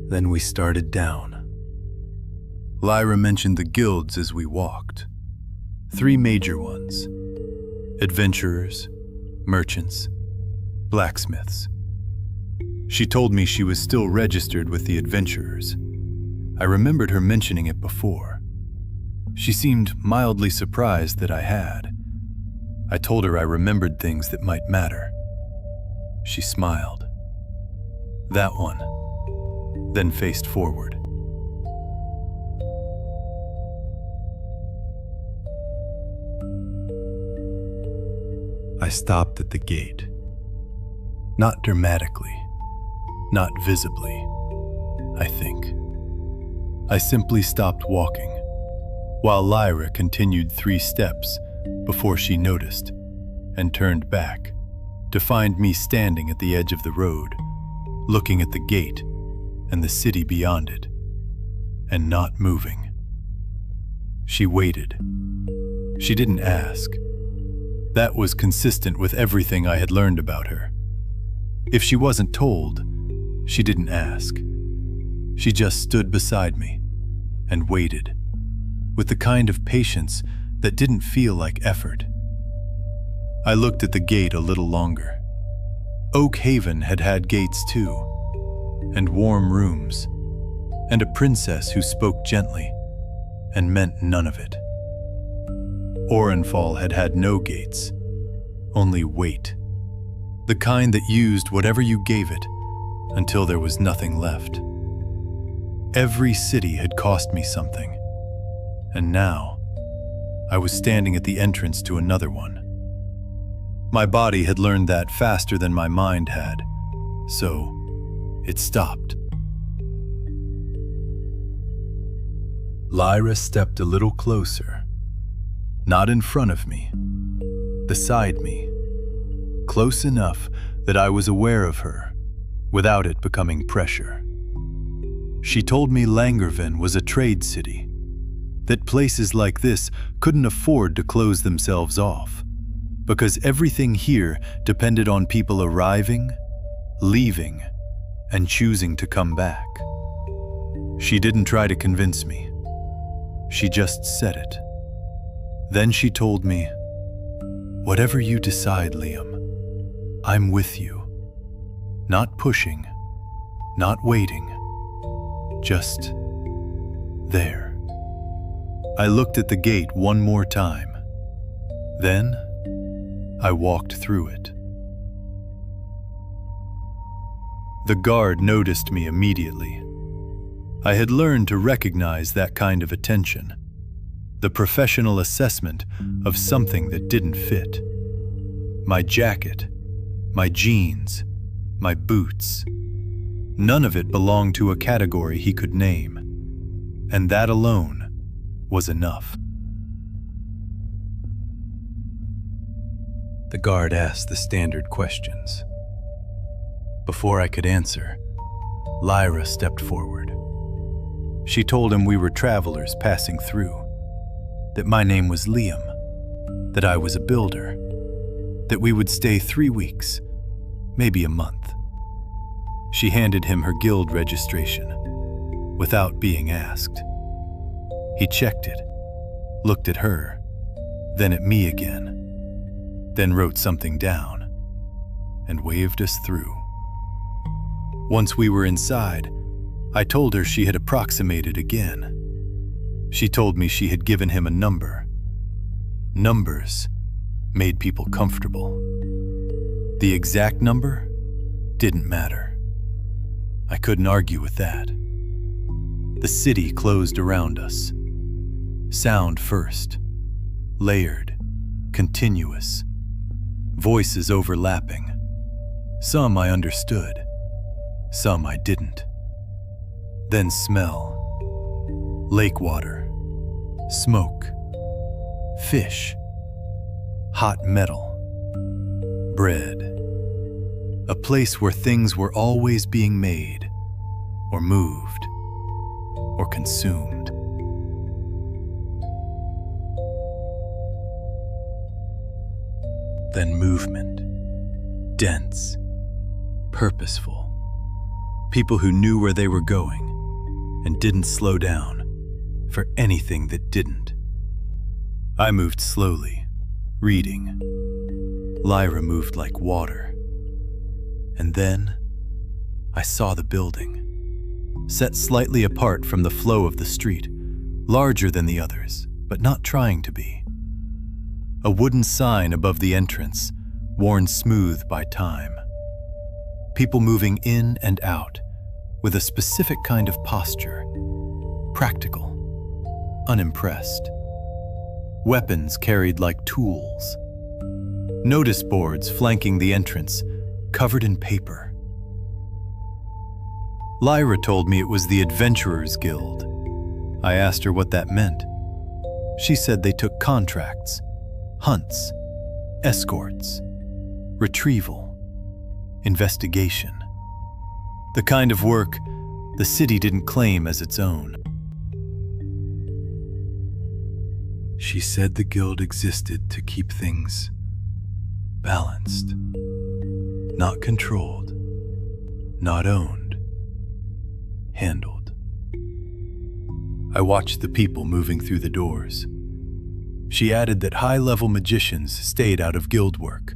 Then we started down. Lyra mentioned the guilds as we walked. 3 major ones: adventurers, merchants, blacksmiths. She told me she was still registered with the adventurers. I remembered her mentioning it before. She seemed mildly surprised that I had. I told her I remembered things that might matter. She smiled. That one, then faced forward. I stopped at the gate. Not dramatically, not visibly, I think. I simply stopped walking, while Lyra continued 3 steps before she noticed and turned back to find me standing at the edge of the road, looking at the gate and the city beyond it, and not moving. She waited. She didn't ask. That was consistent with everything I had learned about her. If she wasn't told, she didn't ask. She just stood beside me and waited, with the kind of patience that didn't feel like effort. I looked at the gate a little longer. Oak Haven had had gates too, and warm rooms, and a princess who spoke gently and meant none of it. Orenfall had had no gates, only weight, the kind that used whatever you gave it until there was nothing left. Every city had cost me something, and now I was standing at the entrance to another one. My body had learned that faster than my mind had, so it stopped. Lyra stepped a little closer. Not in front of me, beside me, close enough that I was aware of her, without it becoming pressure. She told me Langervenn was a trade city, that places like this couldn't afford to close themselves off, because everything here depended on people arriving, leaving, and choosing to come back. She didn't try to convince me. She just said it. Then she told me, "Whatever you decide, Liam, I'm with you. Not pushing, not waiting, just there." I looked at the gate one more time. Then I walked through it. The guard noticed me immediately. I had learned to recognize that kind of attention. The professional assessment of something that didn't fit. My jacket, my jeans, my boots. None of it belonged to a category he could name, and that alone was enough. The guard asked the standard questions. Before I could answer, Lyra stepped forward. She told him we were travelers passing through, that my name was Liam, that I was a builder, that we would stay 3 weeks, maybe a month. She handed him her guild registration. without being asked. He checked it, looked at her, then at me again, then wrote something down and waved us through. Once we were inside, I told her she had approximated again. She told me she had given him a number. Numbers made people comfortable. The exact number didn't matter. I couldn't argue with that. The city closed around us. Sound first, layered, continuous, voices overlapping. Some I understood, some I didn't. Then smell, lake water, smoke, fish, hot metal, bread. A place where things were always being made, or moved, or consumed. Then movement, dense, purposeful. People who knew where they were going and didn't slow down for anything that didn't. I moved slowly, reading. Lyra moved like water. And then I saw the building, set slightly apart from the flow of the street, larger than the others, but not trying to be. A wooden sign above the entrance, worn smooth by time. People moving in and out with a specific kind of posture, practical, unimpressed. Weapons carried like tools. Notice boards flanking the entrance, covered in paper. Lyra told me it was the Adventurers Guild. I asked her what that meant. She said they took contracts, hunts, escorts, retrieval, investigation. The kind of work the city didn't claim as its own. She said the guild existed to keep things balanced, not controlled, not owned, handled. I watched the people moving through the doors. She added that high-level magicians stayed out of guild work.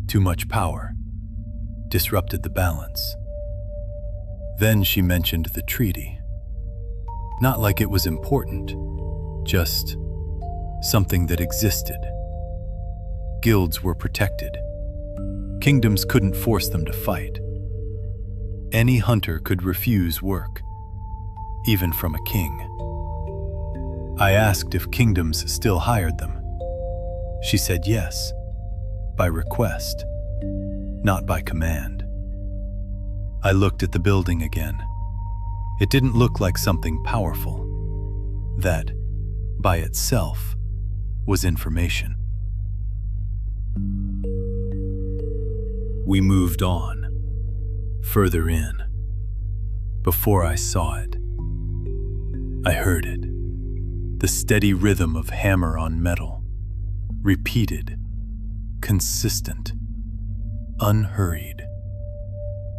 Too much power disrupted the balance. Then she mentioned the treaty. Not like it was important, just something that existed. Guilds were protected. Kingdoms couldn't force them to fight. Any hunter could refuse work, even from a king. I asked if kingdoms still hired them. She said yes, by request, not by command. I looked at the building again. It didn't look like something powerful. That, by itself, was information. We moved on, further in. Before I saw it, I heard it. The steady rhythm of hammer on metal, repeated, consistent, unhurried.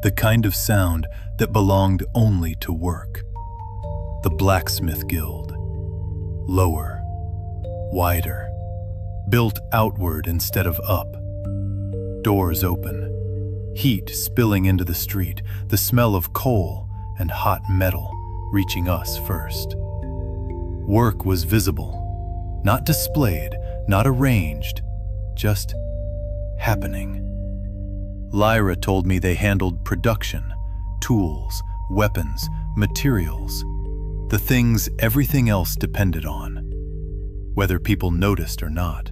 The kind of sound that belonged only to work. The Blacksmith Guild. Lower, wider, built outward instead of up. Doors open, heat spilling into the street, the smell of coal and hot metal reaching us first. Work was visible, not displayed, not arranged, just happening. Lyra told me they handled production, tools, weapons, materials, the things everything else depended on, whether people noticed or not.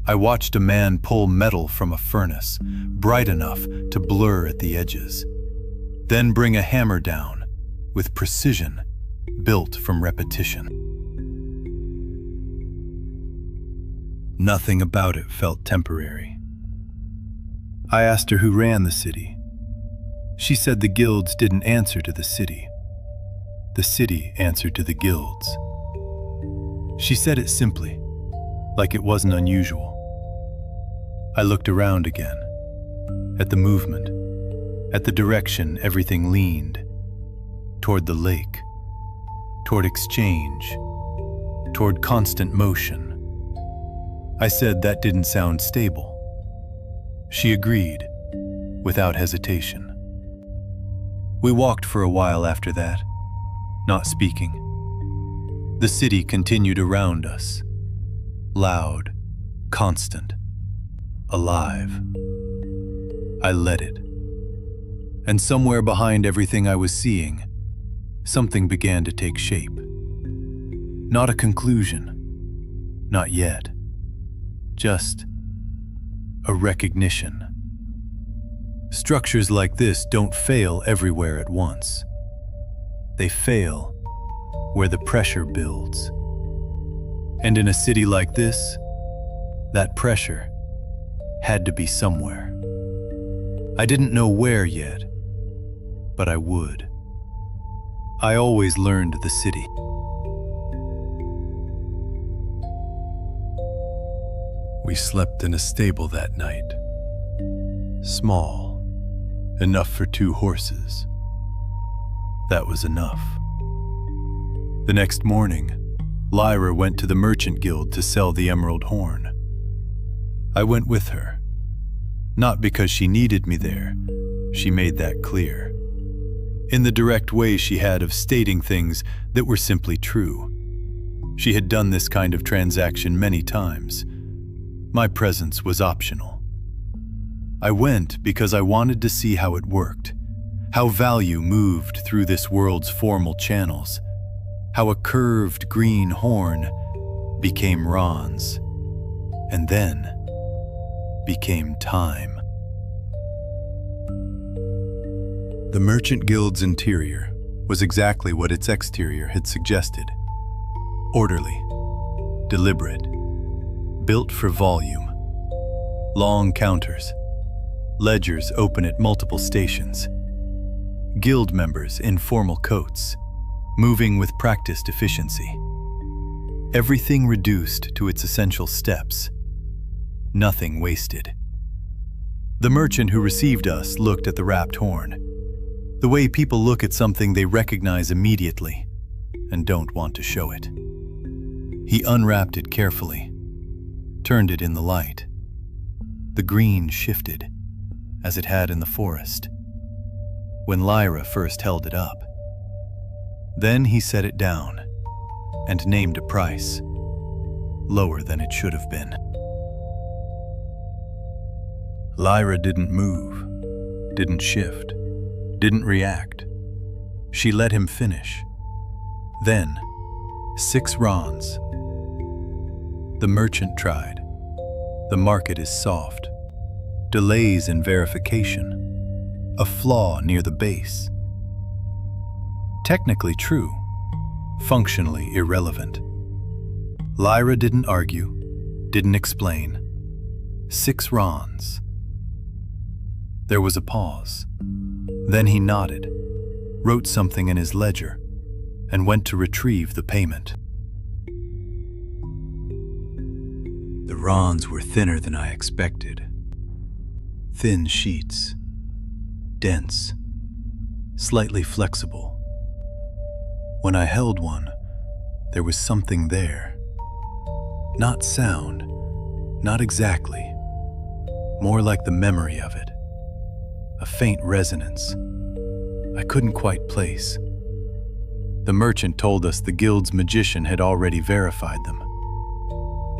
I watched a man pull metal from a furnace, bright enough to blur at the edges, then bring a hammer down with precision built from repetition. Nothing about it felt temporary. I asked her who ran the city. She said the guilds didn't answer to the city. The city answered to the guilds. She said it simply, like it wasn't unusual. I looked around again, at the movement, at the direction everything leaned. toward the lake, toward exchange, toward constant motion. I said that didn't sound stable. She agreed, without hesitation. We walked for a while after that, not speaking. The city continued around us, loud, constant, alive. I let it. And somewhere behind everything I was seeing, something began to take shape. Not a conclusion, not yet. Just a recognition. Structures like this don't fail everywhere at once. They fail where the pressure builds. And in a city like this, that pressure had to be somewhere. I didn't know where yet, but I would. I always learned the city. We slept in a stable that night. Small, enough for 2 horses. That was enough. The next morning, Lyra went to the merchant guild to sell the emerald horn. I went with her. Not because she needed me there, she made that clear. In the direct way she had of stating things that were simply true. She had done this kind of transaction many times. My presence was optional. I went because I wanted to see how it worked, how value moved through this world's formal channels, how a curved green horn became Ron's, and then became time. The Merchant Guild's interior was exactly what its exterior had suggested. Orderly, deliberate, built for volume. Long counters, ledgers open at multiple stations, guild members in formal coats, moving with practiced efficiency. Everything reduced to its essential steps, nothing wasted. The merchant who received us looked at the wrapped horn, the way people look at something they recognize immediately and don't want to show it. He unwrapped it carefully, turned it in the light. The green shifted, as it had in the forest, when Lyra first held it up. Then he set it down and named a price, lower than it should have been. Lyra didn't move, didn't shift, didn't react. She let him finish. Then, 6 rons. The merchant tried. The market is soft. Delays in verification. A flaw near the base. Technically true, functionally irrelevant. Lyra didn't argue, didn't explain. 6 rons. There was a pause. Then he nodded, wrote something in his ledger, and went to retrieve the payment. The rons were thinner than I expected. Thin sheets, dense, slightly flexible. When I held one, there was something there. Not sound, not exactly, more like the memory of it. A faint resonance I couldn't quite place. The merchant told us the guild's magician had already verified them.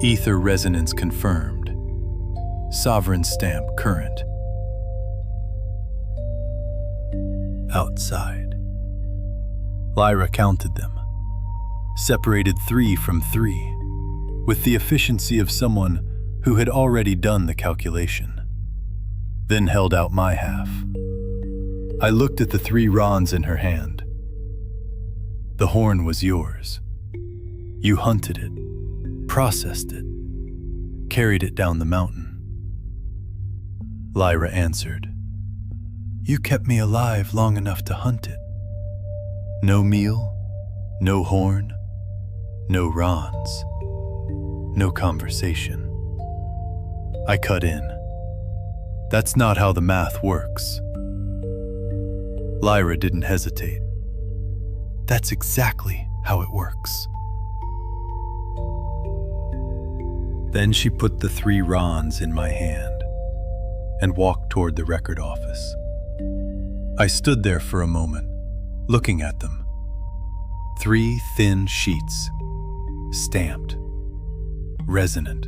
Ether resonance confirmed. Sovereign stamp current. Outside. Lyra counted them. Separated 3 from 3, with the efficiency of someone who had already done the calculation. Then held out my half. I looked at the 3 rons in her hand. The horn was yours. You hunted it, processed it, carried it down the mountain. Lyra answered, "You kept me alive long enough to hunt it. No meal, no horn, no rons, no conversation." I cut in. That's not how the math works. Lyra didn't hesitate. That's exactly how it works. Then she put the 3 rons in my hand and walked toward the record office. I stood there for a moment, looking at them. 3 thin sheets, stamped, resonant,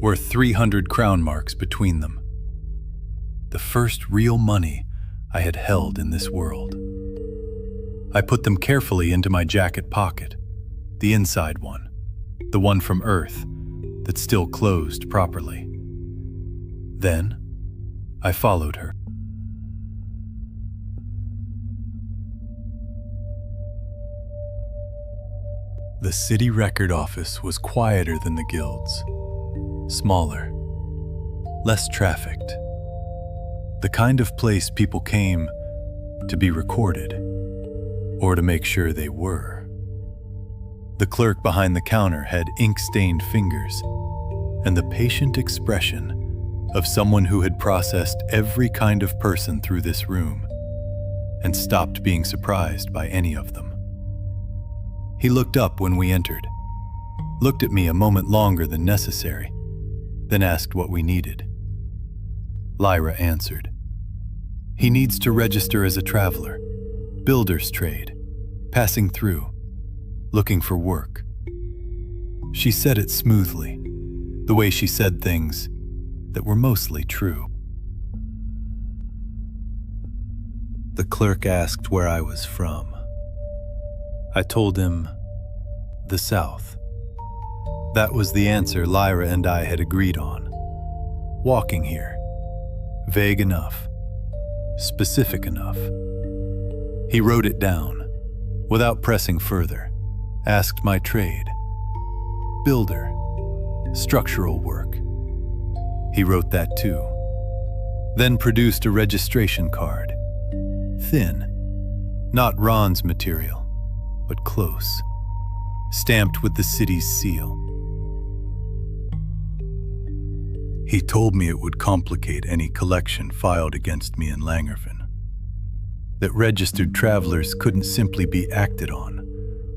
worth 300 crown marks between them. The first real money I had held in this world. I put them carefully into my jacket pocket, the inside one, the one from Earth that still closed properly. Then, I followed her. The city record office was quieter than the guilds, smaller, less trafficked. The kind of place people came to be recorded, or to make sure they were. The clerk behind the counter had ink-stained fingers and the patient expression of someone who had processed every kind of person through this room and stopped being surprised by any of them. He looked up when we entered, looked at me a moment longer than necessary, then asked what we needed. Lyra answered. He needs to register as a traveler, builder's trade, passing through, looking for work. She said it smoothly, the way she said things that were mostly true. The clerk asked where I was from. I told him, the South. That was the answer Lyra and I had agreed on. Walking here. Vague enough. Specific enough. He wrote it down, without pressing further, asked my trade. Builder. Structural work. He wrote that too. Then produced a registration card. Thin. Not Ron's material, but close. Stamped with the city's seal. He told me it would complicate any collection filed against me in Langervenn. That registered travelers couldn't simply be acted on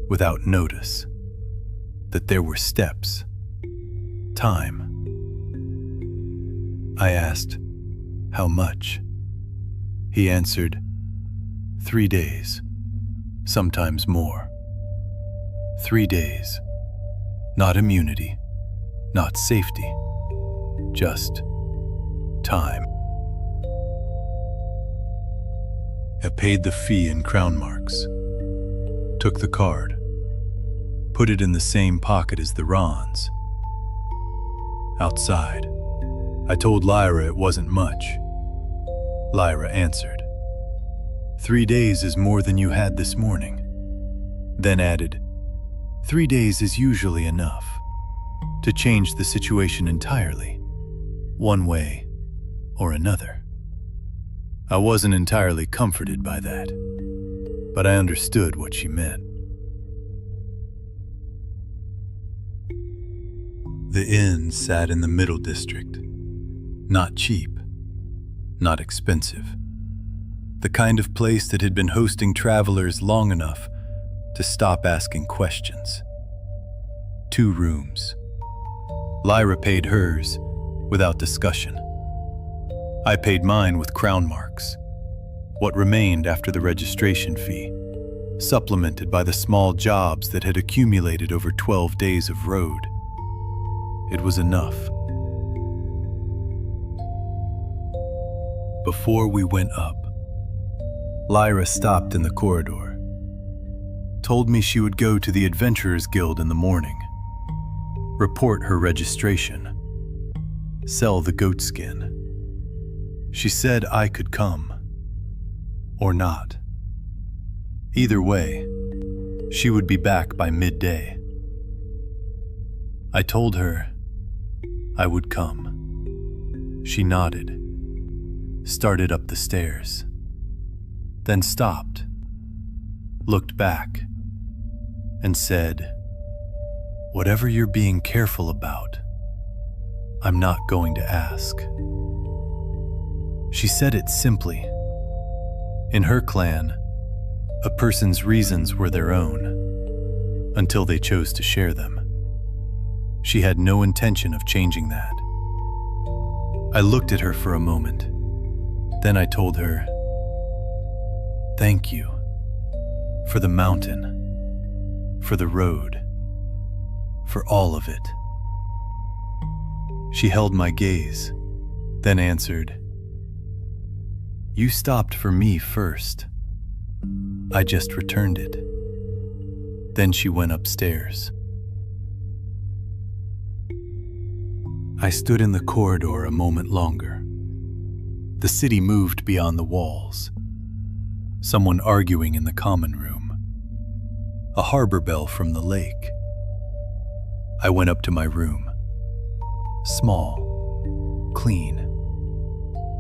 without notice. That there were steps. Time. I asked, how much? He answered, 3 days, sometimes more. 3 days. Not immunity, not safety, just time. I paid the fee in crown marks, took the card, put it in the same pocket as the Rons. Outside, I told Lyra it wasn't much. Lyra answered, 3 days is more than you had this morning. Then added, 3 days is usually enough to change the situation entirely, one way or another. I wasn't entirely comforted by that, but I understood what she meant. The inn sat in the Middle District. Not cheap, not expensive. The kind of place that had been hosting travelers long enough to stop asking questions. 2 rooms. Lyra paid hers without discussion. I paid mine with crown marks, what remained after the registration fee, supplemented by the small jobs that had accumulated over 12 days of road. It was enough. Before we went up, Lyra stopped in the corridor, told me she would go to the Adventurers Guild in the morning, report her registration, sell the goatskin. She said I could come, or not. Either way, she would be back by midday. I told her I would come. She nodded, started up the stairs, then stopped, looked back, and said, "Whatever you're being careful about, I'm not going to ask." She said it simply. In her clan, A person's reasons were their own, until they chose to share them. She had no intention of changing that. I looked at her for a moment. Then I told her, "Thank you for the mountain, for the road, for all of it." She held my gaze, then answered, "You stopped for me first. I just returned it." Then she went upstairs. I stood in the corridor a moment longer. The city moved beyond the walls. Someone arguing in the common room. A harbor bell from the lake. I went up to my room. Small, clean.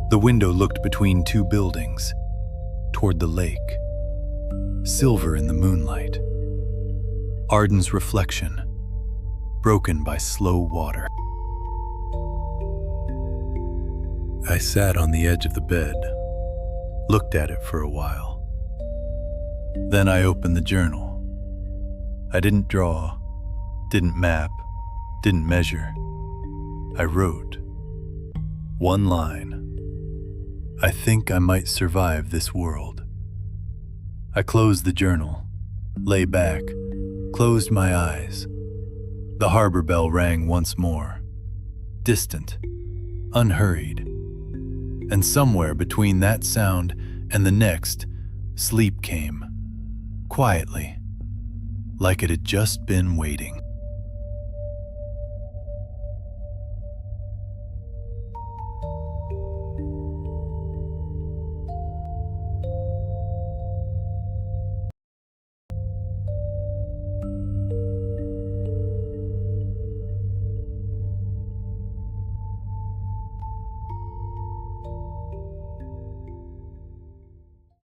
The window looked between two buildings, toward the lake. Silver in the moonlight. Arden's reflection, broken by slow water. I sat on the edge of the bed, looked at it for a while. Then I opened the journal. I didn't draw, didn't map, didn't measure. I wrote one line. "I think I might survive this world." I closed the journal, lay back, closed my eyes. The harbor bell rang once more, distant, unhurried. And somewhere between that sound and the next, sleep came, quietly, like it had just been waiting.